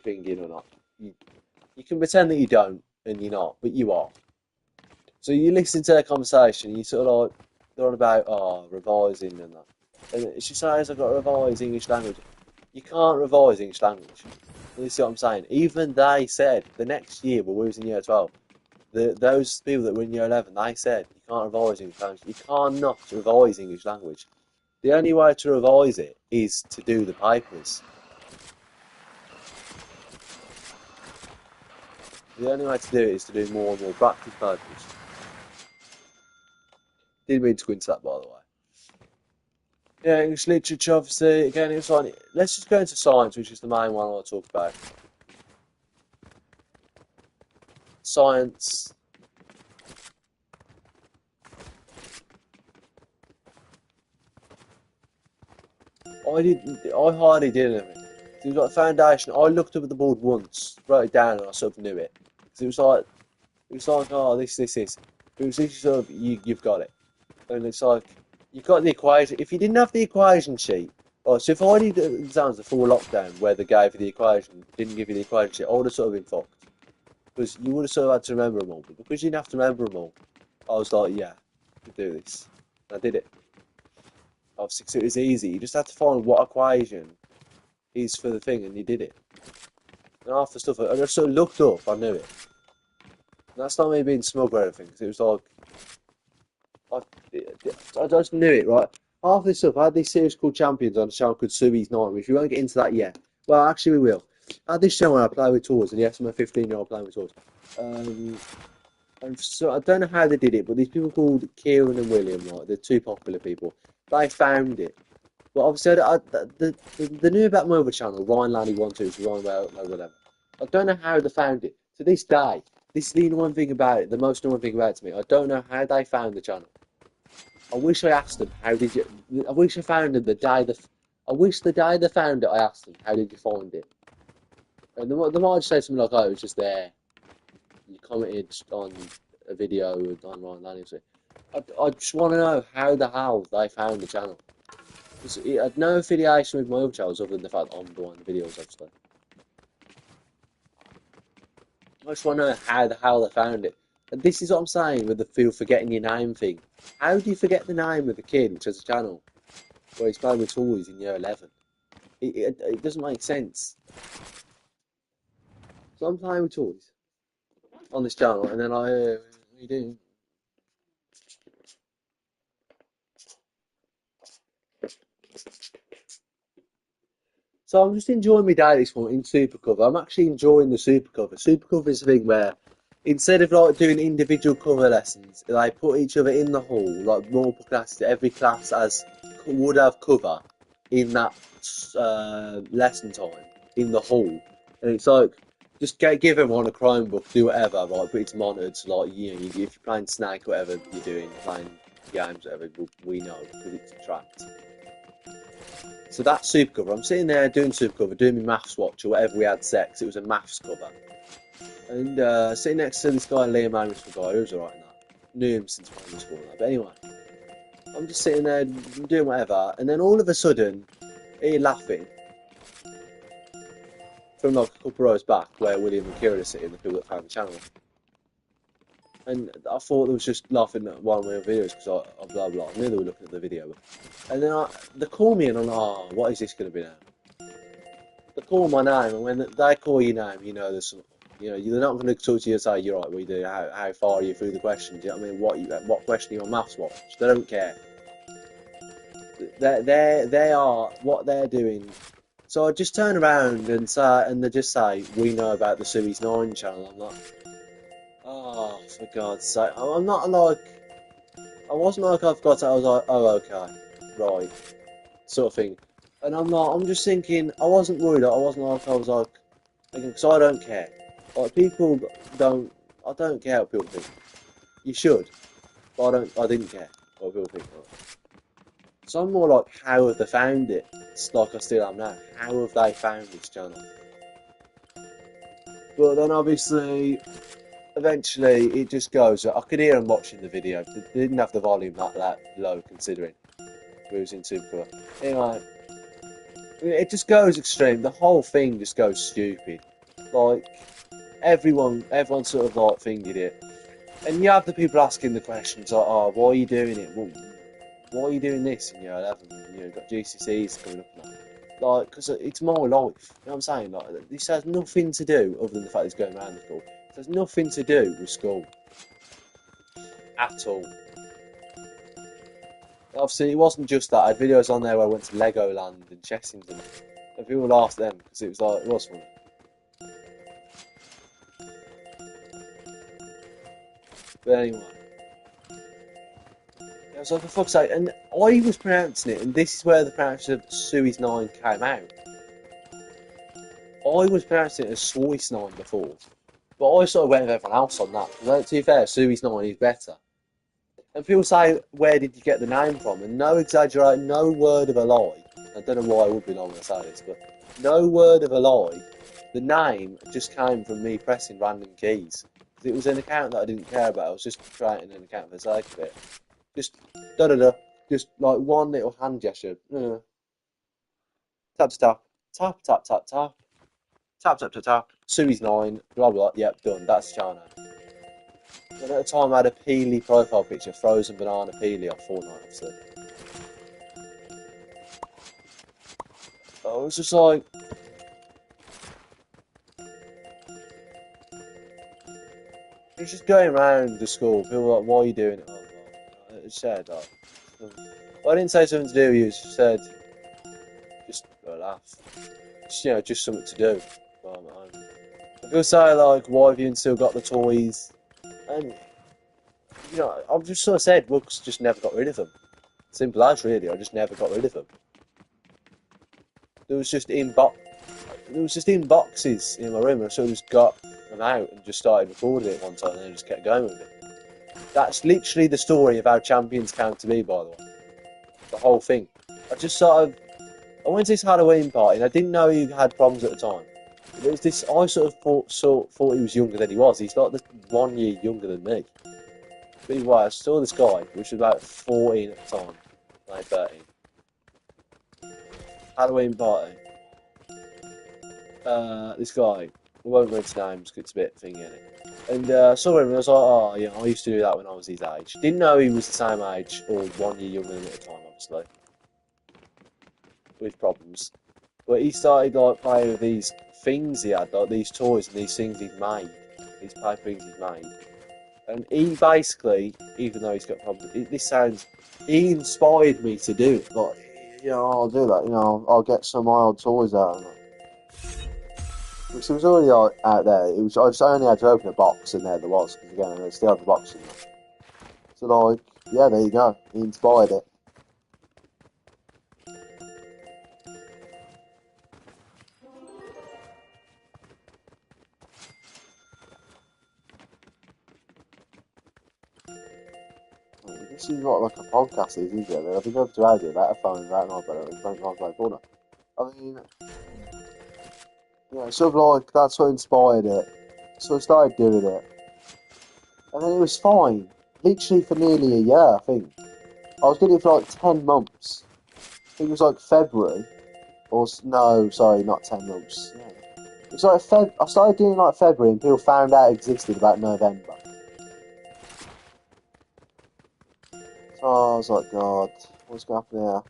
thinking or not. You can pretend that you don't and you're not, but you are. So you listen to their conversation, you sort of like, they're on about, revising and that. And she says, I've got to revise English language. You can't revise English language. You see what I'm saying? Even they said, the next year when we was in year 12, those people that were in year 11, they said, you can't revise English language. You cannot revise English language. The only way to revise it is to do the papers. The only way to do it is to do more and more practice papers. Didn't mean to go into that, by the way. Yeah, English literature, obviously, again, it's like, let's just go into science, which is the main one I want to talk about. Science. I hardly did anything. It was like foundation. I looked up at the board once, wrote it down, and I sort of knew it. Because it was like, oh, this. It was literally sort of, you've got it. And it's like, you've got the equation. If you didn't have the equation sheet, so if I did exams before lockdown where they gave you the equation, didn't give you the equation sheet, I would have sort of been fucked. Because you would have sort of had to remember them all. But because you didn't have to remember them all, I was like, yeah, I can do this. And I did it. Obviously, 'cause it was easy. You just had to find what equation is for the thing, and you did it. And half the stuff, I just sort of looked up, I knew it. And that's not me being smug or anything, because it was like, I just knew it, right? Half this stuff, I had this series called Champions on a channel called Subi's Nightmare. If you won't get into that yet, well, actually, we will. I had this show where I play with toys, and yes, I'm a 15-year-old playing with toys. And so I don't know how they did it, but these people called Kieran and William, like the two popular people, they found it. Well, obviously, the new about my other channel, Ryan Lanny 1 2, Ryan whatever. I don't know how they found it. To this day, this is the annoying thing about it, the most annoying thing about it to me. I don't know how they found the channel. I wish I asked them, how did you... I wish I found them the day I wish the day they found it, I asked them, how did you find it? And they might just say something like, oh, it was just there. You commented on a video on Ryan Lanny. I just want to know how the hell they found the channel. It had no affiliation with my other channels other than the fact that I'm doing the videos, obviously. I just want to know how the hell they found it. And this is what I'm saying with the feel forgetting your name thing. How do you forget the name of a kid which has a channel where he's playing with toys in year 11? It doesn't make sense. So I'm playing with toys on this channel, and then what are you doing? So I'm just enjoying my day this morning in Supercover. I'm actually enjoying the Supercover. Supercover is a thing where instead of like doing individual cover lessons, they put each other in the hall, like multiple classes. Every class has would have cover in that lesson time in the hall, and it's like just give everyone a Chromebook, do whatever, like, but it's monitored. So like if you're playing Snake, whatever you're doing, playing games, whatever, we know because it's tracked. So that's Supercover. I'm sitting there doing Supercover, doing my maths watch or whatever we had set, 'cause it was a maths cover. And sitting next to this guy, Liam Amos, guy, who was alright in that. Knew him since primary school and that. But anyway, I'm just sitting there doing whatever, and then all of a sudden, he laughing from like a couple rows back where William and Kieran are sitting, the people that found the channel. And I thought they was just laughing at one of my videos because I blah blah. I knew they were looking at the video. And then they call me and I'm like, oh, what is this going to be now? They call my name, and when they call your name, you know there's some, you know, they're not going to talk to you and say, you're right, what you do, how far are you through the questions? You know what I mean? What question are you on maths watch? They don't care. They are what they're doing. So I just turn around and say, and they just say, we know about the Suez 9 channel. I'm like, oh, for God's sake. I'm not like, I wasn't like I've got it. I was like, oh, okay, right, sort of thing. And I'm just thinking, I wasn't worried. I wasn't like, I was like, because I don't care. Like, people don't, I don't care what people think. You should, but I didn't care what people think. So I'm more like, how have they found it? It's like I still am now. How have they found this channel? But then obviously, eventually, it just goes. I could hear them watching the video. They didn't have the volume that low, considering we was in Supercover. Anyway, it just goes extreme. The whole thing just goes stupid. Like, everyone sort of like fingered it. And you have the people asking the questions like, oh, why are you doing it? Well, why are you doing this in year 11? You know, got GCSEs coming up now. Like, because it's more life. You know what I'm saying? Like, this has nothing to do, other than the fact it's going around the school. It has nothing to do with school. At all. Obviously, it wasn't just that. I had videos on there where I went to Legoland and Chessington. And people laughed at them because it was like, it was funny. But anyway. I was like, for fuck's sake. And I was pronouncing it, and this is where the pronunciation of Suez 9 came out. I was pronouncing it as Suez 9 before. But I sort of went with everyone else on that. But to be fair, Suez 9 is better. And people say, where did you get the name from? And no exaggerate, no word of a lie. I don't know why I would be lying when I say this, but no word of a lie. The name just came from me pressing random keys. It was an account that I didn't care about. I was just creating an account for the sake of it. Just da-da-da. Just like one little hand gesture. Tap, tap, tap, tap, tap, tap. Tap, tap, tap, tap. Suez 9, blah, blah. Yep, done. That's China. And at the time, I had a Peely profile picture, frozen banana Peely off Fortnite, obviously. I was just like, it's just going around the school. People were like, why are you doing it? It said, like, I didn't say something to do with you. It said, just a laugh. Just, you know, just something to do. People say, like, why have you still got the toys? And, you know, I've just sort of said, well, just never got rid of them. Simple as, really. I just never got rid of them. There was just in boxes in my room, and I sort of just got them out and just started recording it one time, and then just kept going with it. That's literally the story of how Champions came to be, by the way. The whole thing. I went to this Halloween party, and I didn't know he had problems at the time. It was this. I sort of thought he was younger than he was. He's like 1 year younger than me. But anyway, I saw this guy, which was about 14 at the time, like 13. Halloween party. This guy, we won't go into names because it's a bit thingy, innit? And I saw him and I was like, oh, yeah, I used to do that when I was his age. Didn't know he was the same age, or 1 year younger than me at the time, obviously. With problems. But he started, like, playing with these things he had, like these toys and these things he'd made. These paper things he'd made. And he basically, even though he's got problems, he inspired me to do it. Like, Yeah, I'll do that. You know, I'll get some of my old toys out. Which was already out there. It was I just only had to open a box and there was because again I still have the box in there. So like, yeah, there you go. He inspired it. This is not like a podcast is it? I've been able to add it about a phone, about an iPad, and don't like corner. I mean, yeah, sort of like that's what inspired it. So I started doing it, and then it was fine. Literally for nearly a year, I think. I was doing it for like 10 months. I think it was like February, no, sorry, not 10 months. Yeah. It's like I started doing it like February, and people found out it existed about November. So I was like, God, what's going to happen here?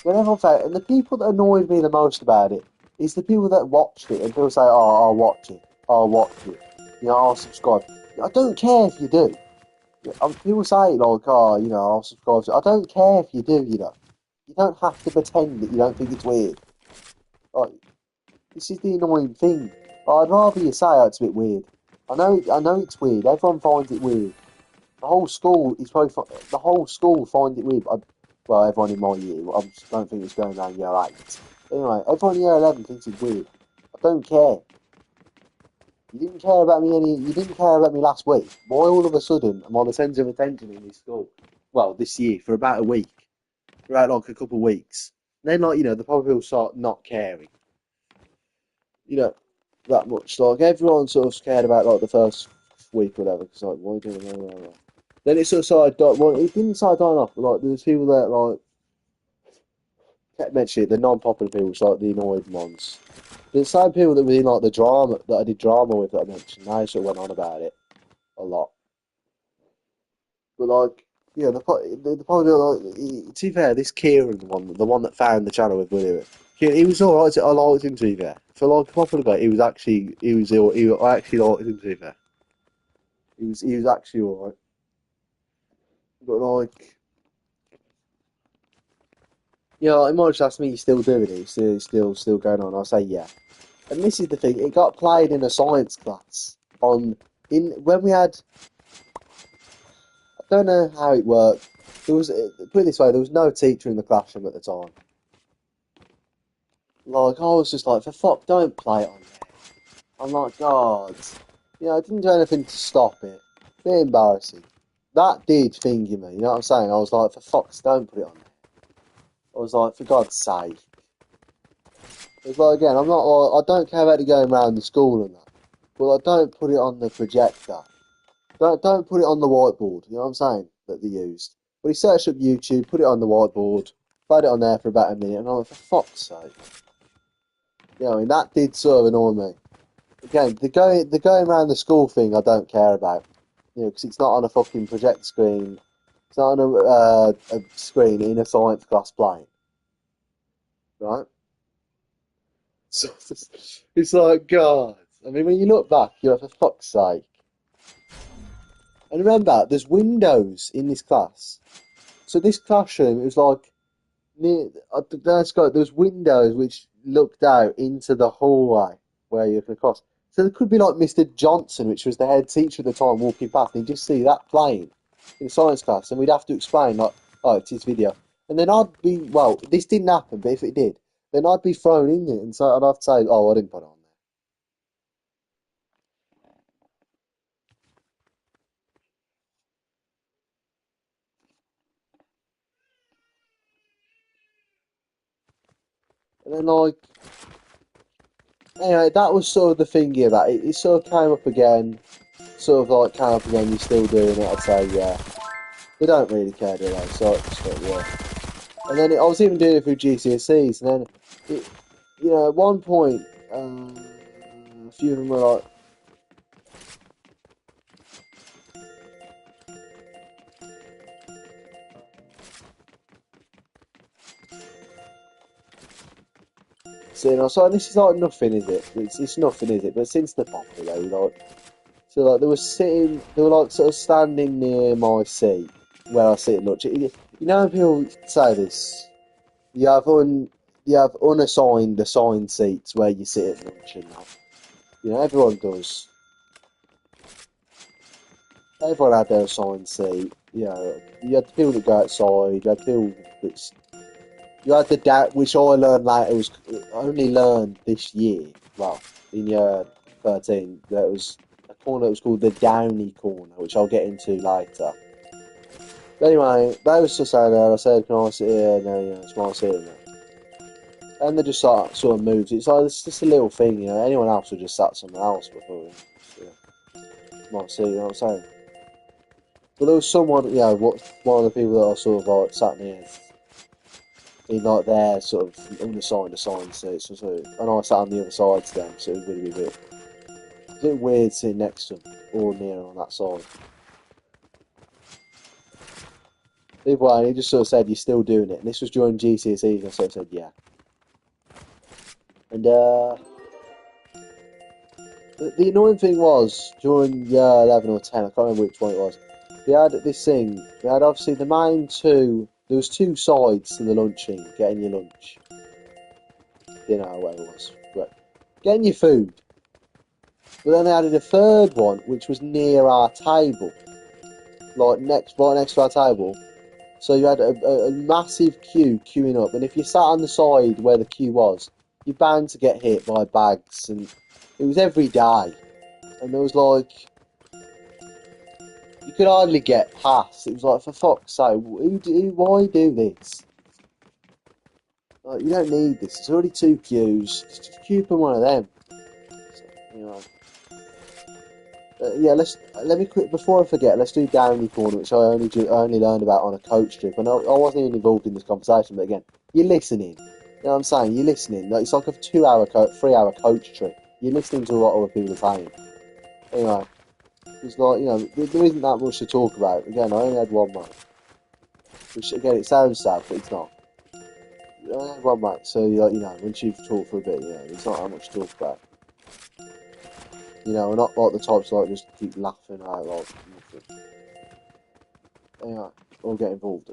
When everyone found it, and the people that annoyed me the most about it is the people that watched it, and people say, "Oh, I'll watch it, I'll watch it, you know, I'll subscribe." I don't care if you do. People say like, "Oh, you know, I'll subscribe." I don't care if you do. You know, you don't have to pretend that you don't think it's weird. Like, this is the annoying thing. I'd rather you say, "Oh, it's a bit weird." I know it's weird. Everyone finds it weird. The whole school is probably the whole school finds it weird. Well, everyone in my year, I just don't think it's going down year 8. Anyway, everyone in year 11 thinks it's weird. I don't care. You didn't care about me You didn't care about me last week. Why all of a sudden am I the centre of attention in this school? Well, this year for about a week, for about like a couple of weeks. Then, like the probably will start not caring. You know, that much. Like everyone sort of scared about like the first week or whatever. Because like, why do they? Then it sort of started. Well, it didn't start dying off. But like, there was people that like kept mentioning the non-popular people, like the annoyed ones. The same people that were in like the drama that I did drama with that I mentioned. They sort of went on about it a lot. But like, yeah, the probably like, to be fair, this Kieran one, the one that found the channel with William, he was alright. I liked him to be fair. For like a couple of guys, he was ill. I actually liked him to be fair. He was actually alright. But like, yeah, he might just ask me, "You still doing it? Still going on?" I'll say, "Yeah." And this is the thing, it got played in a science class on in when we had I don't know how it worked. There was put it this way, there was no teacher in the classroom at the time. Like I was just like, for fuck, don't play it on there. I'm like, God. I didn't do anything to stop it. Bit embarrassing. That did thingy me, you know what I'm saying? I was like, for fuck's don't put it on there. I was like, for God's sake. It's like again, I'm not like I don't care about it going around the school and that. But I don't put it on the projector. Don't put it on the whiteboard, you know what I'm saying, that they used. But he searched up YouTube, put it on the whiteboard, played it on there for about a minute, and I'm like, for fuck's sake. I mean, that did sort of annoy me. Again, the going around the school thing I don't care about. Because it's not on a fucking projector screen. It's not on a screen in a science class playing. Right? So it's like, God. I mean, when you look back, you're like, for fuck's sake. And remember, there's windows in this class. So this classroom, it was like there's windows which looked out into the hallway where you can cross. So there could be like Mr. Johnson, which was the head teacher at the time, walking past, and he'd just see that playing in science class, and we'd have to explain like, "Oh, it's his video," and then I'd be, well, this didn't happen, but if it did, then I'd be thrown in it, and so I'd have to say, "Oh, I didn't put it on there," and then like, anyway, that was sort of the thingy about it. It sort of came up again, sort of like came up again. You're still doing it? I'd say, yeah. They don't really care, do they? So yeah. And then I was even doing it through GCSEs, and then, at one point, a few of them were like, saying, "Oh, so this is like nothing, is it? It's nothing, is it?" But since the popular, like, so like they were like sort of standing near my seat where I sit and lunch. You know when people say this, you have unassigned assigned seats where you sit at lunch and that. You know, everyone does. Everyone had their assigned seat. You know, you had the people that go outside, you had people that you had the doubt, which I learned later was I only learned this year. Well, in year 13, there was a corner that was called the Downey corner, which I'll get into later. But anyway, they was just saying there. I said, "Can I sit here?" No, you know, it's my seat. And they just sort of moved. It's like it's just a little thing, you know. Anyone else would just sat somewhere else before. My seat, you know what I'm saying? But there was someone, you know, one of the people that I sort of like sat near in like their sort of unassigned assigned seats, and I sat on the other side to them, so it was really a bit weird sitting next to them or near on that side. Either way, he just sort of said, "You're still doing it," and this was during GCSEs, and I sort of said, "Yeah." And the annoying thing was during year 11 or 10, I can't remember which one it was. We had this thing. We had obviously the main two. There was two sides to the lunching, getting your lunch, dinner, or whatever it was. But getting your food. But then they added a third one, which was near our table, like right next to our table. So you had a massive queue queuing up, and if you sat on the side where the queue was, you're bound to get hit by bags, and it was every day. And there was like you could hardly get past. It was like, for fuck's sake, why do this? Like, you don't need this. It's already two queues. Just queue up in one of them. So, you know. Yeah, let me quick before I forget. Let's do Downey Corner, which I only learned about on a coach trip. And I wasn't even involved in this conversation, but again, you're listening. You know what I'm saying? You're listening. Like, it's like a 2 hour, 3 hour coach trip. You're listening to what other people are saying. Anyway, it's like, you know, there isn't that much to talk about. Again, I only had one month. Which again, it sounds sad, but it's not. I only had one month, so you know, once you've talked for a bit, yeah, there's not that much to talk about. You know, we're not like the types like just keep laughing out like nothing. Anyway, or get involved.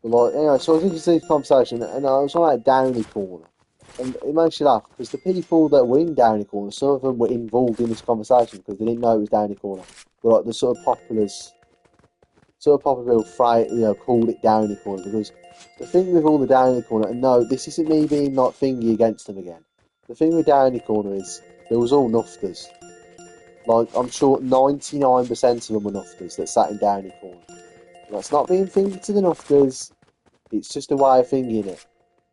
But like, anyway, so I was thinking to this conversation, and I was talking about Downey Corner, and it makes you laugh because the people that were in Downey Corner, some of them were involved in this conversation because they didn't know it was Downey Corner. But like the sort of populars, you know, called it Downey Corner because the thing with all the Downey Corner, and no, this isn't me being like thingy against them again. The thing with Downey Corner is there was all nufters. Like I'm sure 99% of them were nufters that sat in Downey Corner. That's not being thingy to the nufters. It's just a way of thinking it.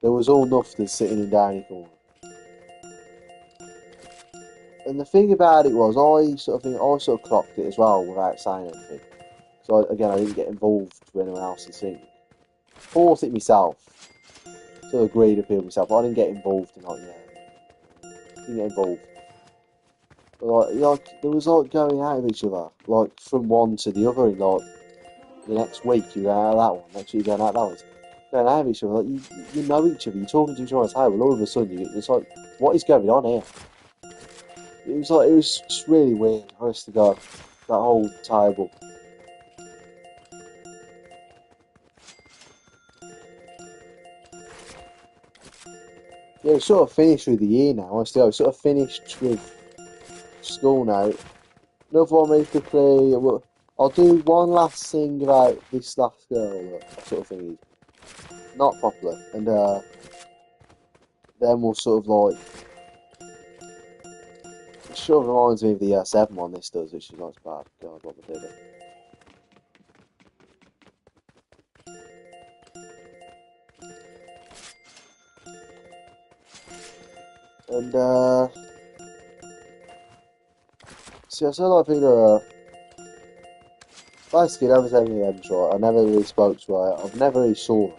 There was all nufters sitting in Downey Corner. And the thing about it was, I sort of clocked it as well without saying anything. So again, I didn't get involved with anyone else's thing. Thought it myself. Sort of agreed with people myself, but I didn't get involved in like, yeah. Didn't get involved. But like there was like going out of each other, like from one to the other in like the next week you go out of that one, next week you go out of that one. Going out of each other, like you know each other, you're talking to each other on the table, all of a sudden it's like, what is going on here? It was just really weird, honest to God, that whole table. Yeah, we're sort of finished with the year now, honestly, I was sort of finished with school now. Another one really quickly, I'll do one last thing about this last girl that sort of thing is not popular, and then we'll sort of like, it sort of reminds me of the year 7 one this does, which is not as bad. God, what we did it. And see, I said I think basically never said any ends right. I never really spoke to her. I've never really saw her.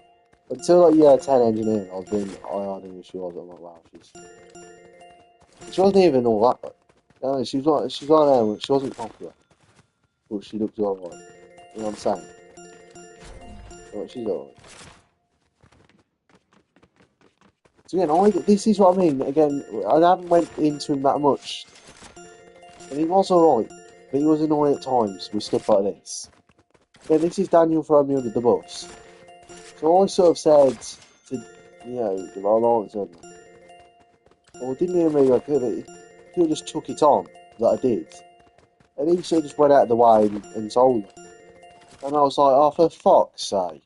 Until like year 10 engineering, I hardly knew who she was. I'm like, wow, she wasn't even all that. No, she was on there, she wasn't popular. But she looked alright. You know what I'm saying? Like, she's alright. So again, this is what I mean. Again, I haven't went into him that much. And he was alright. But he was annoying at times with stuff like this. Yeah, this is Daniel throwing me under the bus. So I sort of said to, my alarm said, well, didn't hear me, I could have just took it on, that I did. And he sort of just went out of the way and told me. And I was like, oh, for fuck's sake.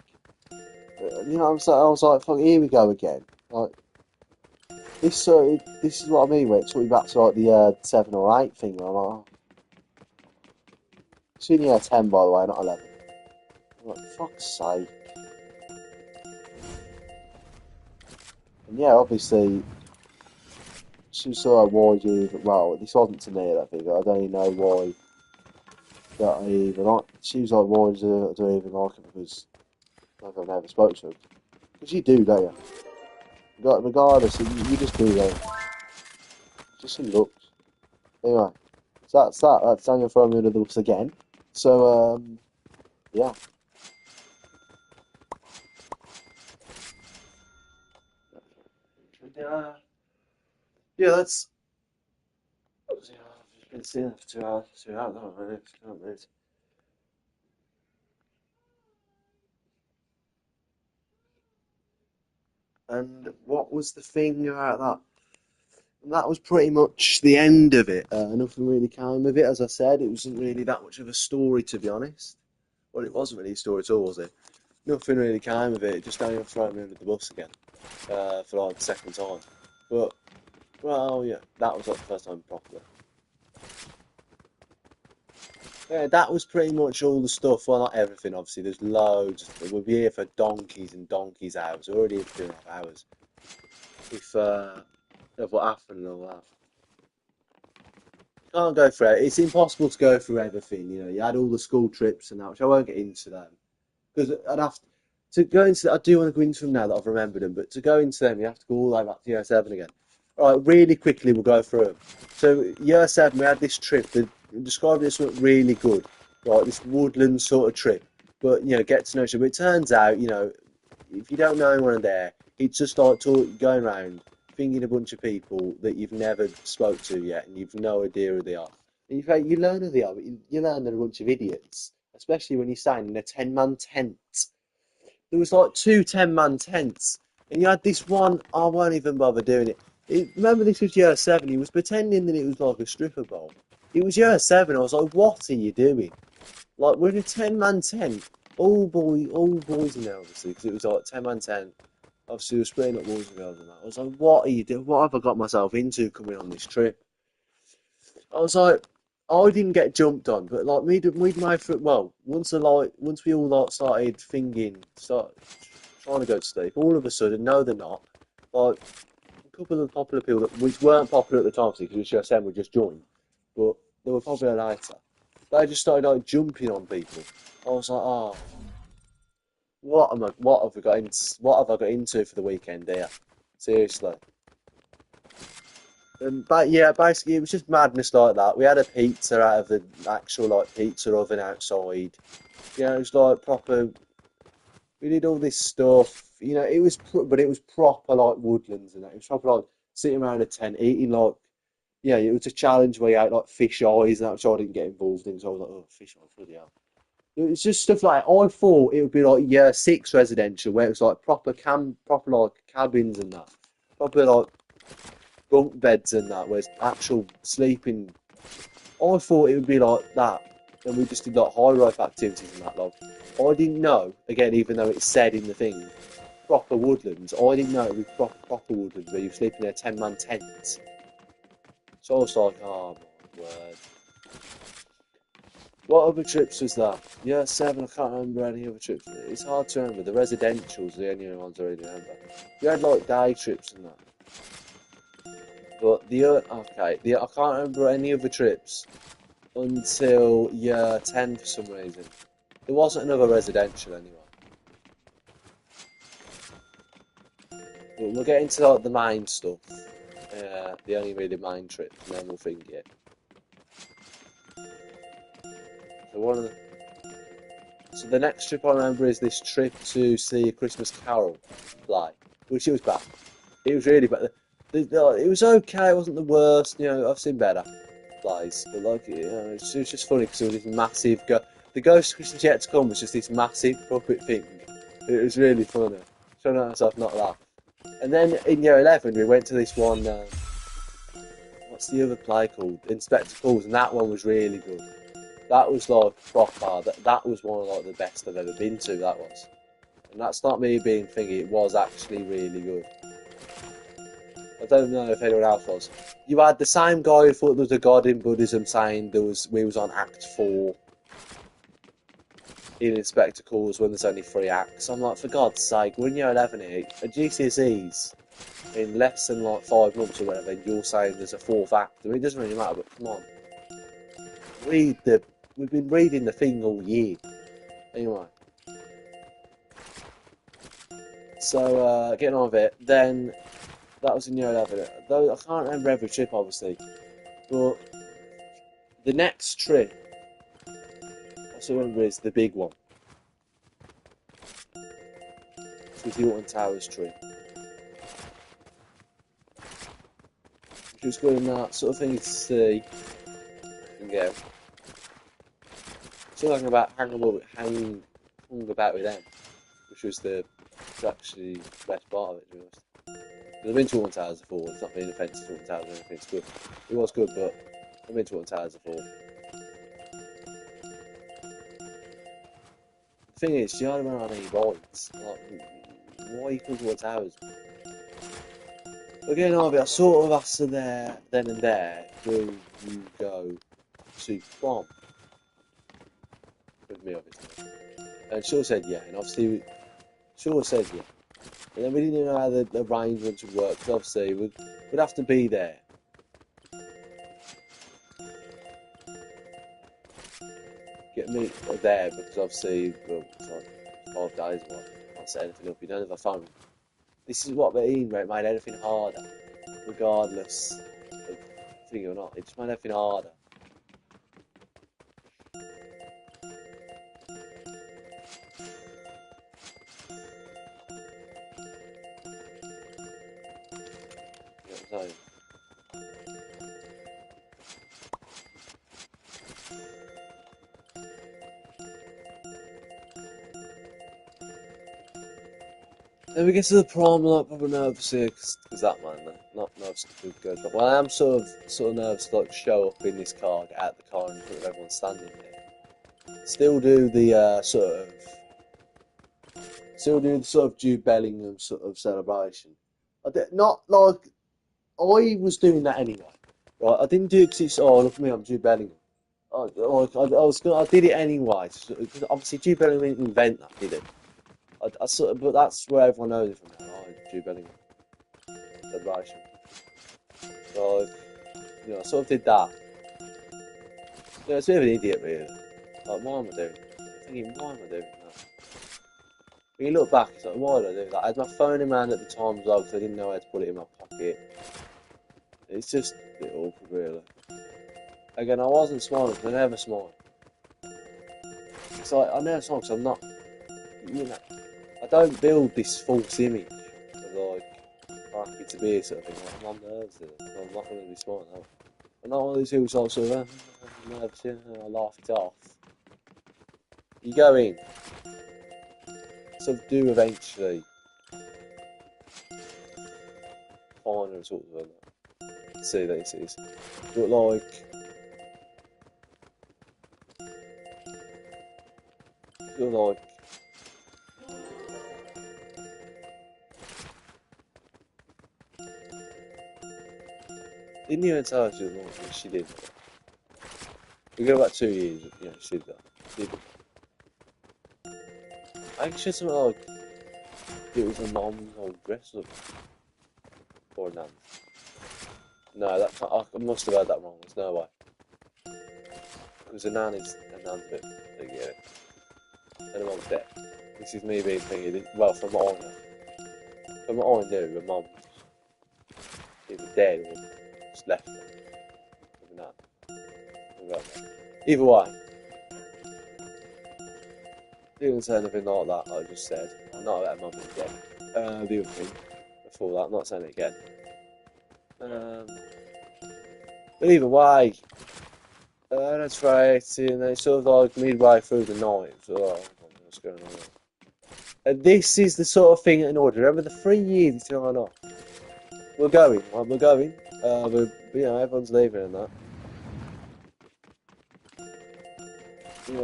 You know what I'm saying? I was like, fuck, here we go again. Like, this is what I mean, where it took me back to like the 7 or 8 thing. Where I'm like, oh. It's in year 10, by the way, not 11. I'm like, fuck's sake. And yeah, obviously, she was sort of why do you even, well, this wasn't to me, that figure. I don't even know why that I even like. She was like, why do I even like it? Because like, I've never spoke to her. Because you do, don't you? Regardless, you just do, don't you? Just in looks. Anyway, so that's that. That's Daniel throwing me under the bus again. So, yeah. Yeah, that's. I've just been seeing it for 2 hours. 2 hours, I don't know, 2 minutes. And what was the thing about that? And that was pretty much the end of it. Nothing really came of it. As I said, it wasn't really that much of a story, to be honest. Well, it wasn't really a story at all, was it? Nothing really came of it. Just Daniel throwing me under the bus again for like the second time. But, well, yeah, that was like the first time properly. Yeah, that was pretty much all the stuff. Well, not everything, obviously. There's loads. We'll be here for donkeys and donkeys hours. We're already here for 2.5 hours. If, of what happened and all that. Can't go through it. It's impossible to go through everything. You know, you had all the school trips and that, which I won't get into them because I'd have to go into. I do want to go into them now that I've remembered them, but to go into them, you have to go all the way back to year 7 again. All right, really quickly, we'll go through them. So year 7, we had this trip. Described this looked really good, right? This woodland sort of trip, but get to know each other. It turns out, if you don't know anyone there, it's just like going around thinking a bunch of people that you've never spoke to yet, and you've no idea who they are. And you learn who they are, but you learn they're a bunch of idiots, especially when you're staying in a 10-man tent. There was like 2 10-man tents, and you had this one. I won't even bother doing it. Remember, this was year 7. He was pretending that it was like a stripper bowl. It was year 7. I was like, "What are you doing?" Like, we're in a 10-man tent, all boys in there, obviously, because it was like 10-man tent. Obviously, we're splitting up boys and girls and that. I was like, "What are you doing? What have I got myself into coming on this trip?" I was like, I didn't get jumped on, but like we'd made for well, once we all like started trying to go to sleep, all of a sudden, no, they're not. Like a couple of popular people which weren't popular at the time, because we just said we just joined, but they were popular later. They just started like jumping on people. I was like, oh, what have I got into for the weekend here? Seriously. But yeah, basically it was just madness like that. We had a pizza out of the actual like pizza oven outside. It was like proper. We did all this stuff. But it was proper like woodlands and that. It was proper like sitting around a tent eating like it was a challenge where you ate like fish eyes and that, which I didn't get involved in. So I was like, oh, fish eyes, bloody hell. It was just stuff like I thought it would be like year 6 residential where it was like proper like cabins and that, proper like bunk beds and that, where it's actual sleeping. I thought it would be like that, and we just did like high rope activities and that. Like, I didn't know. Again, even though it said in the thing, proper woodlands, I didn't know it was proper woodlands where you sleep in a 10-man tent. So I was like, oh my word. What other trips was that? Yeah, 7. I can't remember any other trips. It's hard to remember. The residentials are the only ones I really remember. You had like day trips and that. But I can't remember any other trips until year 10 for some reason. There wasn't another residential anyway. But we'll get into like the main stuff. The only really main trip, and then we'll think it. So the next trip I remember is this trip to see A Christmas Carol play, which it was bad. It was really bad. It was okay. It wasn't the worst. I've seen better plays, but like it was just funny because it was this massive. The Ghost of Christmas Yet to Come was just this massive puppet thing, It was really funny. Trying to make myself not laugh. And then in year 11, we went to this one. What's the other play called? Inspector Calls, and that one was really good. That was like proper. That was one of like the best I've ever been to. That was, and that's not me being thingy. It was actually really good. I don't know if anyone else was. You had the same guy who thought there was a god in Buddhism saying we was on Act 4 in Inspector Calls when there's only 3 acts. I'm like, for God's sake, we're in year 11 here, at GCSEs, in less than like 5 months or whatever, and you're saying there's a 4th act. I mean, it doesn't really matter, but come on. We've been reading the thing all year. Anyway. So, getting on with it, then that was in year 11. Though I can't remember every trip, obviously, but the next trip, I also remember is the big one. It was the Alton Towers trip. Which was good in that sort of thing to see and go. Talking about hung about with them, which was actually the best part of it, to be honest. I've been to Alton Towers before. It's not being offensive to Alton Towers or anything. It's good. It was good, but I've been to Alton Towers before. The thing is, you don't have any rights. Like, why you come to Alton Towers? Again, I sort of asked her there, then and there, will you go to prom? With me, obviously. And Shaw said yeah, and obviously, Shaw said yeah. And then we didn't know how the arrangements would work, because obviously we'd have to be there. Get me there, because obviously, well, it's like 5 days, well, I can't set anything up, you don't have a phone. This is what made everything harder, regardless of thing or not. It just made everything harder. You know what I'm saying? Then we get to the prom, I'm like, probably nervous here, because that man, not nervous to go. But well, I am sort of nervous to like show up in this car, get out the car, and in front of everyone standing there. Still do the sort of Jude Bellingham sort of celebration. Not like I was doing that anyway, right? I didn't do it because it's look at me, I'm Jude Bellingham. I did it anyway. Because obviously Jude Bellingham didn't invent that, did it? But that's where everyone knows it from now. Jude Bellingham celebration. So I sort of did that. It's a bit of an idiot, really. Like, why am I doing? I'm thinking, why am I doing that? When you look back, it's like, why did I do that? I had my phone in my hand at the time as well, because I didn't know how to put it in my pocket. It's just a bit awkward, really. Again, I wasn't smiling, because I never smile. It's like, I never smile because I'm not, I don't build this false image of like, happy to be sort of thing. Like, I'm on nerves, I'm not going to be smiling. I'm not one of these people sort of, nerves, I laugh it off. You go in, sort of do eventually find and sort of see that it is. But like, feel like didn't even tell her she was launched, but she did. We go back 2 years, she did that. She did. I think she something like it was a mom's old dress up or a nan's. No, I must have heard that wrong. There's no way. Because a nan's a bit big, yeah. And a mom's dead. This is me being thinking. Well, from what I know, a mom's either dead or just left them with a nan. Either way. Didn't say anything like that, I just said. I'm not about mum again. The other thing, before that, I'm not saying it again. But either way, that's right, and then sort of like midway through the night, so what's going on there? And this is the sort of thing in order. Remember the 3 years it's going on. We're going, we're going. Everyone's leaving and that.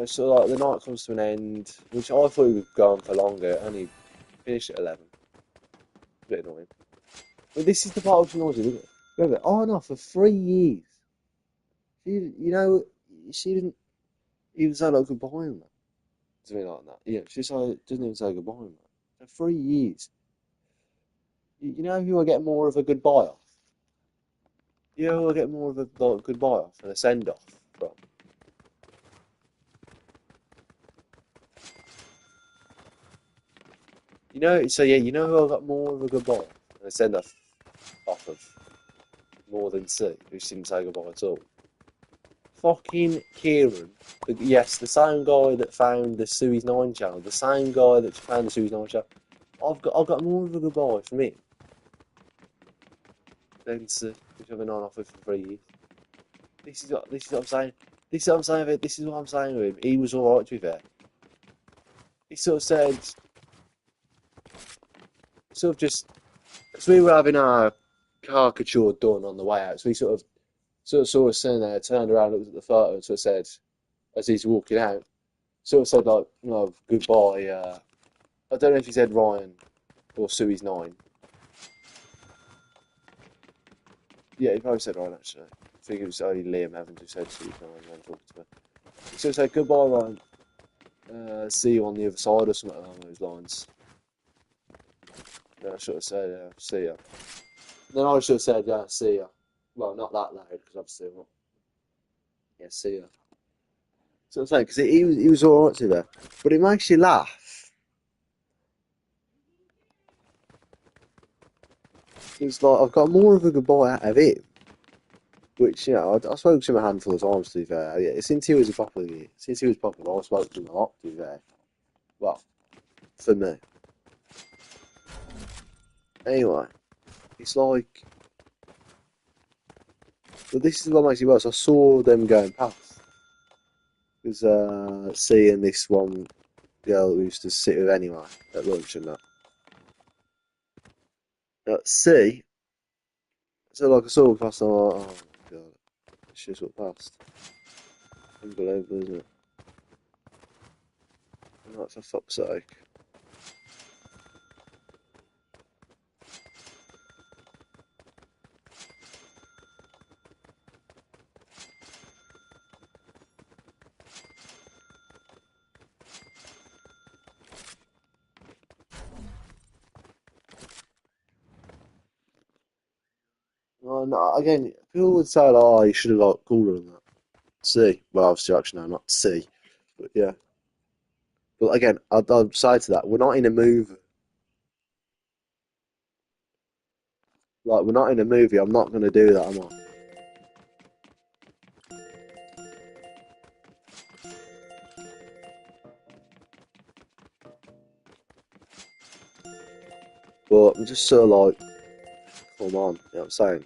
So like the night comes to an end, which I thought we would go on for longer. It only finished at 11. A bit annoying. But this is the part which annoys you, isn't it? Remember, on and off for 3 years. She didn't even say like goodbye on that. Something like that. Yeah, doesn't even say goodbye on that. For 3 years. You know who I get more of a goodbye off? You know who I get more of a like, goodbye off and a send off from? You know who I got more of a goodbye and a send off of more than C, who didn't say goodbye at all. Fucking Kieran. Yes, the same guy that found the Suez 9 channel, the same guy that found the Suez 9 channel. I've got more of a goodbye from him than C, which I've been on off with for 3 years. This is what I'm saying. This is what I'm saying with him. He was alright to be fair. He sort of said, sort of just, because we were having our caricature done on the way out, so we sort of saw us sitting there, turned around, looked at the photo, and sort of said, as he's walking out, sort of said like, goodbye. I don't know if he said Ryan or Suey's 9. Yeah, he probably said Ryan actually. I think it was only Liam Evans who said Suey's 9 when talking to me. He sort of said goodbye, Ryan. See you on the other side or something along those lines. Then I should have said, see ya. Then I should have said, yeah, see ya. Well, not that loud, because obviously I'm not. Yeah, see ya. So I'm saying, because he was alright to there. But it makes you laugh. It's like, I've got more of a goodbye out of him. Which, I spoke to him a handful of times, to be fair. Yeah, since he was popular, I spoke to him a lot, to be fair. Well, for me. Anyway, it's like, but this is what makes it worse. I saw them going past. Because seeing this one girl who used to sit with anyway at lunch and that. C, so like I saw her past, and I'm like, oh my god, she just walked past. Unbelievable, isn't it? I'm like, for fuck's sake. No, again, people would say, like, oh, you should have like called her on that. C. Well, obviously, actually, no, not C. But yeah. But again, I'd say to that, we're not in a movie. Like, we're not in a movie. I'm not going to do that, am I? But I'm just sort of like, come on, you know what I'm saying?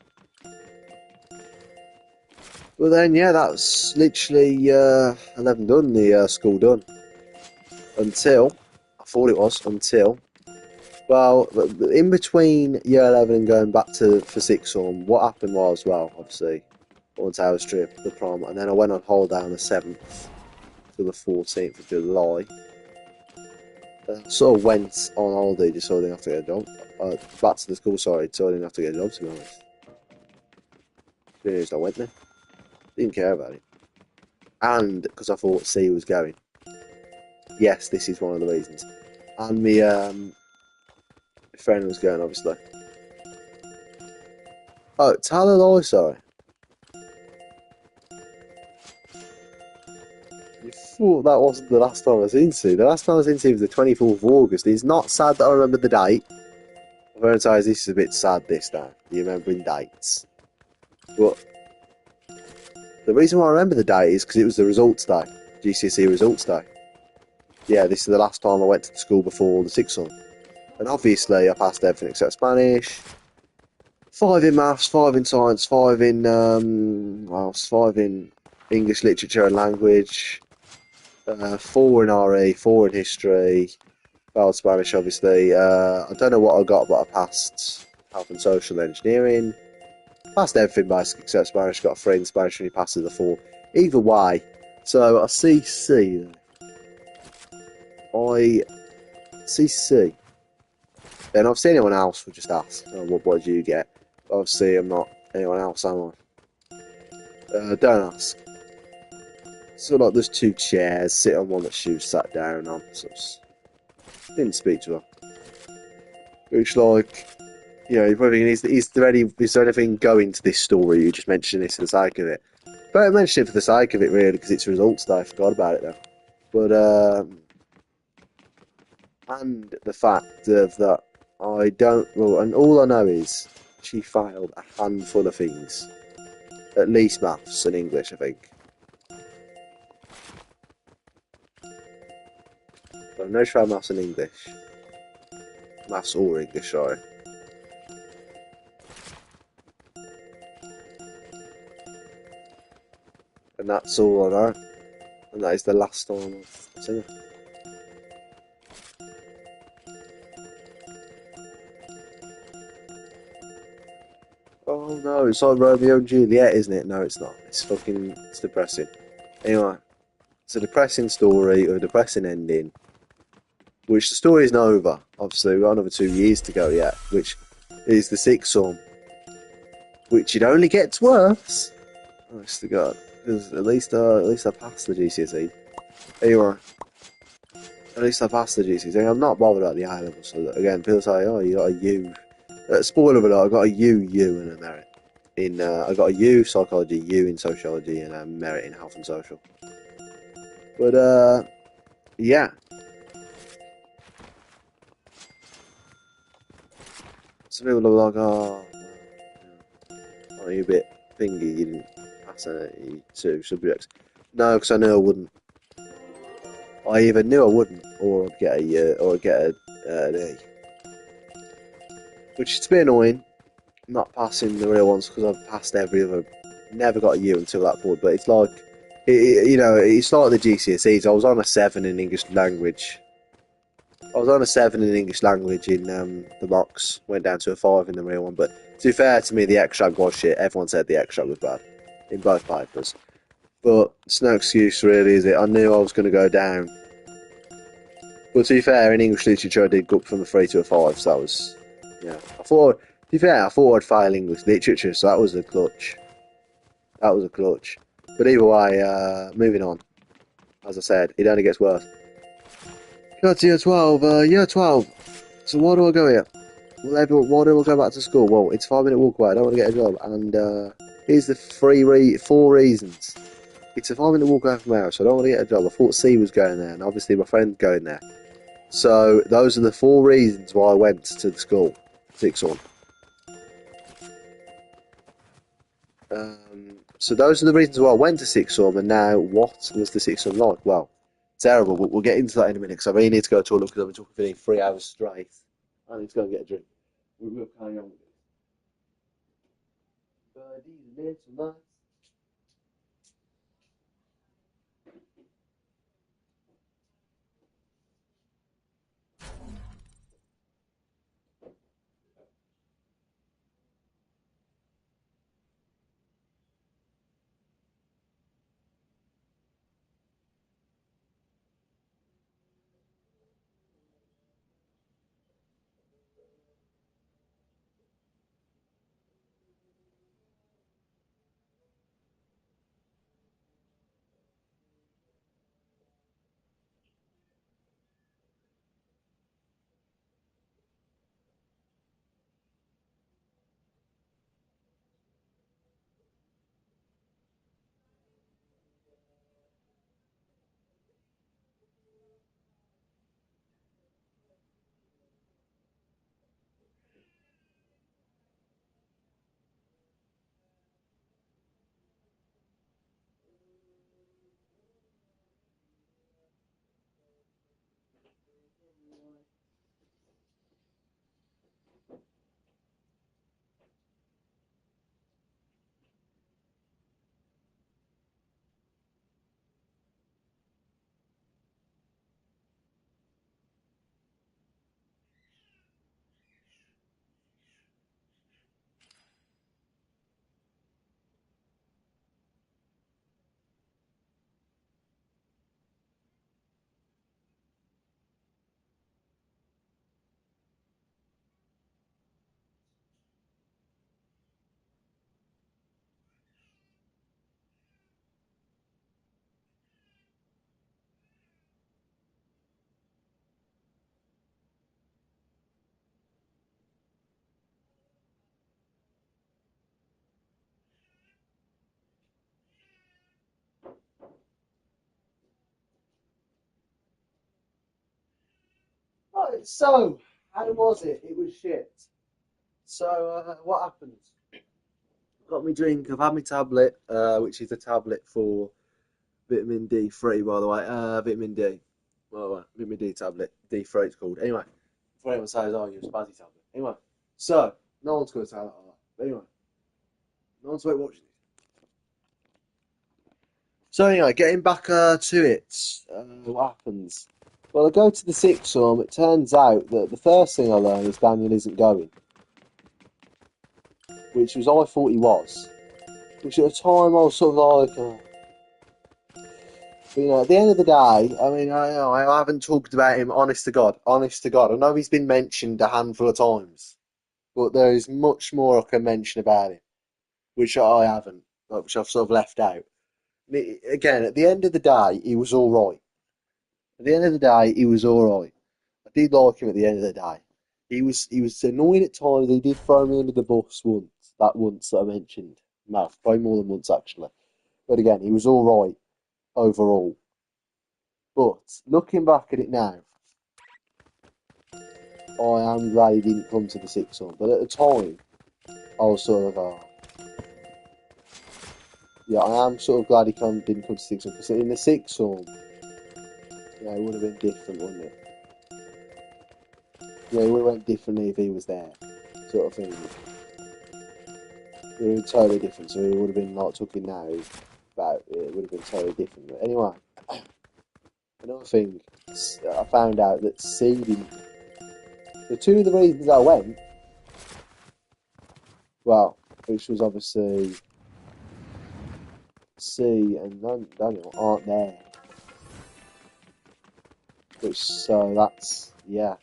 Well then, yeah, that's literally 11 done, the school done. Until, I thought it was, well, in between year 11 and going back to for sixth form, what happened was, well, obviously, once I was trip, the prom, and then I went on holiday on the 7th to the 14th of July. Sort of went on holiday just so I didn't have to get a job. Back to the school, sorry, so I didn't have to get a job, to be honest. To be honest, I went there. Didn't care about it. And because I thought C was going. Yes, this is one of the reasons. And my friend was going, obviously. Oh, tell a lie, sorry. You thought that wasn't the last time I was in C. The last time I was in C was the 24th of August. It's not sad that I remember the date. I've heard this is a bit sad this time. You remembering dates. But the reason why I remember the date is because it was the results day. GCSE results day. Yeah, this is the last time I went to the school before the sixth form. And obviously I passed everything except Spanish. 5 in maths, 5 in science, 5 in 5 in English literature and language, 4 in RE, 4 in history, failed Spanish, obviously. I don't know what I got, but I passed health and social engineering. Passed everything basically except Spanish. Got a 3 in Spanish and he passed the 4. Either way, so I see C. I see C. Then obviously anyone else would just ask, oh, what did you get? Obviously I'm not anyone else, am I? Don't ask. So like there's 2 chairs, sit on one that Shu sat down on. So didn't speak to her. Which like, you know, you're probably is there anything going to this story? You just mentioned this for the sake of it. But I mentioned it for the sake of it really because it's results day. I forgot about it though. But and the fact of that I don't well, and all I know is she failed a handful of things, at least maths and English, I think. So I know she failed maths and English, maths or English, sorry. And that's all I know. And that is the last time I've seen her. Oh no, it's like Romeo and Juliet, isn't it? No, it's not. It's depressing. Anyway, it's a depressing story or a depressing ending, which the story isn't over. Obviously, we've got another 2 years to go yet, which is the sixth song, which it only gets worse. Honest to God, because at least I passed the GCSE. Anyway, at least I passed the GCSE. I'm not bothered about the A level. So that, again, people say, "Oh, you got a U." Spoiler alert: I got a U, and a merit. I got a U psychology, U in sociology, and a merit in health and social. But yeah. Some people are like, "Oh, are you a bit thingy? You didn't pass any 2 subjects." No, because I knew I wouldn't. I either knew I wouldn't, or I'd get an A, which is a bit annoying. Not passing the real ones because I've passed every other. Never got a U until that point, but it's like, you know, it's like the GCSEs. I was on a 7 in English language. I was on a 7 in English language in the mocks. Went down to a 5 in the real one, but to be fair to me, the extract was shit. Everyone said the extract was bad in both papers, but it's no excuse really, is it? I knew I was going to go down. But to be fair, in English literature, I did go up from a 3 to a 5, so that was, yeah. To be fair, I thought I'd fail English literature, so that was a clutch. That was a clutch. But either way, moving on. As I said, it only gets worse. Got to year 12. Year 12. So why do I go here? Why do I go back to school? Well, it's a 5 minute walk away. I don't want to get a job. And here's the 4 reasons. It's a 5 minute walk away from my house, so I don't want to get a job. I thought C was going there, and obviously my friend's going there. So those are the 4 reasons why I went to the school. Sixth one. So those are the reasons why I went to sixth form, and now what was the sixth form like? Well, terrible, but we'll get into that in a minute because I really need to go to a look because I've been talking for nearly 3 hours straight. I need to go and get a drink. We'll carry on with this. Right, so, how was it? It was shit. So, what happened? Got me drink, I've had my tablet, which is a tablet for vitamin D3, by the way. Vitamin D. Well, vitamin D tablet. D3 it's called. Anyway, before anyone says, oh, you're a spazzy tablet. Anyway, so, no one's going to say that like that. But anyway, no one's watching it. So, anyway, getting back to it, what happens? Well, I go to the sixth form. It turns out that the first thing I learn is Daniel isn't going, which was I thought he was. Which at the time I was sort of like, but, at the end of the day, I mean, I haven't talked about him. Honest to God, honest to God. I know he's been mentioned a handful of times, but there is much more I can mention about him, which I haven't, which I've sort of left out. Again, at the end of the day, he was all right. At the end of the day, he was all right. I did like him at the end of the day. He was annoying at times. He did throw me under the bus once. That once that I mentioned. No, probably more than once actually. But again, he was all right overall. But looking back at it now, I am glad he didn't come to the sixth one. But at the time, I was sort of, yeah, I am sort of glad he didn't come to the sixth one. Because in the sixth one, yeah, it would have been different, wouldn't it? Yeah, it would have went differently if he was there, sort of thing. It would have been totally different. So it would have been like talking now about it would have been totally different. But anyway, another thing, I found out that seeding. The two of the reasons I went, well, which was obviously C and Daniel aren't there. Which, so that's, yeah,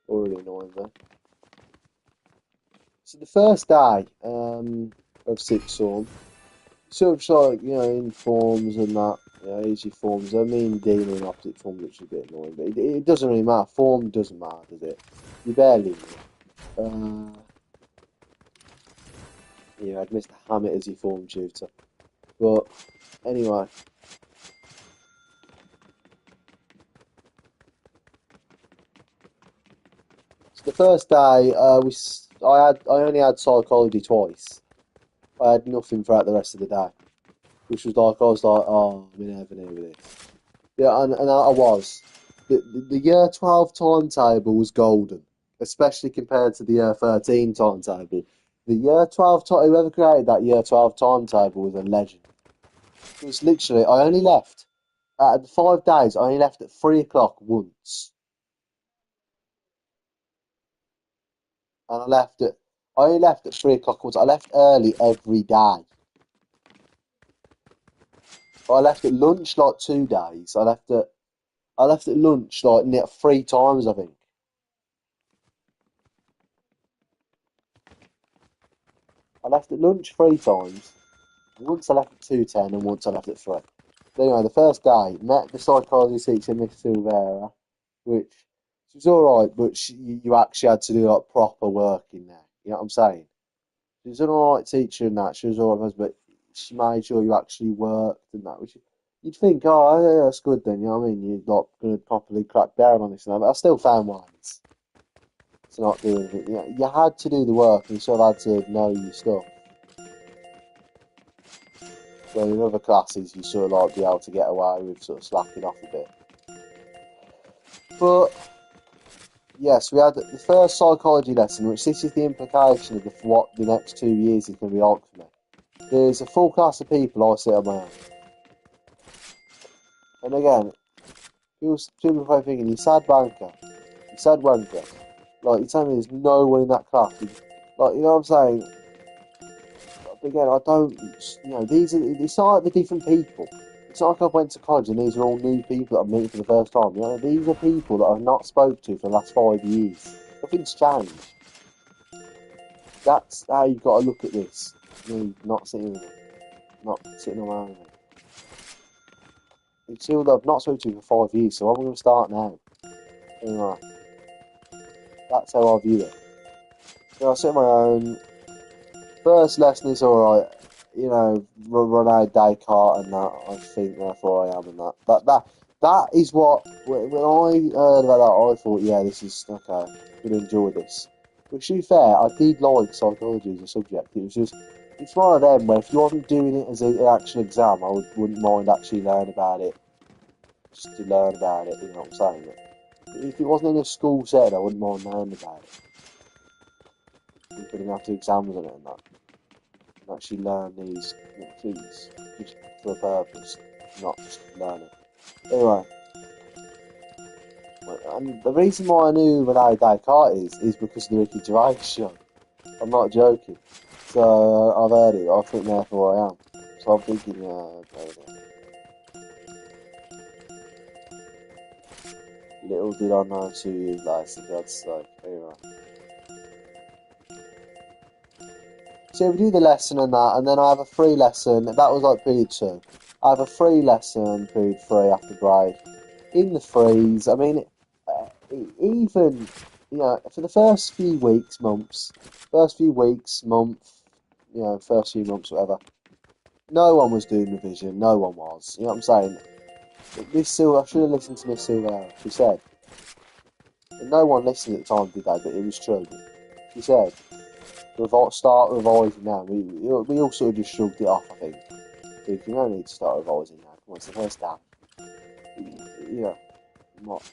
already annoying there. So the first day of sixth form, sort of like, in forms and that, easy forms. I mean, Dean in opposite forms, which is a bit annoying, but it doesn't really matter. Form doesn't matter, does it? You barely know. I'd Mr. Hammett as your form tutor. But anyway. So the first day, I only had psychology twice. I had nothing throughout the rest of the day, which was like I was like, oh, I'm in heaven here with this. Yeah, and I was. The year 12 timetable was golden, especially compared to the year 13 timetable. The year 12, whoever created that year 12 timetable was a legend. It was literally, I only left, out of the 5 days, I only left at 3 o'clock once. And I only left at 3 o'clock once. I left early every day. I left at lunch like 2 days. I left at lunch like 3 times, I think. I left at lunch 3 times. Once I left at 2:10 and once I left at 3. But anyway, the first day, met the psychology teacher, Miss Silvera, which she was alright, but you actually had to do like proper work in there. You know what I'm saying? She was an alright teacher and that. She was alright, but she made sure you actually worked and that. Which you'd think, oh, yeah, that's good then. You know what I mean? You're not going to properly crack down on this and that. But I still found ways to not do anything. You had to do the work and you sort of had to know your stuff. Well, in other classes, you sort of like be able to get away with sort of slacking off a bit. But yes, we had the first psychology lesson, which this is the implication of what the next 2 years is going to be like for me. There's a full class of people I sit on my own. And again, people probably thinking, you sad banker, you sad wanker. Like, you tell me there's no one in that class. Like, you know what I'm saying? But again, I don't, it's not like the different people. It's not like I went to college and these are all new people that I'm meeting for the first time. These are people that I've not spoke to for the last 5 years. Nothing's changed. That's how you've got to look at this. Not sitting with them. Not sitting around with them. It's people that I've not spoken to for 5 years, so I'm going to start now. Anyway, that's how I view it. I sit on my own. First lesson is alright. Run out Descartes and that. I think therefore I am and that. That is what, when I heard about that, I thought, yeah, this is, okay, I'm going to enjoy this. But to be fair, I did like psychology as a subject. It was just, it's one of them where if you wasn't doing it as an actual exam, I wouldn't mind actually learning about it, just to learn about it, you know what I'm saying? If it wasn't in a school setting, I wouldn't mind learning about it. You couldn't have to exams on it and that. And actually learn these things just for a purpose, not just learn it. Anyway. And the reason why I knew Rene Descartes is because of the Ricky Gervais show. I'm not joking. So I've heard it. I think therefore I am. So I'm thinking, yeah, okay. Little did I know 2 years later, for God's sake. Anyway. So we do the lesson and that, and then I have a free lesson. That was like period 2. I have a free lesson, period 3 after break. In the freeze, I mean, even, you know, for the first few weeks, month, first few months, whatever, no one was doing revision, no one was, you know what I'm saying? Miss Silver, I should have listened to Miss Silver, she said, and no one listened at the time, did they, but it was true. She said, start revising now. We all sort of just shrugged it off, I think. You don't need to start revising now, come on, it's the first day. Yeah, what?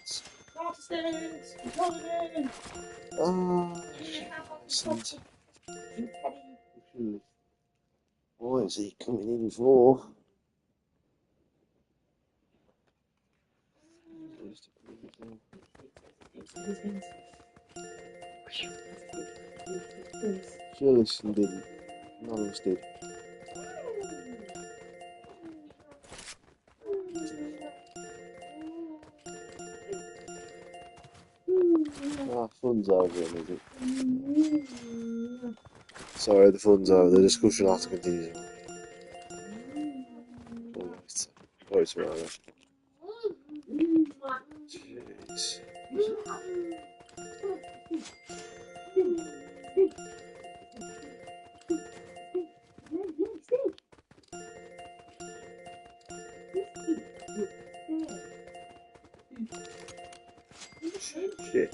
What is he coming in for? Listen, didn't. None of us did. Fun's over, is it? Sorry, the fun's over. The discussion has to continue. Oh, it's right. Jeez. Shit.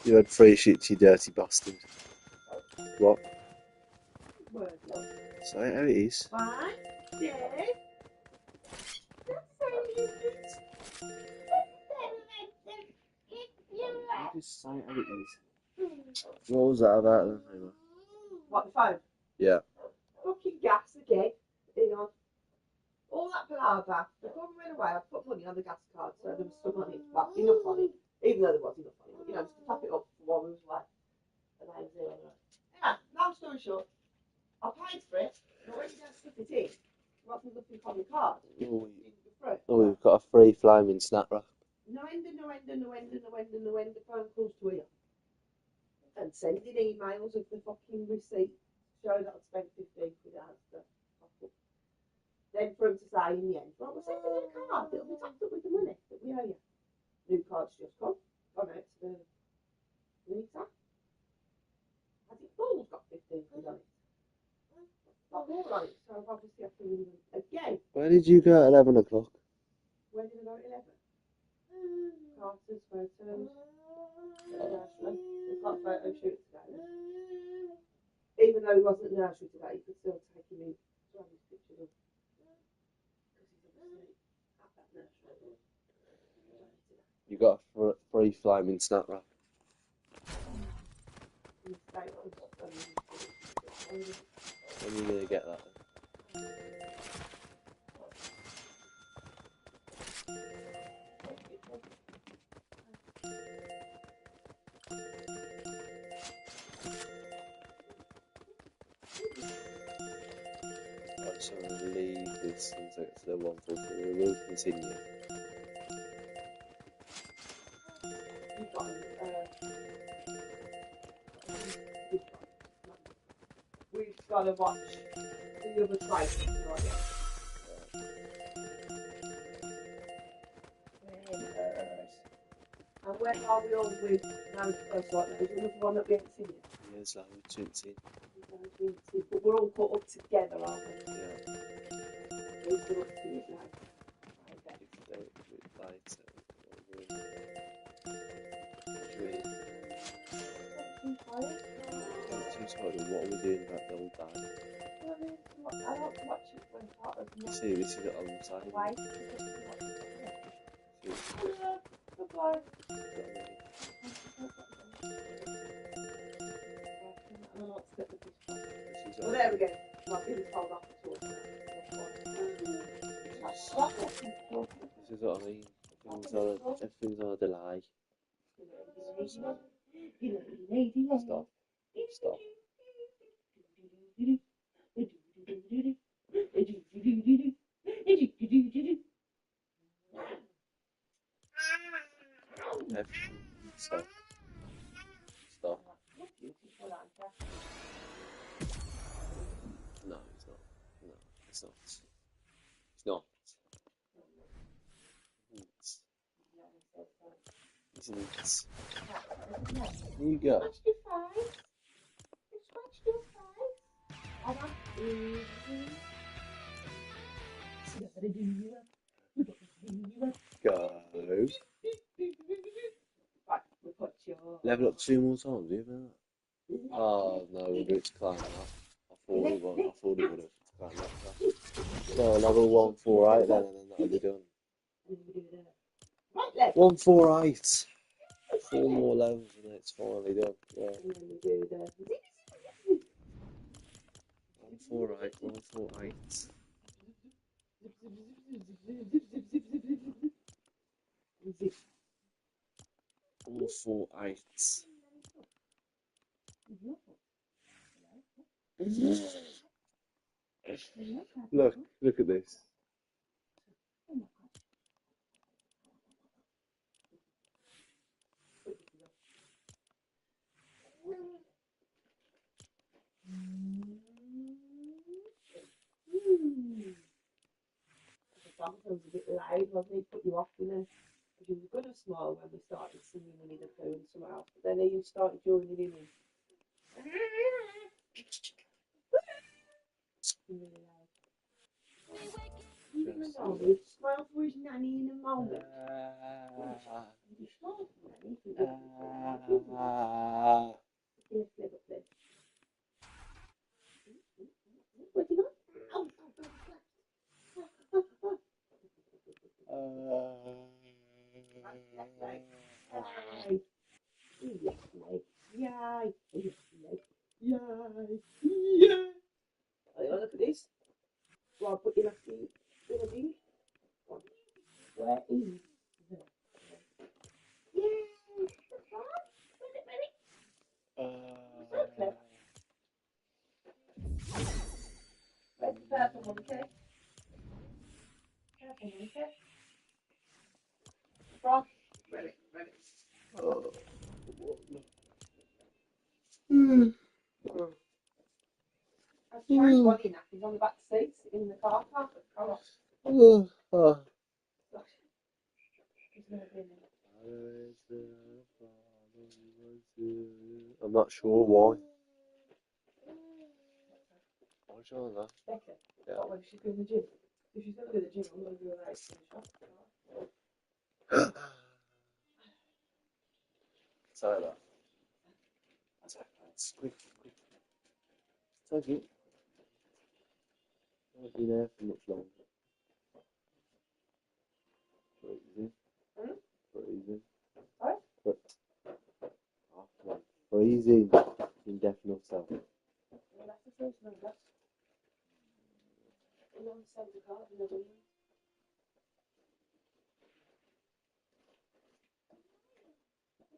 You had 3 shits, you dirty bastard. What? Say how it is. Just say how it is. What was that about then?
What, the phone?
Yeah.
Fucking gas again. Hang on. All that palaver. The phone went away. I put money on the gas card, so there was some on it. Well, enough on it. Even though there was enough on it. But, you know, just to top it up for while we was away. And I was there anyway. Yeah, long story short, I paid for it, but when you don't slip it in, there wasn't nothing on the card.
Oh, we've got a free flaming snap wrap.
No end, phone calls to here. And sending emails of the fucking receipt show that I'd spent 15 quid out of the pocket. Then for him to say in the end, well, we're sending you a card that'll be topped up with the money that we owe you. New card's just gone out to the meter. Has it full got 15 quid on it? Not more on it, so I've obviously have to ring them again.
Where did you go at 11 o'clock?
Where did I go at 11? Carter's photos. Nursery. We've got a photo shoot today. Even though he wasn't at nursery today, you could still take him in to have his pictures of. Because he's obviously at that nursery.
You got a free flaming snap wrap. When are you going to get that then? Right, so I'm going to leave this and take it to the 144. We will continue.
We've got to watch the other side. And where are we all with now? There's another one that we haven't seen yet.
Yeah, there's loads in.
But we're all caught up together, aren't we?
Yeah.
Who's up to it now? Okay.
If they do it later,
Too tired?
I'm too tired of what we're doing about the old dad.
I want to watch it when part of
You see, this is what I'm saying.
Why? Goodbye. Well, there we go. My baby's held off the talk.
This is what I mean. Everything's on a delay. Stop. Stop. Stop. Stop. No, it's not. No, it's not. It's not. Isn't it? Here you go. Go. Level up 2 more times, even that. Oh no, we'll do it to climb that. I thought it would have to climb that. So level 148 then, and then that'll be done. 148. 4 more levels and then it's finally done. Yeah. 148, 148. 148. Look at this.
Sometimes a bit loud, wasn't it? Put you off, you know. Because you were going to smile when we started singing Winnie the Pooh and something else, but then you started joining in. Really loud. Smile for his nanny in a moment. You smile for nanny. Yes, live up there. What you got? Yay! Look at this. Well, put your left feet in a ding. Where is the? Yay! Where's the purple one, okay? Purple one, okay? Frog. Ready. I've tried one in nappies on the back seat in the car park.
I'm not sure why. Why's she on that?
Better.
Yeah.
What, when she's going to the gym? If she's going to go to the gym, I'm going to do a race in the shop.
Sorry that. It's quick. Take it. I won't be there for much longer. Freezing. Freezing.
Sorry?
But after that, freezing. Indefinite self.
Well, that's the first number. And on the side of the car, another one.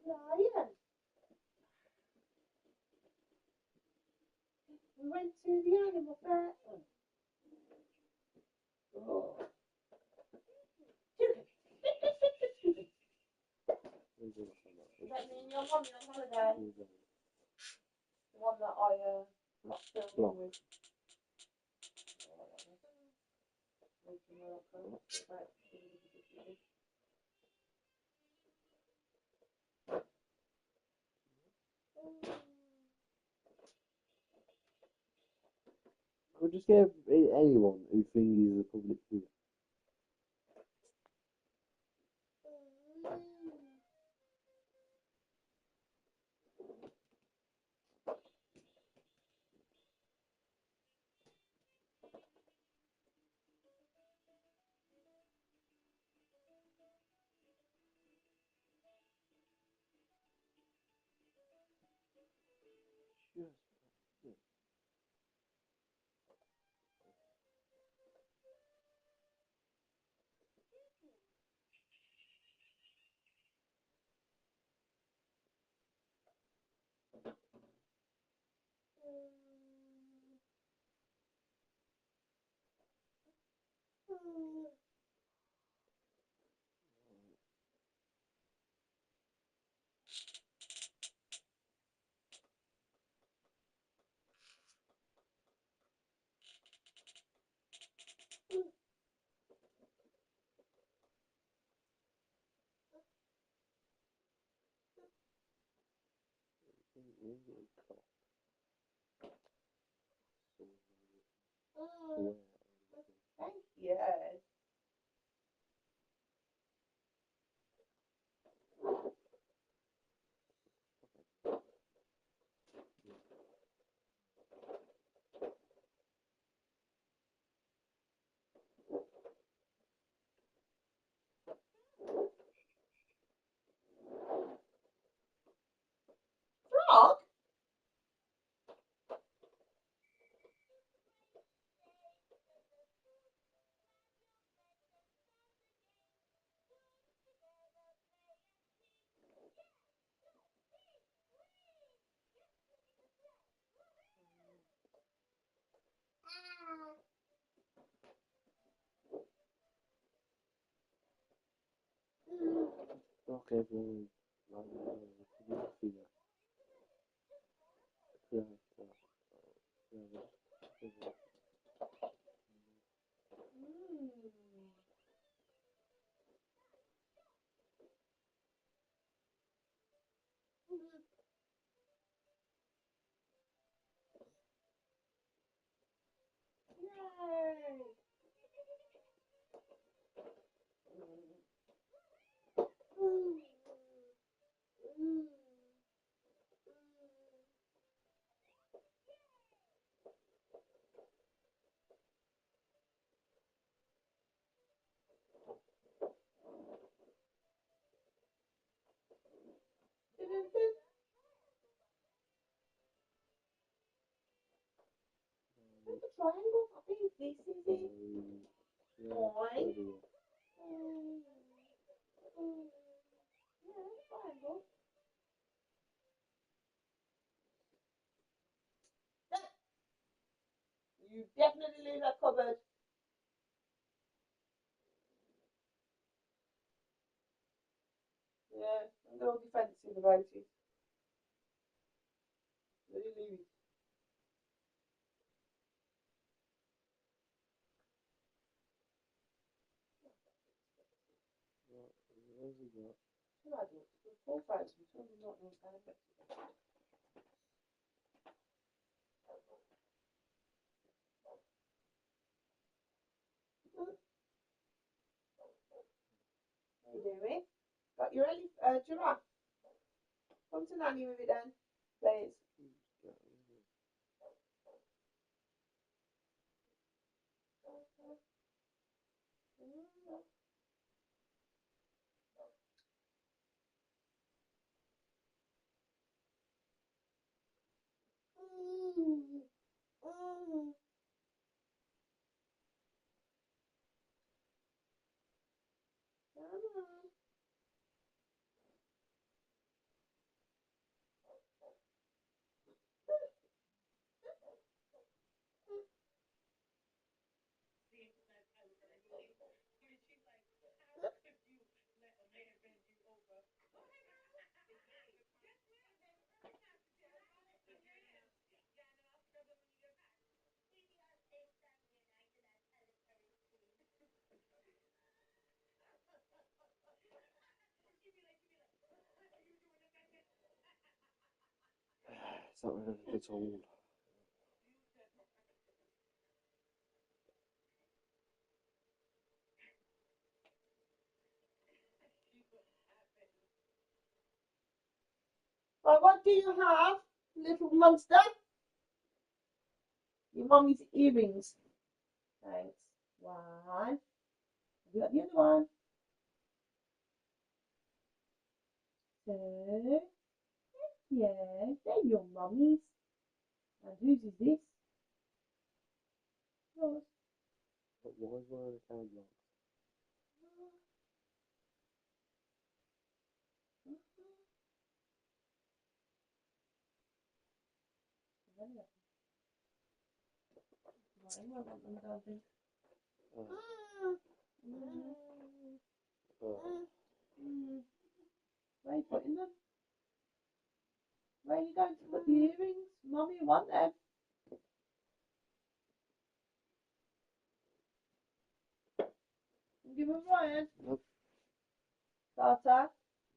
Lion. We went to the animal fair. Oh. Does that mean your mummy on holiday? The one that I got filmed with.
But just get anyone who thinks he's a public figure. Just, yeah.
Thank you. Frog?
Rock everyone like a public figure.
Yay! Where's the triangle? I think this is it. Boing. Yeah, triangle. You definitely leave that cupboard. Yeah, I'm a little defensive about it. Really leave it. Two adults, 4,000, 299 pounds. How you doing? Got your giraffe? Come to Nanny with it then, please.
It's not really at all.
do you have, little monster? Your mummy's earrings. Thanks. One. Have you got the other one? Two. Yeah, they're your mummy's. And whose is this? Yours.
But why is one of the card locked?
I want them, darling.
Oh.
Where are you putting them? Where are you going to put the earrings? Mummy, want them. Give them Ryan.
Nope.
Tata.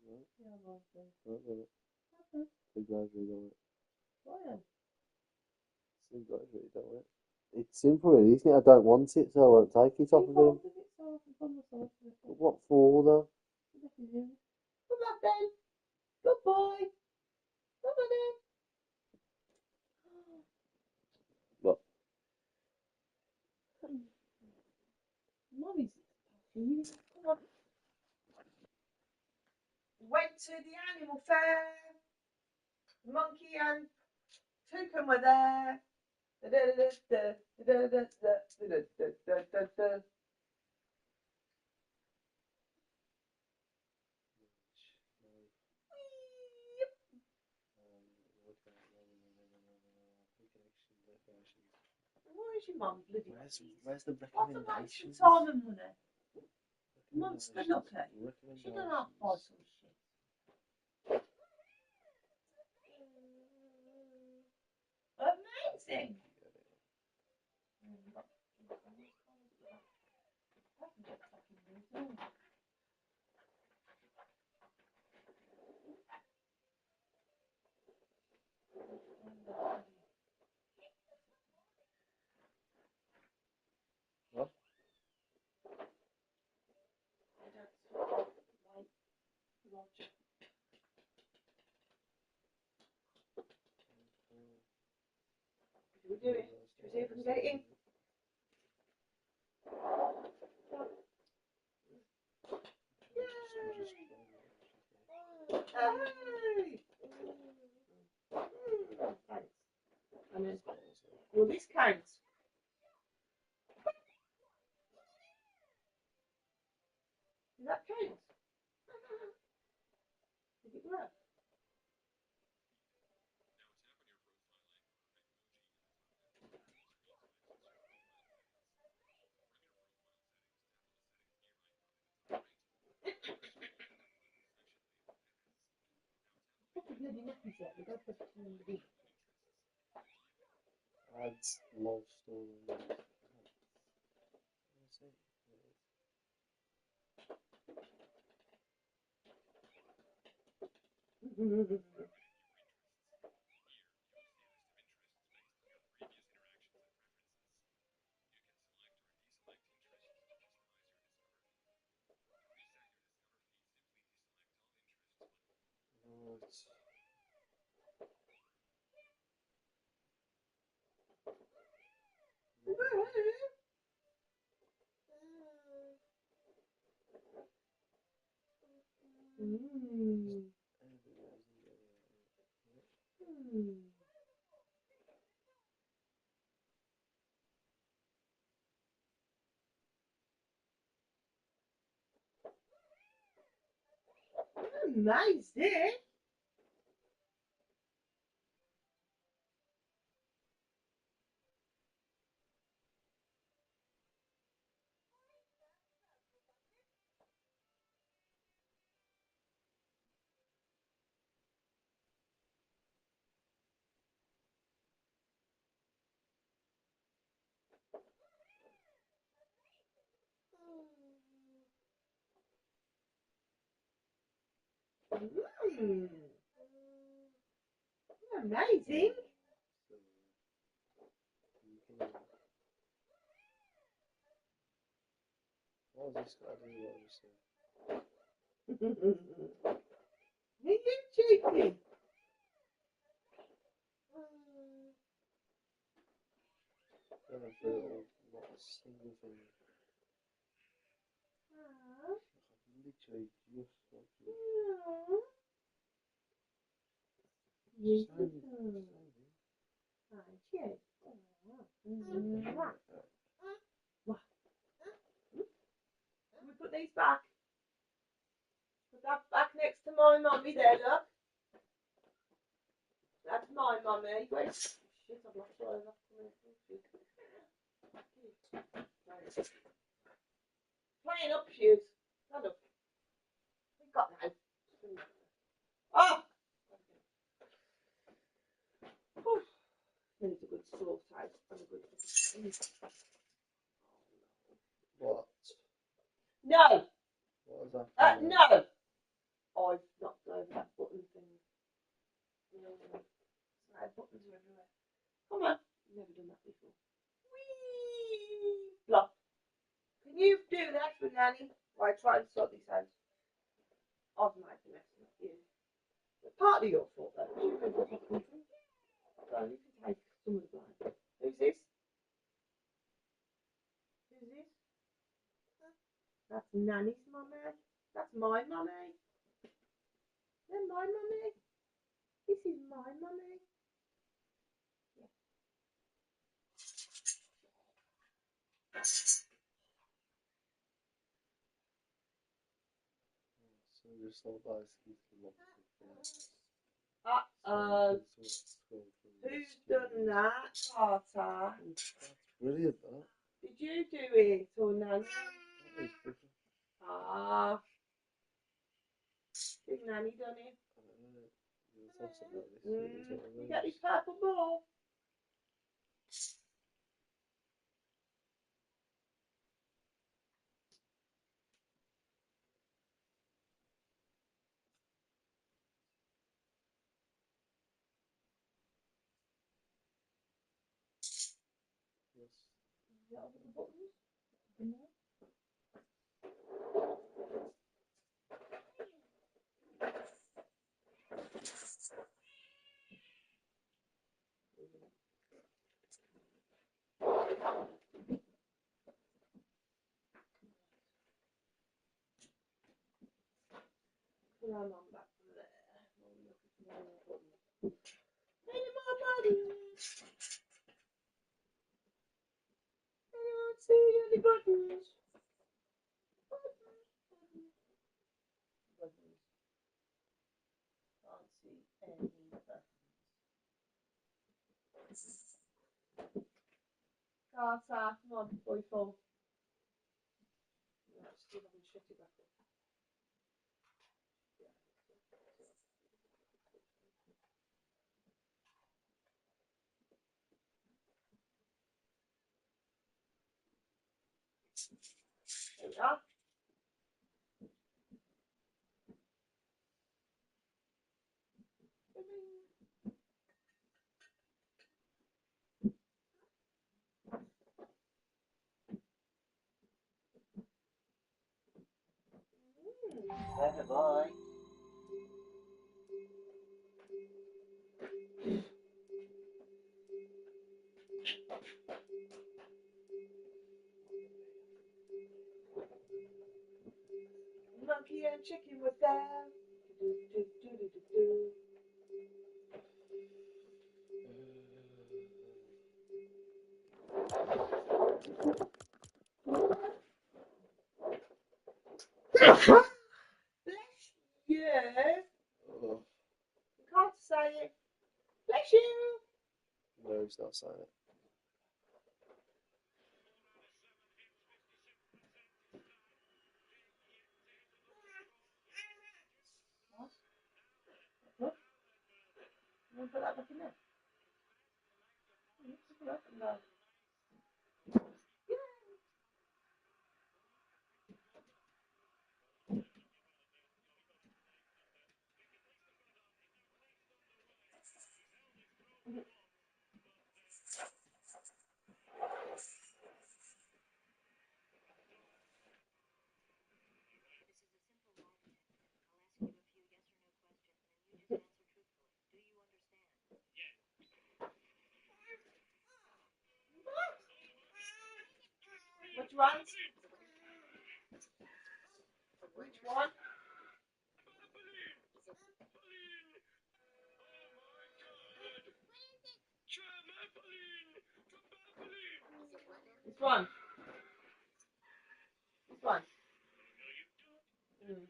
No.
Yeah, I want them.
Not got it. The guy's really on it.
Ryan.
The guy's really on it. It's simple, really, isn't it? I don't want it, so I won't take it off of him. But what for, though?
Come back then. Good boy. Come on then.
What?
Mummy's. Come on. Went to the animal fair. Monkey and Toucan were there. Why is your mum bloody?
Where's the
What about
recommendations?
retirement money? Monster knocker. She don't have to buy some shit. Amazing.
What?
Should we do it? Should we see if we can get it in? Hey! Thanks. And then, well, this counts. Does that count? Did it work? Put the bloody nappies out. We've got to put it in the bin.
Adds love story. Nice, eh? Amazing. What was this guy doing?
Are you cheating?
Don't feel not a single thing. Literally just watching.
Yes.
Slowly.
Aren't you? What? Can we put these back? Put that back next to my mummy there, look. That's my mummy. Wait. Shit, I've lost all over. Playing up shoes. Stand up. We've got now. Oh! Needs a good sore out and a good.
What?
No!
What is that?
No! I've knocked over that button thing. Buttons are everywhere. Come on. Never done that before. Whee! Flop. Can you do that with Nanny? While I try and sort this out. I've made the mess, not you. It's partly your fault, though. You can take some of the blame. Who's this? Who's this? That's Nanny's mummy. That's my mummy. They're my mummy. This is my mummy. Yeah.
So just all basically
Who's done that, Carter?
That's brilliant, that.
Did you do it or Nanny?
That is different.
Ah. Did Nanny done it? You get this purple ball.
Yes.
Is that over the buttons? Put our mum back there. Any more buttons? I don't see any buttons. Buttons. Can't see any buttons. Carter, come on, boy, fall. No, still haven't shut it back up. There we are. Clever boy. Monkey and chicken was there. Do, do, do, do, do, do. Bless you.
Oh,
You can't say it. Bless you.
no, he's not saying it.
What? What? You want to put that back in there? No. one? Which one? This one. This one. Mm.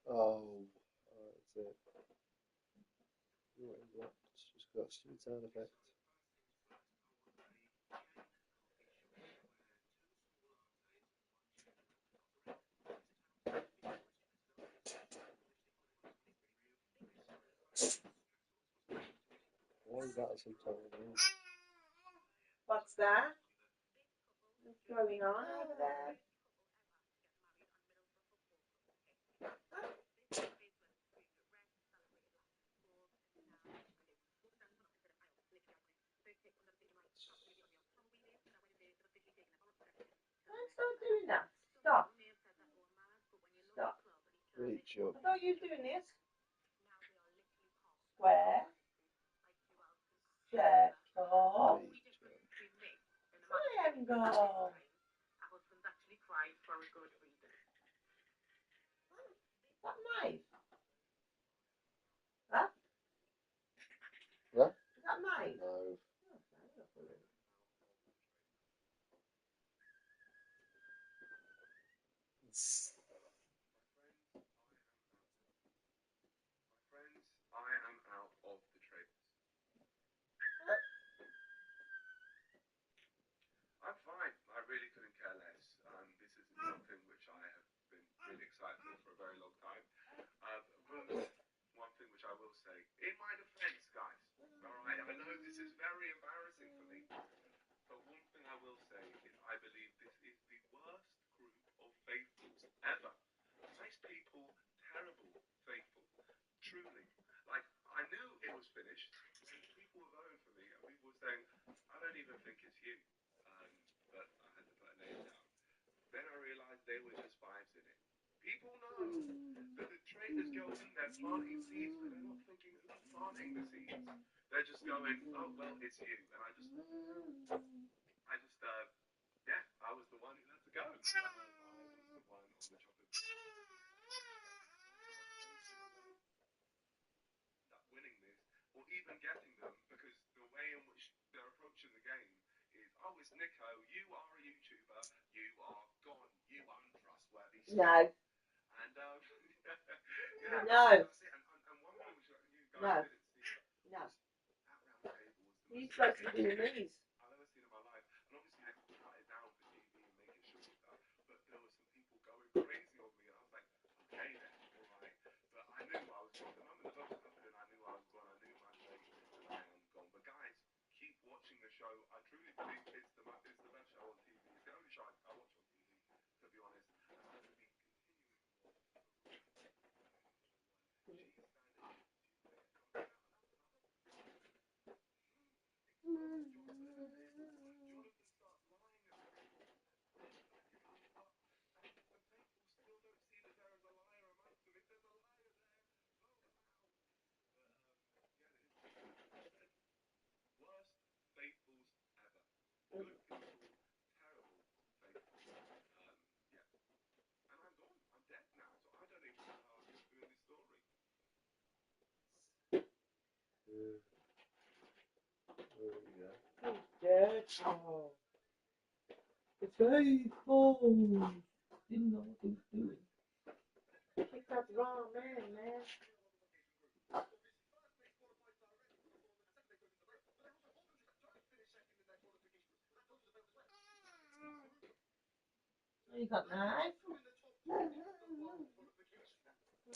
Oh, that's it. You're blocked. Just got a stupid sound effect. Why is that sometimes?
What's that? What's going on over there? Don't start doing that. Stop. Stop.
Reach up.
I thought you were doing this. Square. Circle.
Reach up.
Triangle. Is that knife? Huh?
What?
Is that knife?
No.
Friends, I am out of the traders. I'm fine. I really couldn't care less. This isn't something which I have been really excited for a very long time. But one thing which I will say, in my defense, guys, alright, I know this is very embarrassing for me, but one thing I will say is I believe this is the worst group of faithfuls ever. Nice people, terrible faithful. Truly. Like, I knew it was finished when people were voting for me and people were saying, I don't even think it's you. But I had to put a name down. Then I realized they were just vibes in it. People know that the traitors go in there planting seeds, but they're not thinking who's planting the seeds. They're just going, oh, well, it's you. And yeah, I was the one who had to go. I was the one on the chopping. Up winning this, or even getting them, because the way in which they're approaching the game is, oh, it's Nico, you are a YouTuber, you are gone, you untrustworthy.
No.
And
No.
That's it. And one thing which you guys didn't see.
No.
That round table was the
He's
most
supposed to be doing these.
I've ever seen in my life. And obviously they cut it down for TV and make it shorter. But there were some people going crazy on me, and I was like, okay then, alright. But I knew I was gone. The moment the votes happened, I knew I was gone. I knew my fate, and I am gone. But guys, keep watching the show. I truly believe it's the best show on TV. It's the only show I watch on TV, to be honest. And I'm going to be worst faithfuls ever. Good people, terrible faithfuls. Yeah. And I'm gone. I'm dead now, so I don't even know how I was doing this story.
There we go.
Dead. Oh. The faithful. Didn't know what he was doing. I think that's wrong, man. You got knife?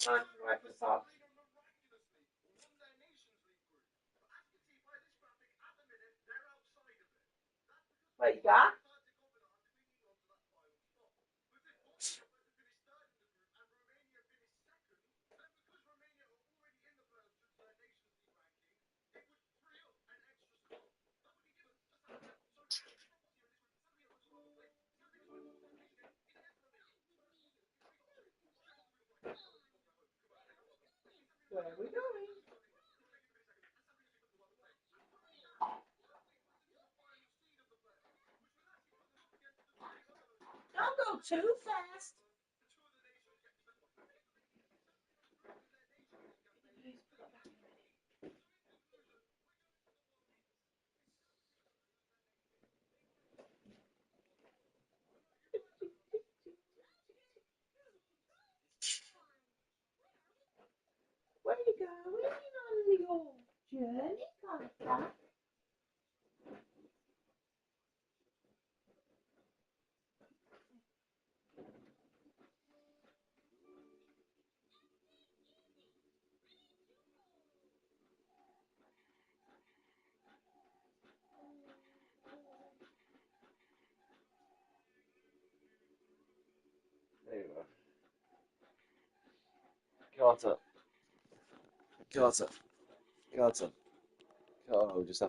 Microsoft. What you got? Don't go too fast. Where are you going on your journey, Constance?
There you go. Carter. Carter. Carter. Carter. I'll just have